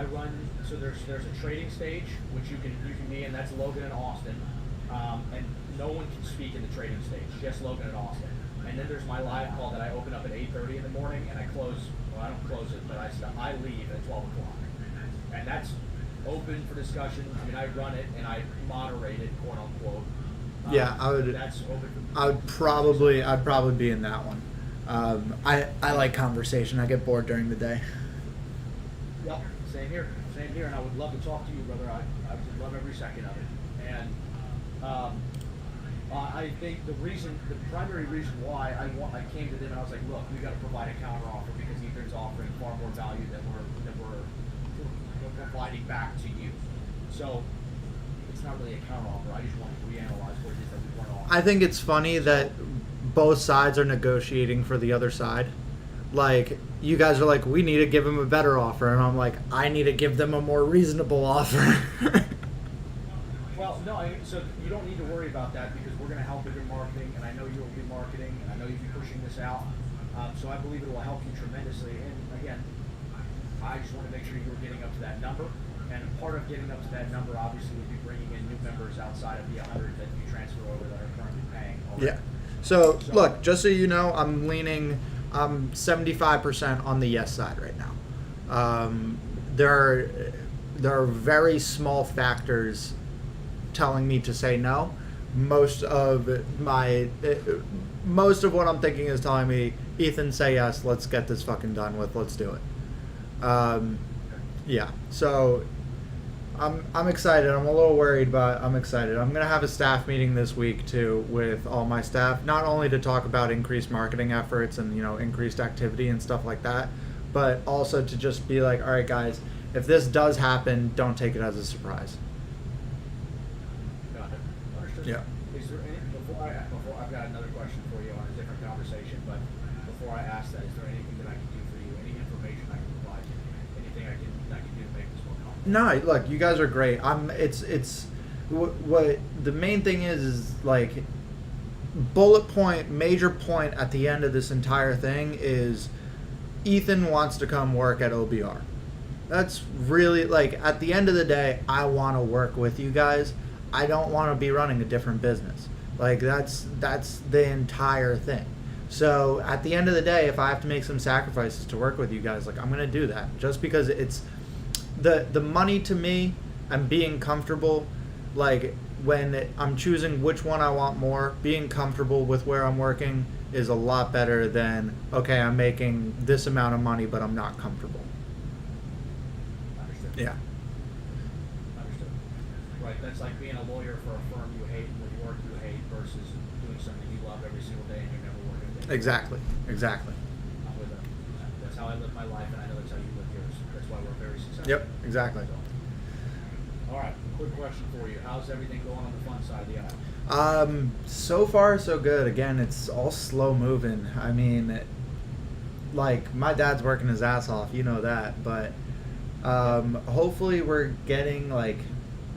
run. So there's a trading stage which you can be in. That's Logan and Austin, and no one can speak in the trading stage. Just Logan and Austin. And then there's my live call that I open up at 8:30 in the morning, and I close. Well, I don't close it, but I leave at 12 o'clock, and that's open for discussion. I mean, I run it and I moderate it, quote unquote. Yeah, I would. That's open for I'd probably be in that one. I like conversation. I get bored during the day. Yep, same here, and I would love to talk to you, brother. I would love every second of it. And I think the primary reason why I came to them and I was like, look, we got to provide a counter offer because Ethan's offering far more value than we're providing back to you. So it's not really a counter offer. I just want to reanalyze what it is that we want to offer. I think it's funny that both sides are negotiating for the other side. Like, you guys are like, we need to give them a better offer, and I'm like, I need to give them a more reasonable offer. Well, no, so you don't need to worry about that because we're going to help with your marketing, and I know you'll be marketing, and I know you'll be pushing this out. So I believe it will help you tremendously. And again, I just want to make sure you're getting up to that number. And part of getting up to that number, obviously, would be bringing in new members outside of the 100 that you transfer over that are currently paying already. Yeah. So, look, just so you know, I'm 75% on the yes side right now. There are very small factors telling me to say no. Most of what I'm thinking is telling me, Ethan, say yes. Let's get this fucking done with. Let's do it. Yeah. So I'm excited. I'm a little worried, but I'm excited. I'm gonna have a staff meeting this week too with all my staff, not only to talk about increased marketing efforts and increased activity and stuff like that, but also to just be like, all right, guys, if this does happen, don't take it as a surprise. Got it. Understood. Yeah. Is there any before I've got another question for you on a different conversation, but before I ask that, is there anything that I can do for you? Any information I can provide you? Anything I can do to make this more comfortable? No, look, you guys are great. It's what the main thing is like major point at the end of this entire thing is Ethan wants to come work at OBR. That's really, like, at the end of the day, I want to work with you guys. I don't want to be running a different business. Like, that's the entire thing. So at the end of the day, if I have to make some sacrifices to work with you guys, like, I'm going to do that. Just because it's the money to me and being comfortable, like, when I'm choosing which one I want more, being comfortable with where I'm working is a lot better than, okay, I'm making this amount of money, but I'm not comfortable. Understood. Yeah. Understood. Right. That's like being a lawyer for a firm you hate with work you hate versus doing something you love every single day and you never work a day. Exactly. I'm with them. That's how I live my life, and I know that's how you live yours. That's why we're very successful. Yep. Exactly. So, all right. Quick question for you. How's everything going on the fun side of the aisle? So far so good. Again, it's all slow moving. I mean, like, my dad's working his ass off, you know that, but hopefully we're getting, like,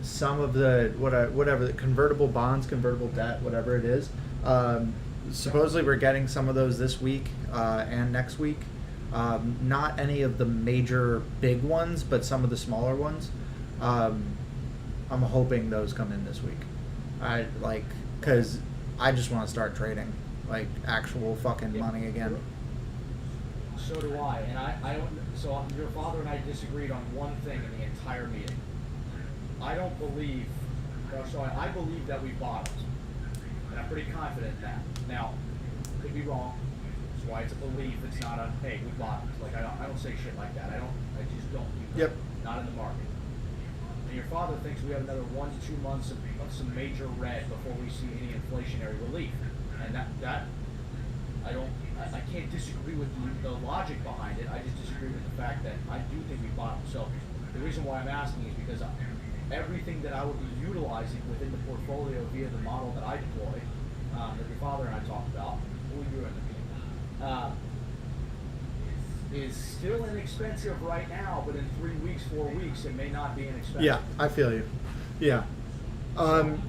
some of the whatever the convertible bonds, convertible debt, whatever it is. Supposedly we're getting some of those this week and next week. Not any of the major big ones, but some of the smaller ones. I'm hoping those come in this week. Because I just want to start trading, like actual fucking money again. So do I, and I don't. So your father and I disagreed on one thing in the entire meeting. I don't believe. I believe that we bottomed, and I'm pretty confident in that. Now, could be wrong. That's why it's a belief. It's not a hey, we bottomed. Like I don't say shit like that. I just don't do that. Yep. Not in the market. And your father thinks we have another 1 to 2 months of some major red before we see any inflationary relief, and that I can't disagree with the logic behind it. I just disagree with the fact that I do think we bottomed. So the reason why I'm asking is because everything that I would be utilizing within the portfolio via the model that I deploy, that your father and I talked about, when we were in the meeting, is still inexpensive right now, but in 3 weeks, 4 weeks, it may not be inexpensive. Yeah, I feel you. Yeah.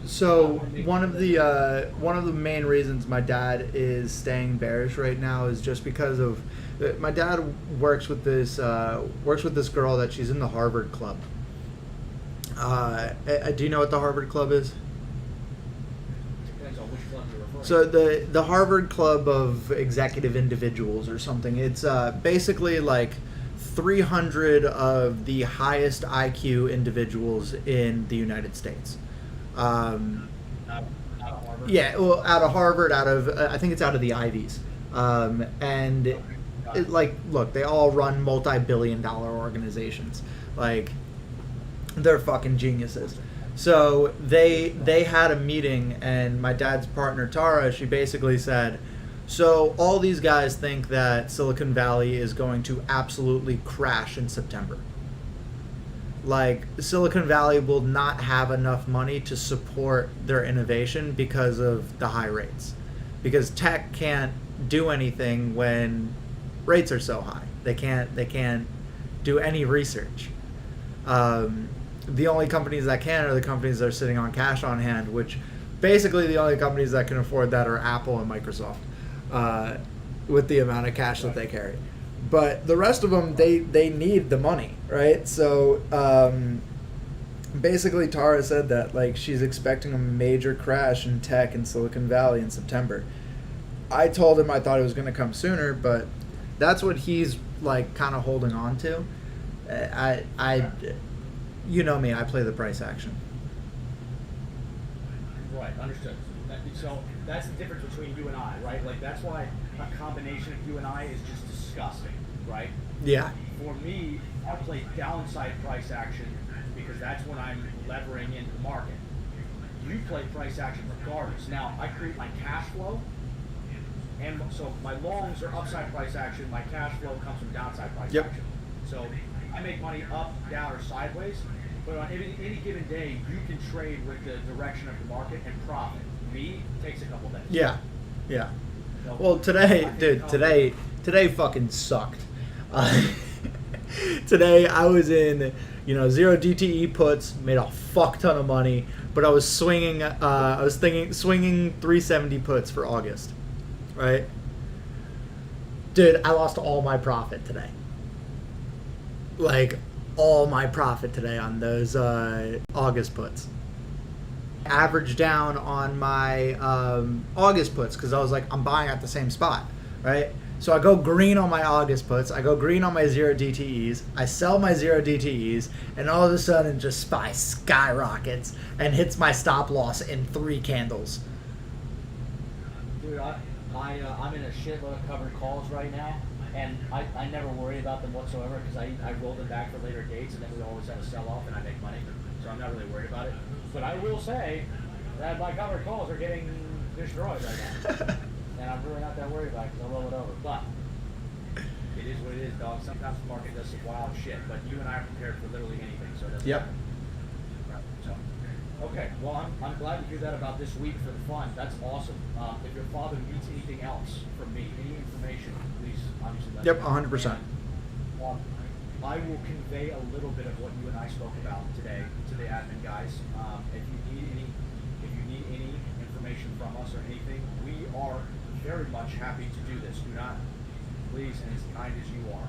So one of the main reasons my dad is staying bearish right now is just because of my dad works with this girl that she's in the Harvard Club. Do you know what the Harvard Club is? Depends on which club you're referring to. So the Harvard Club of Executive Individuals or something. It's basically like 300 of the highest IQ individuals in the United States. Out of Harvard? Yeah, well, out of Harvard, I think it's out of the Ivies. And look, they all run multi-billion-dollar organizations. Like, they're fucking geniuses. So they had a meeting, and my dad's partner Tara, she basically said, so all these guys think that Silicon Valley is going to absolutely crash in September. Like, Silicon Valley will not have enough money to support their innovation because of the high rates. Because tech can't do anything when rates are so high. They can't do any research. The only companies that can are the companies that are sitting on cash on hand, which basically the only companies that can afford that are Apple and Microsoft, with the amount of cash that they carry. But the rest of them, they need the money, right? So basically Tara said that, like, she's expecting a major crash in tech in Silicon Valley in September. I told him I thought it was going to come sooner, but that's what he's, like, kind of holding on to. You know me, I play the price action. Right, understood. So that's the difference between you and I, right? Like, that's why a combination of you and I is just disgusting, right? Yeah. For me, I play downside price action because that's when I'm levering into the market. You play price action regardless. Now, I create my cash flow, and so my longs are upside price action, my cash flow comes from downside price action. So I make money up, down, or sideways, but on any given day, you can trade with the direction of the market and profit. Me, takes a couple days. Yeah, yeah. Well, today fucking sucked. Today I was in, 0 DTE puts, made a fuck ton of money, but I was swinging 370 puts for August, right? Dude, I lost all my profit today. Like, all my profit today on those August puts. Average down on my August puts because I was like, I'm buying at the same spot, right? So I go green on my August puts, I go green on my 0 DTEs, I sell my 0 DTEs, and all of a sudden just SPY skyrockets and hits my stop loss in 3 candles. Dude, I'm in a shitload of covered calls right now, and I never worry about them whatsoever because I roll them back for later dates, and then we always have a sell-off and I make money, so I'm not really worried about it. But I will say that my covered calls are getting destroyed right now. And I'm really not that worried about it because I'll roll it over. But it is what it is, dog. Sometimes the market does some wild shit, but you and I are prepared for literally anything, so it doesn't matter. Right, so, okay, well, I'm glad to hear that about this week for the fun. That's awesome. If your father needs anything else from me, any information, please obviously let me know. 100%. I will convey a little bit of what you and I spoke about today to the admin guys. If you need any information from us or anything, we are very much happy to do this. Do please, and as kind as you are,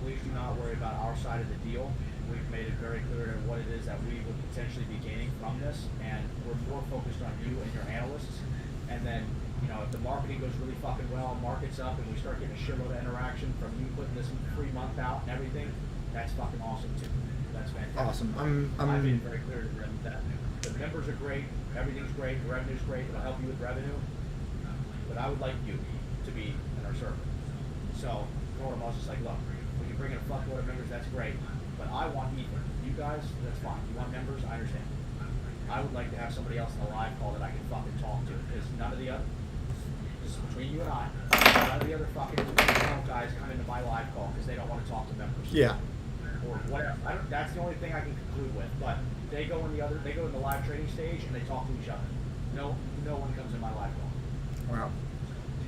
please do not worry about our side of the deal. We've made it very clear what it is that we would potentially be gaining from this, and we're more focused on you and your analysts. And then, you know, if the marketing goes really fucking well, market's up, and we start getting a shitload of interaction from you putting this free month out and everything, that's fucking awesome too. That's fantastic. Awesome. I've been very clear to them that the members are great, everything's great, the revenue's great, it'll help you with revenue, but I would like you to be in our server. So, I was just like, look, we can bring in a fuckload of members, that's great, but I want Ethan. You guys, that's fine. You want members, I understand. I would like to have somebody else in the live call that I can fucking talk to, because none of the other, this is between you and I, none of the other fucking guys come into my live call because they don't want to talk to members. Yeah. Or whatever. That's the only thing I can conclude with. But they go in the live trading stage and they talk to each other. No one comes in my live call. Wow.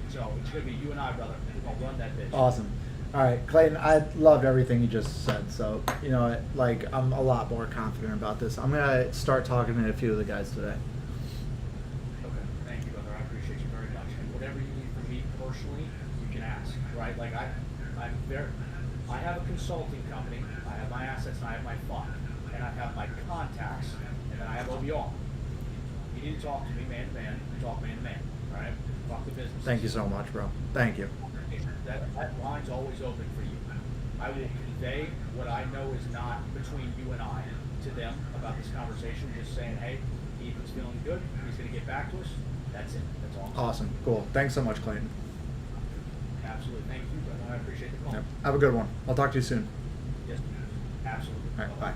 So it's gonna be you and I, brother. We're gonna run that bitch. Awesome. All right, Clayton, I loved everything you just said. So, you know, like, I'm a lot more confident about this. I'm going to start talking to a few of the guys today. Okay. Thank you, brother. I appreciate you very much. And whatever you need from me personally, you can ask, right? Like, I have a consulting company. I have my assets and I have my fund. And I have my contacts. And then I have OBR. You need to talk to me man to man. Talk man to man. All right? Fuck the business. Thank you so much, bro. Thank you. That line's always open for you. I will convey what I know is not between you and I to them about this conversation, just saying, hey, Ethan's feeling good, he's going to get back to us. That's it. That's all. Awesome. Cool. Thanks so much, Clayton. Absolutely. Thank you, brother. I appreciate the call. Yep. Have a good one. I'll talk to you soon. Yes, absolutely. All right, bye.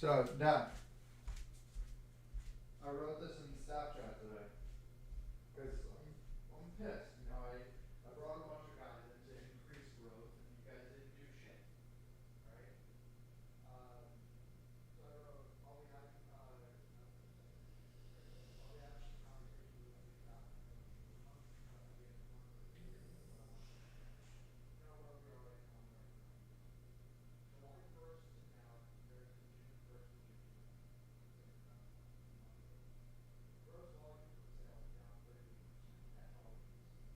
So, Dad, I wrote this in Snapchat today. Because I'm pissed. You know, I brought a bunch of guys in to increase growth, and you guys didn't do shit. Right? So I wrote, I'll be having, conversations with you about where we are right now. July 1st to now compared to June 1st to June 2nd. Gross volume for sales down 38%. That's all it is.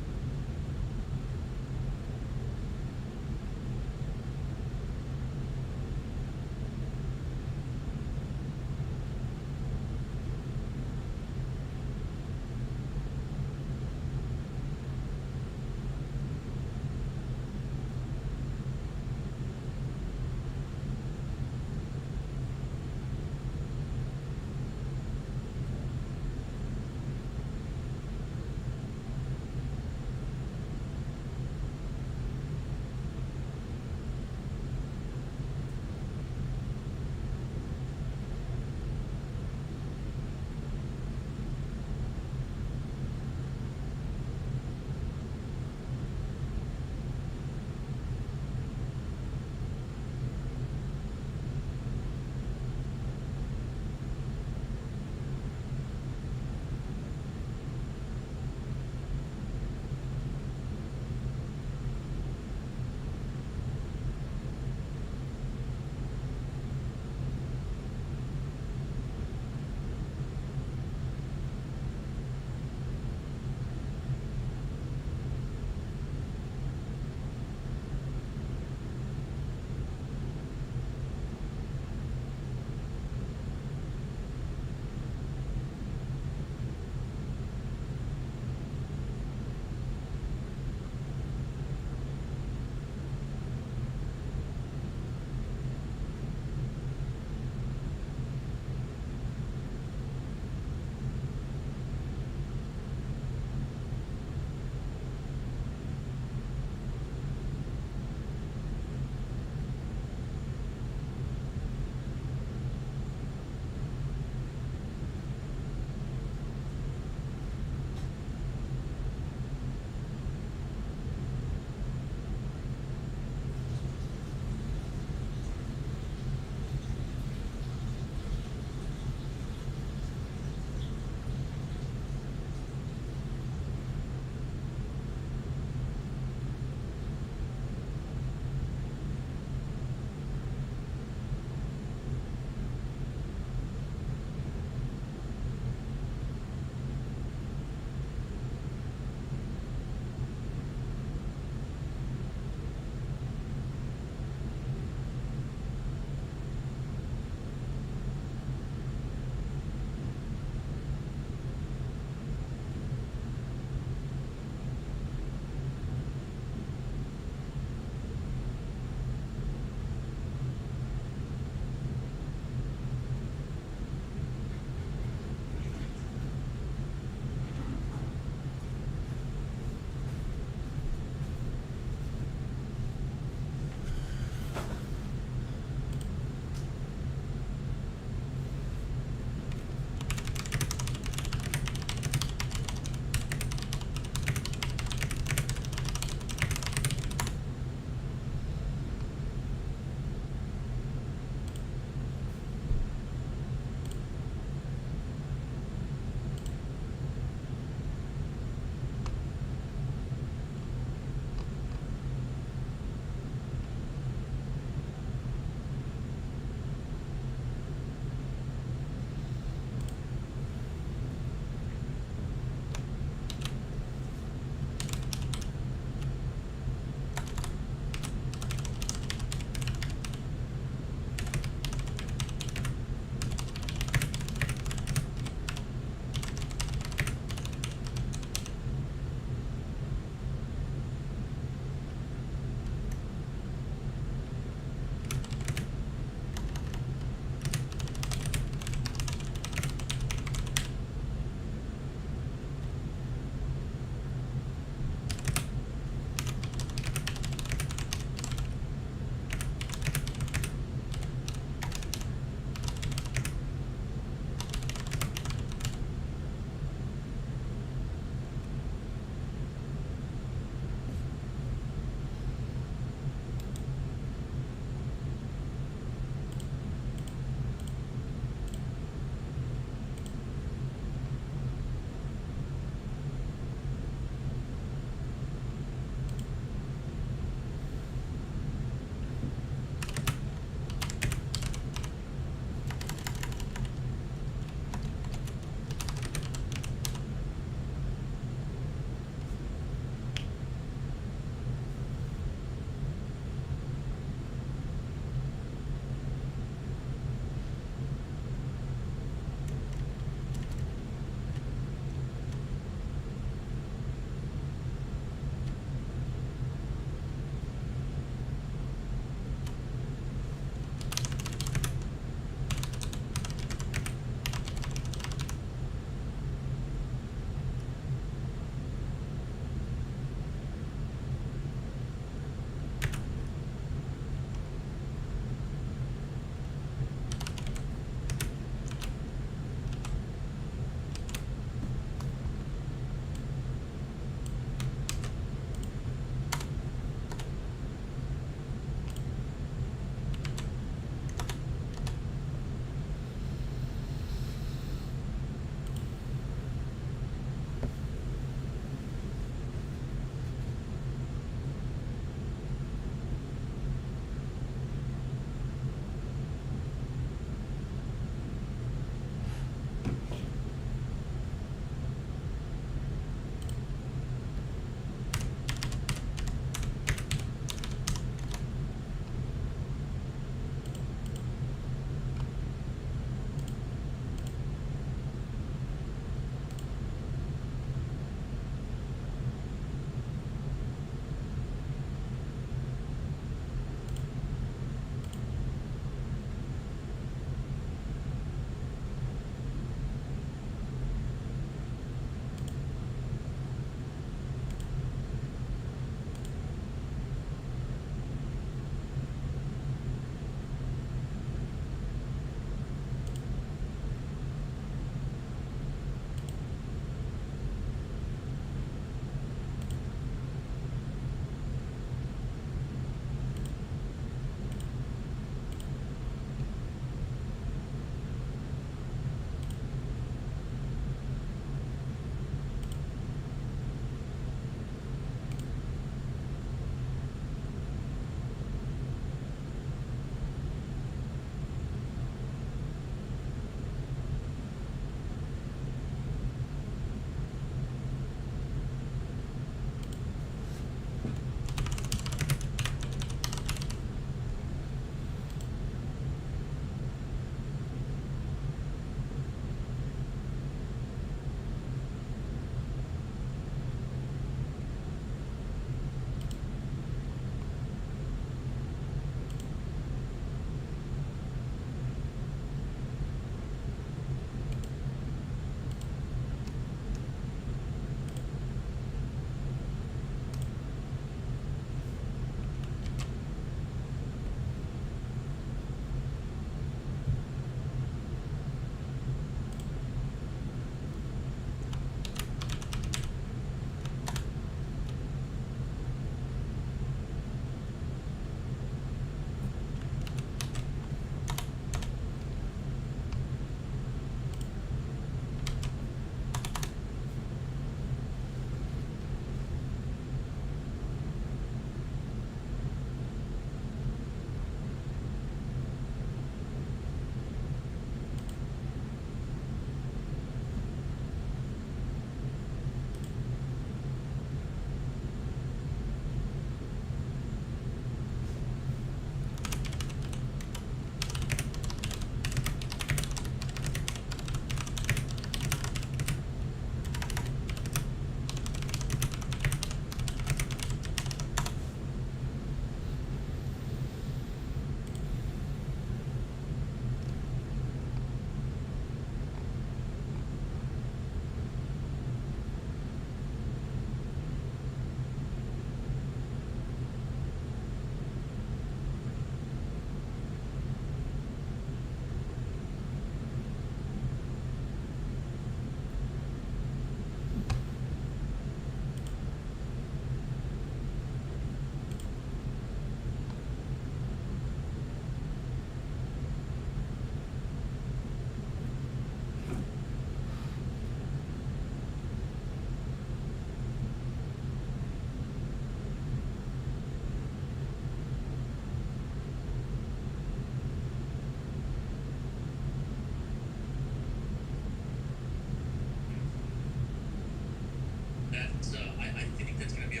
I think that's going to be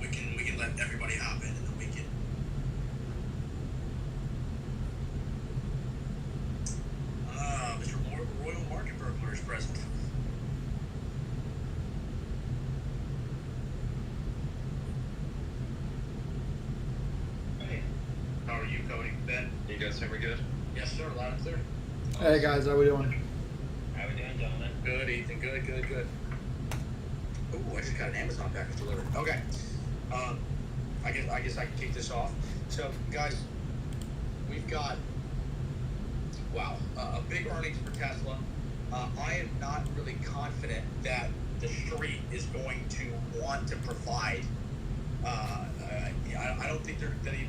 we can let everybody hop in, and then we can. Mr. Royal Market Burglar is present. Hey, how are you, Cody? Ben? You guys hear me good? Yes, sir. Loud and clear. Hey guys, how we doing? How we doing, gentlemen? Good, Ethan. Good. Ooh, I just got an Amazon package delivered. Okay. I guess I can kick this off. So, guys, we've got a big earnings for Tesla. I am not really confident that the street is going to want to provide. I don't think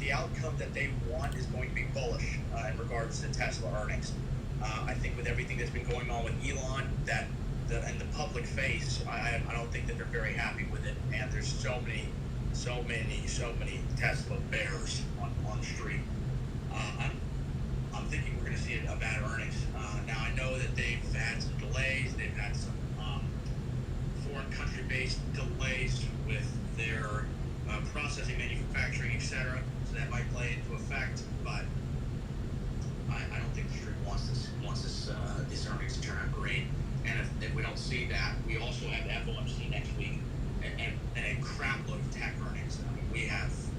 the outcome that they want is going to be bullish in regards to Tesla earnings. I think with everything that's been going on with Elon, and the public face, I don't think that they're very happy with it. And there's so many Tesla bears on the street. I'm thinking we're going to see a bad earnings. Now I know that they've had some delays. They've had some foreign country-based delays with their processing, manufacturing, etc. So that might play into effect. But I don't think the street wants this earnings to turn out great. And if we don't see that, we also have the FOMC next week and a crap load of tech earnings. I mean,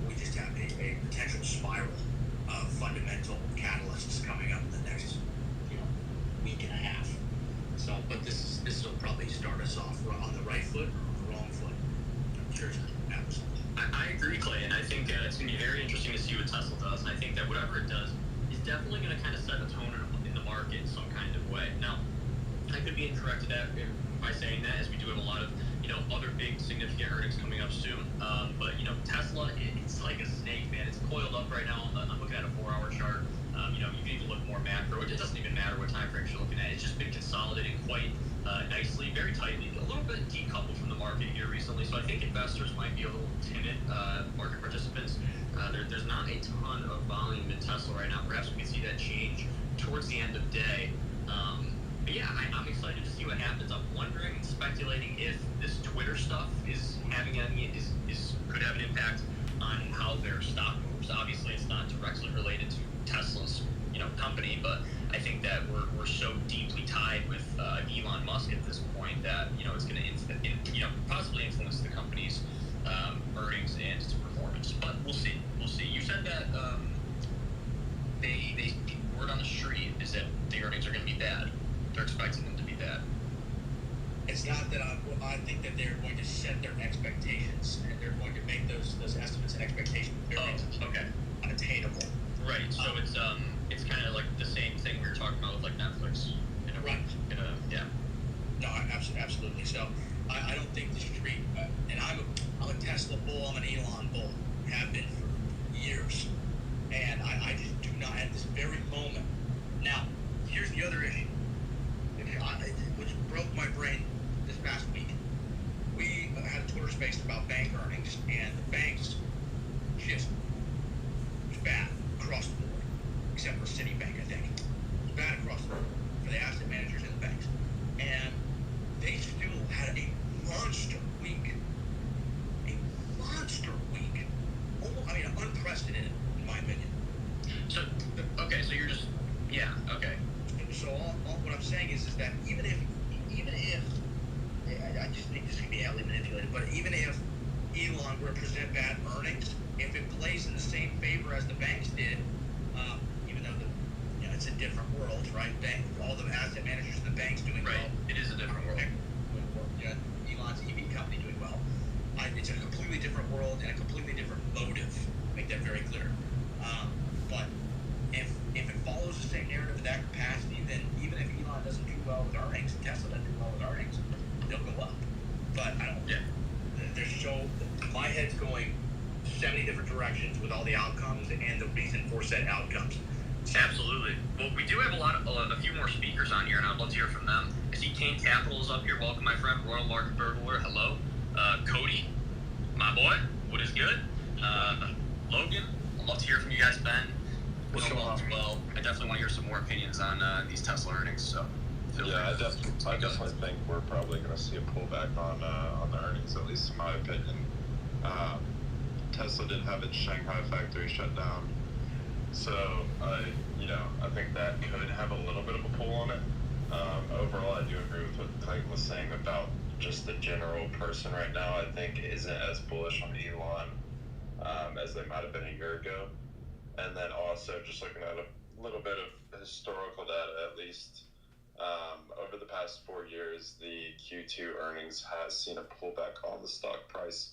we just have a potential spiral of fundamental catalysts coming up in the next week and a half. So, but this will probably start us off on the right foot or on the wrong foot. I'm curious what happens. I agree, Clay, and I think it's going to be very interesting to see what Tesla does. And I think that whatever it does is definitely going to kind of set a tone in the market in some kind of way. Now, I could be incorrect by saying that, as we do have a lot of other big significant earnings coming up soon. But Tesla, it's like a snake, man. It's coiled up right now. I'm looking at a 4-hour chart. You can even look more macro. It doesn't even matter what time frames you're looking at. It's just been consolidating quite nicely, very tightly, a little bit decoupled from the market here recently. So I think investors might be a little timid. Market participants, there's not a ton of volume in Tesla right now. Perhaps we can see that change towards the end of day. But yeah, I'm excited to see what happens. I'm wondering, speculating if this Twitter stuff is having could have an impact on how their stock moves. Obviously, it's not directly related to Tesla's company, but I think that we're so deeply tied with Elon Musk at this point that it's going to possibly influence the company's earnings and its performance. But we'll see. You said that they word on the street is that the earnings are going to be bad. They're expecting them to be bad. It's not that I think that they're going to set their expectations and they're going to make those estimates and expectations unattainable. Right. So it's kind of like the same thing we were talking about with like Netflix. Right. Yeah. No, absolutely. So I don't think the street. And I'm a Tesla bull. I'm an Elon bull. Have been for years. And I just do not at this very moment. Now, here's the other issue. Which broke my brain this past week. We had a Twitter space about bank earnings, and the banks just was bad across the board, except for Citibank, I think. It was bad across the board for the asset managers and the banks. And they still had a monster week. Unprecedented, in my opinion. So, okay, so you're just, yeah, okay. So all what I'm saying is that even if I just think this could be heavily manipulated, but even if Elon were to present bad earnings, if it plays in the same favor as the banks did, even though it's a different world, right? All the asset managers and the banks doing right. Well. It is a different world. Elon's EV company doing well. It's a completely different world and a completely different motive. Make that very clear. But if it follows the same narrative in that capacity, then even if Elon doesn't do well with earnings, Tesla doesn't do well with earnings, they'll go up. But I don't. Yeah. My head's going 70 different directions with all the outcomes and the reason for said outcomes. Absolutely. Well, we do have a few more speakers on here, and I'd love to hear from them. I see Kane Capital is up here. Welcome, my friend. Royal Market Burglar. Hello. Cody, my boy. What is good? Logan. I'd love to hear from you guys. Ben. What's going on as well? I definitely want to hear some more opinions on these Tesla earnings. So Yeah, I definitely think we're probably going to see a pullback on the earnings, at least in my opinion. Tesla did have its Shanghai factory shut down, so I think that could have a little bit of a pull on it. Overall, I do agree with what Clayton was saying about just the general person right now. I think isn't as bullish on Elon as they might have been a year ago. And then also just looking at a little bit of historical data, at least over the past 4 years, the Q2 earnings has seen a pullback on the stock price,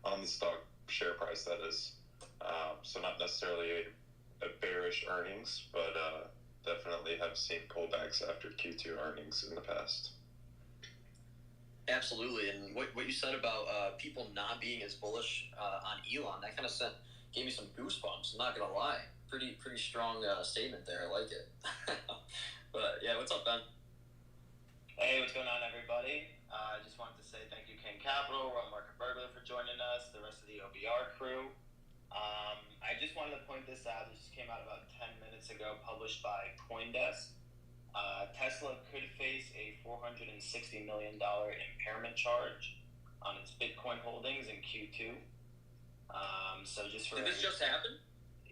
on the stock share price, that is. So not necessarily a bearish earnings, but definitely have seen pullbacks after Q2 earnings in the past. Absolutely, and what you said about people not being as bullish on Elon, that kind of gave me some goosebumps. I'm not gonna lie, pretty strong statement there. I like it. But yeah, what's up, Ben? Hey, what's going on, everybody? I just wanted to say thank you, King Capital, Ron Market Burglar, for joining us, the rest of the OBR crew. I just wanted to point this out. This just came out about 10 minutes ago, published by CoinDesk. Tesla could face a $460 million impairment charge on its Bitcoin holdings in Q2. So just for... Did this just happen?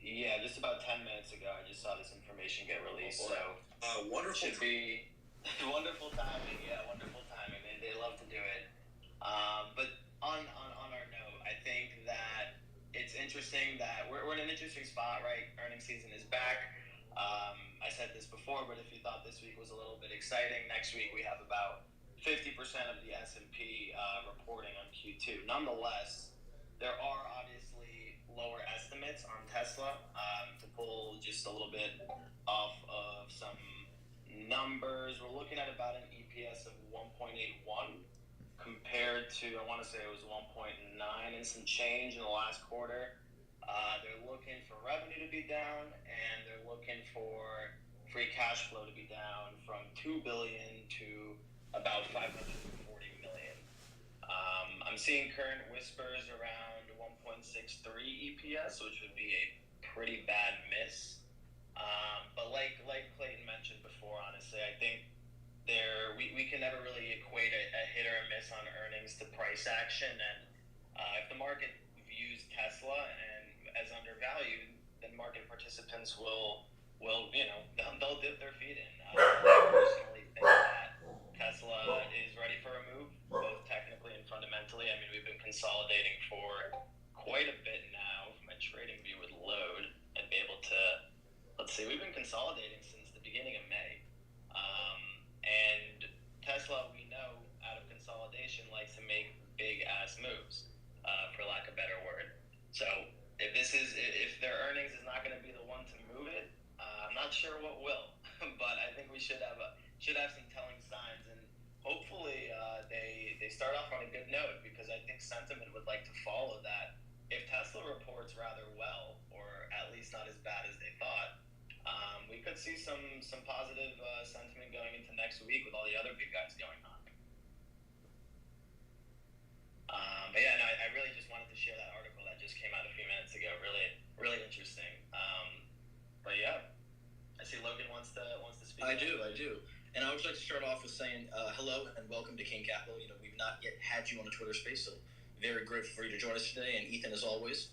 Yeah, just about 10 minutes ago, I just saw this information get released. Wonderful. Should be wonderful timing. Yeah, wonderful timing. They love to do it. But on our note, I think that it's interesting that we're in an interesting spot, right? Earnings season is back. I said this before, but if you thought this week was a little bit exciting, next week we have about 50% of the S&P reporting on Q2. Nonetheless, there are obviously lower estimates on Tesla. To pull just a little bit off of some numbers, we're looking at about an EPS of 1.81 compared to, I want to say it was 1.9 and some change in the last quarter. They're looking for revenue to be down, and they're looking for free cash flow to be down from $2 billion to about $540 million. I'm seeing current whispers around 1.63 EPS, which would be a pretty bad miss. But like Clayton mentioned before, honestly, I think we can never really equate a hit or a miss on earnings to price action. And if the market views Tesla as undervalued, then market participants will they'll dip their feet in. I personally think that Tesla is ready for a move, both technically and fundamentally. I mean, we've been consolidating for quite a bit now. If my trading view would load, I'd be able to, we've been consolidating since the beginning of May. And Tesla, we know, out of consolidation, likes to make big-ass moves, for lack of a better word. So if their earnings is not going to be the one to move it, I'm not sure what will. But I think we should have some telling signs, and hopefully they start off on a good note, because I think sentiment would like to follow that. If Tesla reports rather well, or at least not as bad as they thought, we could see some positive sentiment going into next week with all the other big guys going on. But yeah, no, I really just wanted to share that article that just came out a few minutes ago. Really, really interesting. But yeah, I see Logan wants to speak. I do. And I would like to start off with saying hello and welcome to King Capital. We've not yet had you on the Twitter space, so very grateful for you to join us today, and Ethan as always.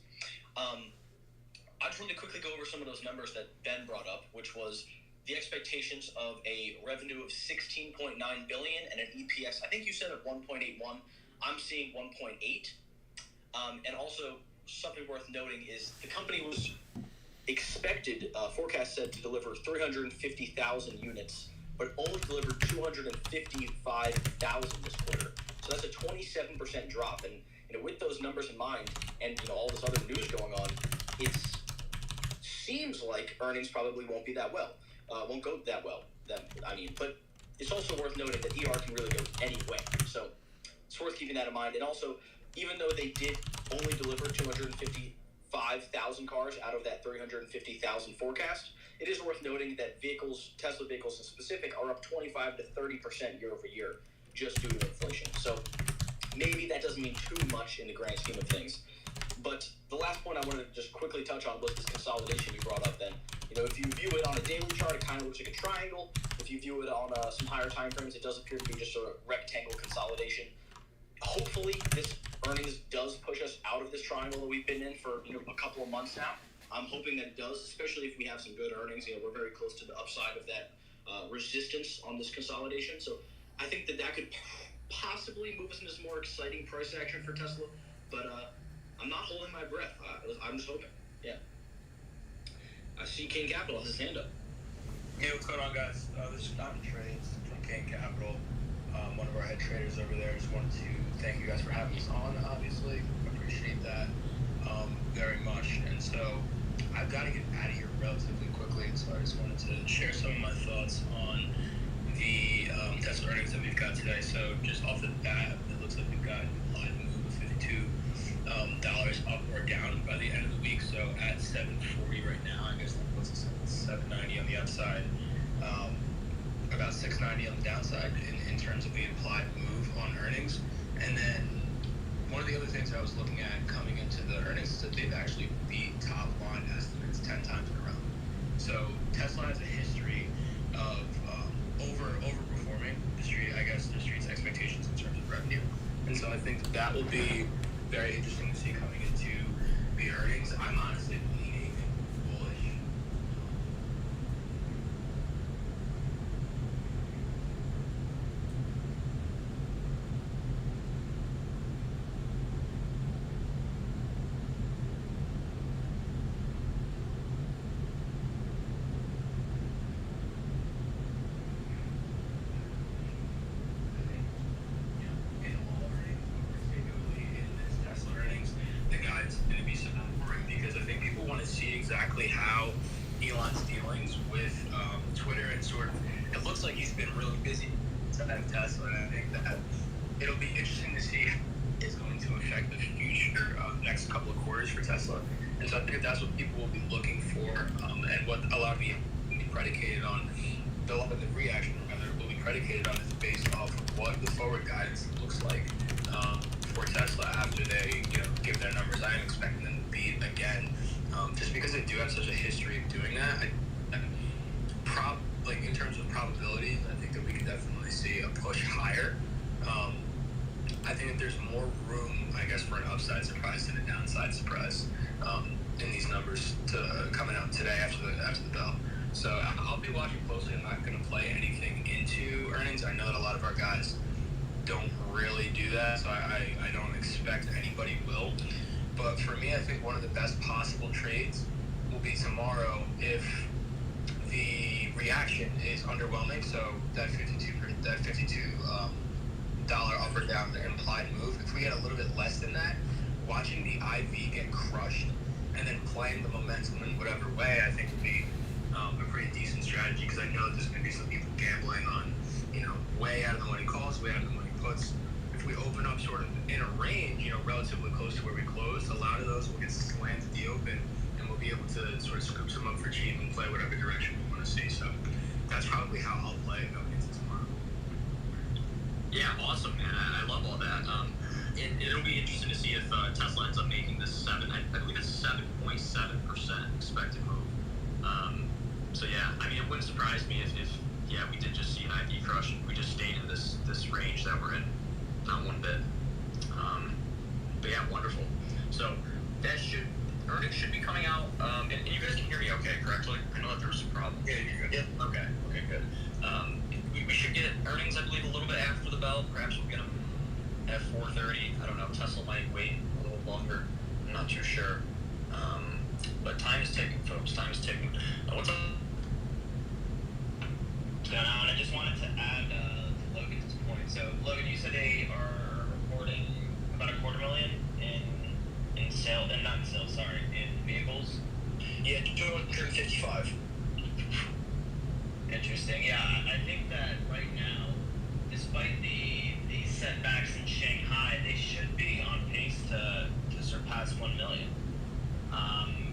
I just wanted to quickly go over some of those numbers that Ben brought up, which was the expectations of a revenue of $16.9 billion and an EPS, I think you said, of 1.81. I'm seeing 1.8. And also, something worth noting is the company was expected, forecast said, to deliver 350,000 units, but only delivered 255,000 this quarter. So that's a 27% drop. And with those numbers in mind, and all this other news going on, it seems like earnings probably won't be that well. Won't go that well. But it's also worth noting that ER can really go any way. So it's worth keeping that in mind. And also, even though they did only deliver 255,000 cars out of that 350,000 forecast, it is worth noting that Tesla vehicles in specific, are up 25 to 30% year over year just due to inflation. So maybe that doesn't mean too much in the grand scheme of things. But the last point I wanted to just quickly touch on was this consolidation you brought up then. if you view it on a daily chart, it kind of looks like a triangle. If you view it on some higher time frames, it does appear to be just a rectangle consolidation. Hopefully, this earnings does push us out of this triangle that we've been in for a couple of months now. I'm hoping that it does, especially if we have some good earnings. We're very close to the upside of that resistance on this consolidation. So I think that could possibly move us into some more exciting price action for Tesla. But I'm not holding my breath. I'm just hoping. Yeah. I see King Capital has his hand up. Hey, what's going on, guys? This is Cotton Trades from King Capital. One of our head traders over there. Just wanted to thank you guys for having us on, obviously. Appreciate that very much. And so I've got to get out of here relatively quickly, so I just wanted to share some of my thoughts on the Tesla earnings that we've got today. So just off the bat, it looks like we've got an implied move of $52 up or down by the end of the week. So at 740 right now, I guess that puts us at 790 on the upside, about 690 on the downside in terms of the implied move on earnings. And then one of the other things I was looking at coming into the earnings is that they've actually beat top line estimates 10 times in a row. So Tesla has a history of overperforming the street's expectations in terms of revenue. And so I think that will be very interesting to see coming into the earnings. I'm honestly leaning bullish. Exactly how Elon's dealings with Twitter and sort of, it looks like he's been really busy at Tesla, and I think that it'll be interesting to see how it's going to affect the future of the next couple of quarters for Tesla. And so I think that's what people will be looking for, and what a lot of it will be predicated on, a lot of the reaction rather will be predicated on is based off of what the forward guidance looks like for Tesla after they give their numbers. I am expecting them to beat again. Just because they do have such a history of doing that, in terms of probability, I think that we could definitely see a push higher. I think that there's more room, I guess, for an upside surprise than a downside surprise in these numbers coming out today after the bell. So I'll be watching closely. I'm not going to play anything into earnings. I know that a lot of our guys don't really do that, so I don't expect anybody will. But for me, I think one of the best possible trades will be tomorrow if the reaction is underwhelming. So that $52 up or down the implied move. If we get a little bit less than that, watching the IV get crushed and then playing the momentum in whatever way, I think would be a pretty decent strategy, because I know that there's going to be some people gambling on way out of the money calls, way out of the money puts. If we open up sort of in a range, relatively close to where we closed, a lot of those will get slanted to the open, and we'll be able to sort of scoop some up for cheap and play whatever direction we want to see. So that's probably how I'll play going into tomorrow. Yeah, awesome, man. I love all that. It'll be interesting to see if Tesla ends up making this I believe it's 7.7% expected move. So yeah, I mean, it wouldn't surprise me if we did just see an IV crush. We just stayed in this range that we're in. Not one bit. But yeah, wonderful. So earnings should be coming out, and you guys can hear me okay, correctly? I know that there's some problems. Yeah, you're good. Yeah. Okay, good. We should get earnings, I believe, a little bit after the bell. Perhaps we'll get them at 4:30. I don't know. Tesla might wait a little longer. I'm not too sure. But time is ticking, folks. Time is ticking. What's up? I just wanted to add to Logan's point. So, Logan, you said they are reporting about $250,000 in sales, and not in sales, sorry, in vehicles. Yeah, 255. Interesting. Yeah, I think that right now, despite the setbacks in Shanghai, they should be on pace to surpass 1 million.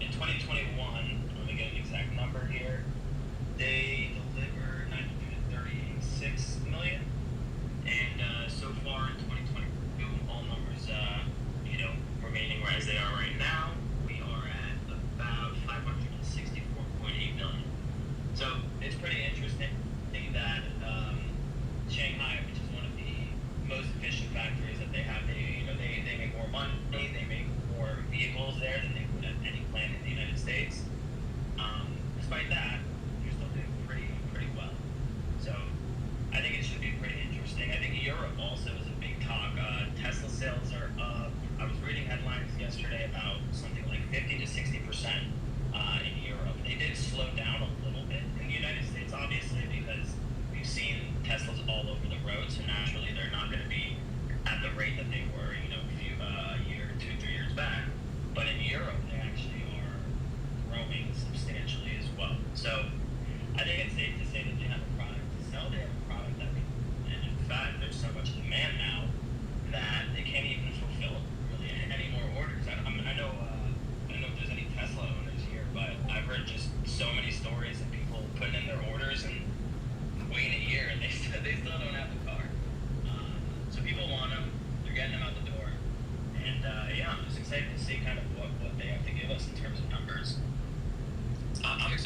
In 2021, let me get an exact number here. They delivered 936 million, and so far in 2022, all numbers, remaining as they are right now, we are at about 564.8 million.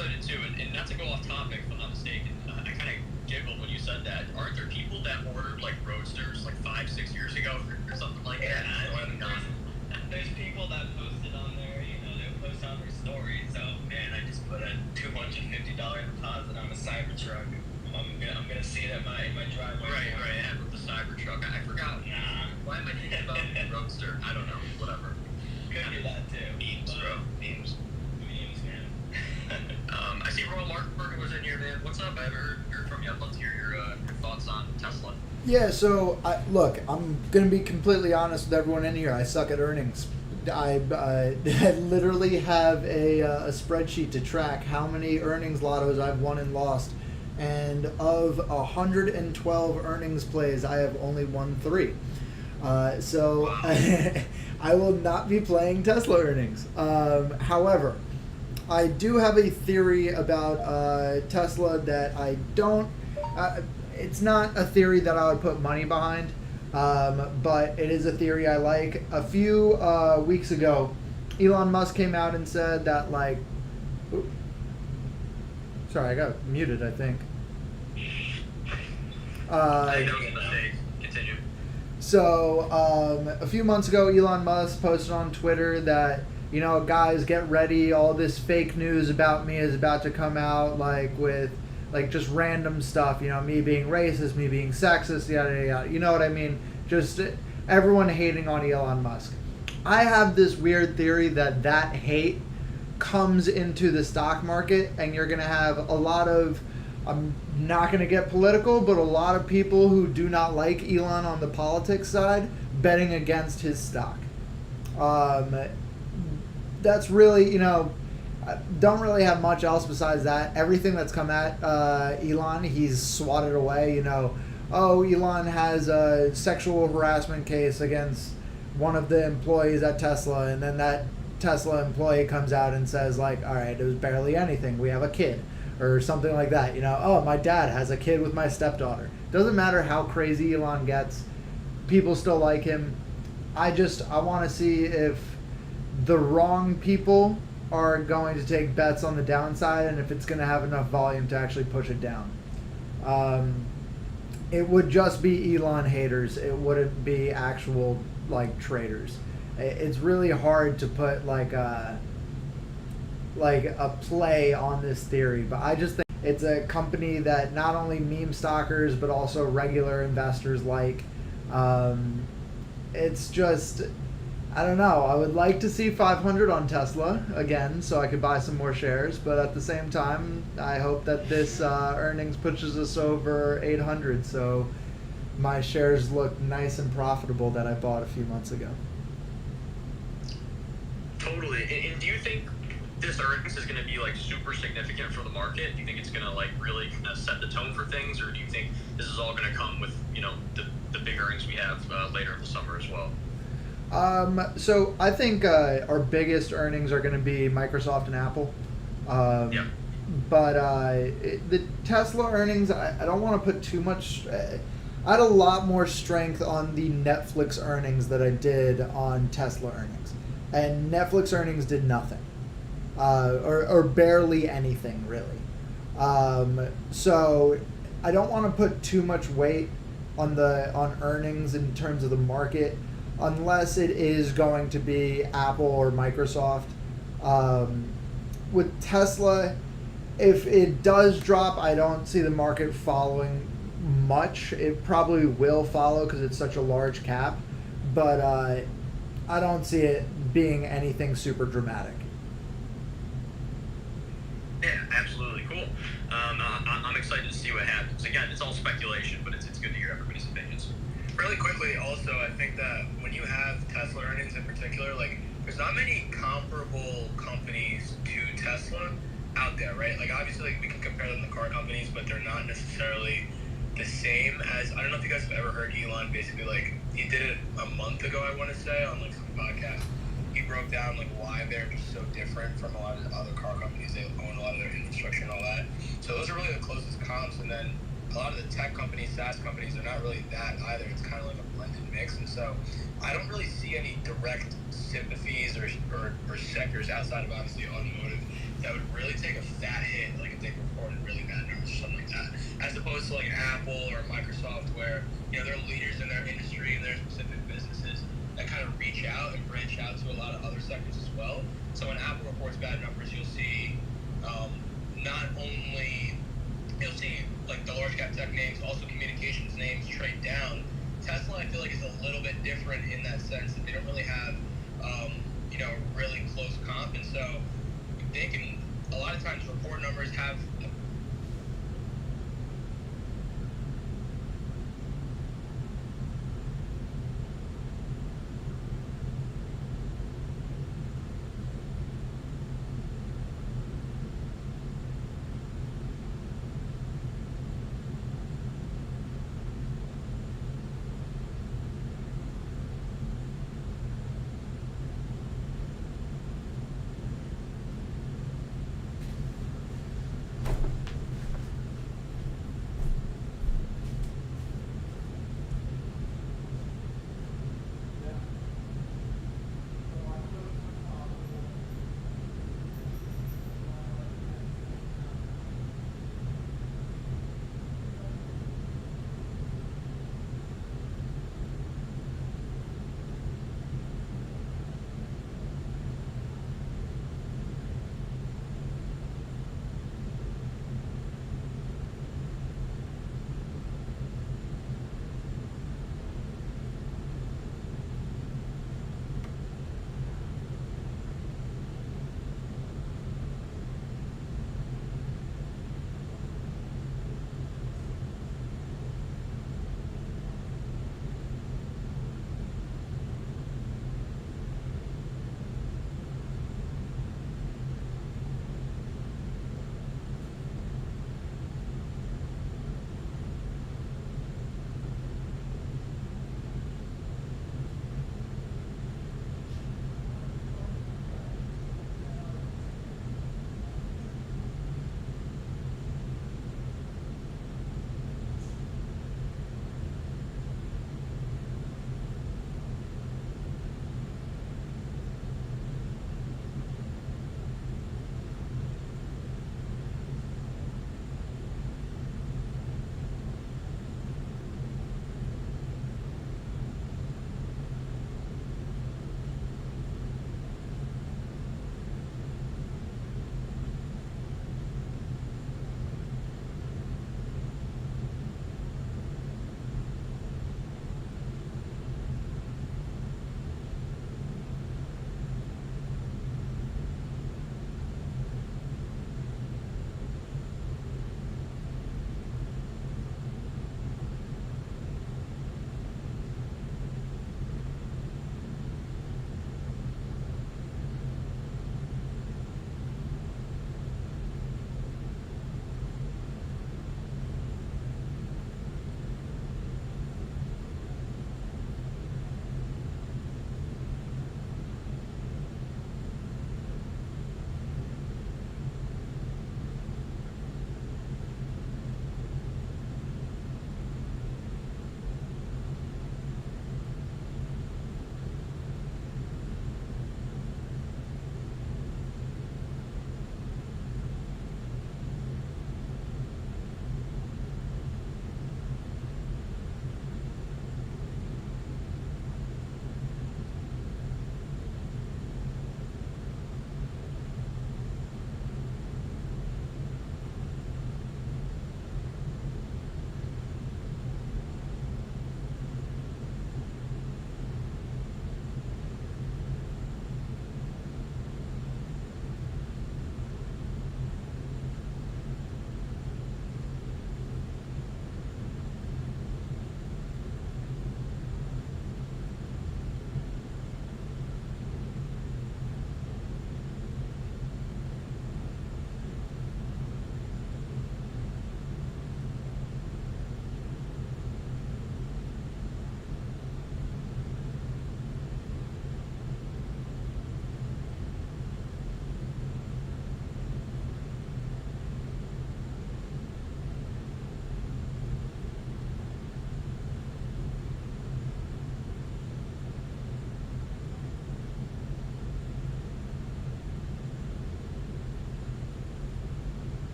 excited too, and not to go off topic, if I'm not mistaken, I kind of giggled when you said that. Aren't there people that ordered like Roadsters like 5-6 years ago or something like that? There's people that posted on there, they post on their stories. So man, I just put a $250 deposit on a Cybertruck. I'm gonna see it in my driveway. Right. Yeah, with the Cybertruck. I forgot. Why am I thinking about Roadster? I don't know. Whatever. Could be that too. Memes, bro. Memes, man. I see Royal Markberger was in here, man. What's up? I haven't heard from you. I'd love to hear your thoughts on Tesla. Yeah, so look, I'm gonna be completely honest with everyone in here. I suck at earnings. I literally have a spreadsheet to track how many earnings lottos I've won and lost, and of 112 earnings plays, I have only won 3. So I will not be playing Tesla earnings. However, I do have a theory about Tesla that I don't. It's not a theory that I would put money behind, but it is a theory I like. A few weeks ago, Elon Musk came out and said that, like, sorry, I got muted, I think. Continue. So a few months ago, Elon Musk posted on Twitter that, guys, get ready, all this fake news about me is about to come out, with just random stuff, me being racist, me being sexist, yada, yada, you know what I mean? Just everyone hating on Elon Musk. I have this weird theory that hate comes into the stock market, and you're going to have a lot of, I'm not going to get political, but a lot of people who do not like Elon on the politics side betting against his stock. That's really, don't really have much else besides that. Everything that's come at Elon, he's swatted away. Elon has a sexual harassment case against one of the employees at Tesla, and then that Tesla employee comes out and says, all right, it was barely anything. We have a kid, or something like that. My dad has a kid with my stepdaughter. Doesn't matter how crazy Elon gets, people still like him. I want to see if the wrong people are going to take bets on the downside, and if it's going to have enough volume to actually push it down. It would just be Elon haters. It wouldn't be actual traders. It's really hard to put a play on this theory, but I just think it's a company that not only meme stalkers but also regular investors like. It's just, I don't know. I would like to see 500 on Tesla again so I could buy some more shares, but at the same time, I hope that this earnings pushes us over 800 so my shares look nice and profitable that I bought a few months ago. Totally. And do you think this earnings is going to be super significant for the market? Do you think it's going to really kind of set the tone for things, or do you think this is all going to come with the big earnings we have later in the summer as well? So I think our biggest earnings are going to be Microsoft and Apple. Yeah. But the Tesla earnings, I don't want to put too much. I had a lot more strength on the Netflix earnings that I did on Tesla earnings, and Netflix earnings did nothing, or barely anything really. So I don't want to put too much weight on earnings in terms of the market, unless it is going to be Apple or Microsoft. With Tesla, if it does drop, I don't see the market following much. It probably will follow because it's such a large cap, but I don't see it being anything super dramatic. Yeah, absolutely. Cool. I'm excited to see what happens. Again, it's all speculation, but it's good to hear everybody's opinions. Really quickly, also, I think that when you have Tesla earnings in particular, there's not many comparable companies to Tesla out there, right? Obviously, we can compare them to car companies, but they're not necessarily the same as, I don't know if you guys have ever heard Elon basically, he did it a month ago, I want to say, on, some podcast. He broke down, why they're just so different from a lot of the other car companies. They own a lot of their infrastructure and all that. So those are really the closest comps, and then a lot of the tech companies, SaaS companies, they're not really that either. It's kind of like a blended mix, and so I don't really see any direct sympathies or sectors outside of obviously automotive that would really take a fat hit reported really bad numbers or something like that, as opposed to like Apple or Microsoft, where they're leaders in their industry and their specific businesses that kind of reach out and branch out to a lot of other sectors as well. So when Apple reports bad numbers, you'll see not only you'll see like the large cap tech names, also communications names trade down. Tesla, I feel like, is a little bit different in that sense that they don't really have a really close comp, and so they can a lot of times report numbers have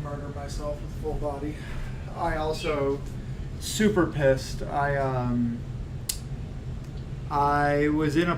Murder myself with full body. I also super pissed. I was in a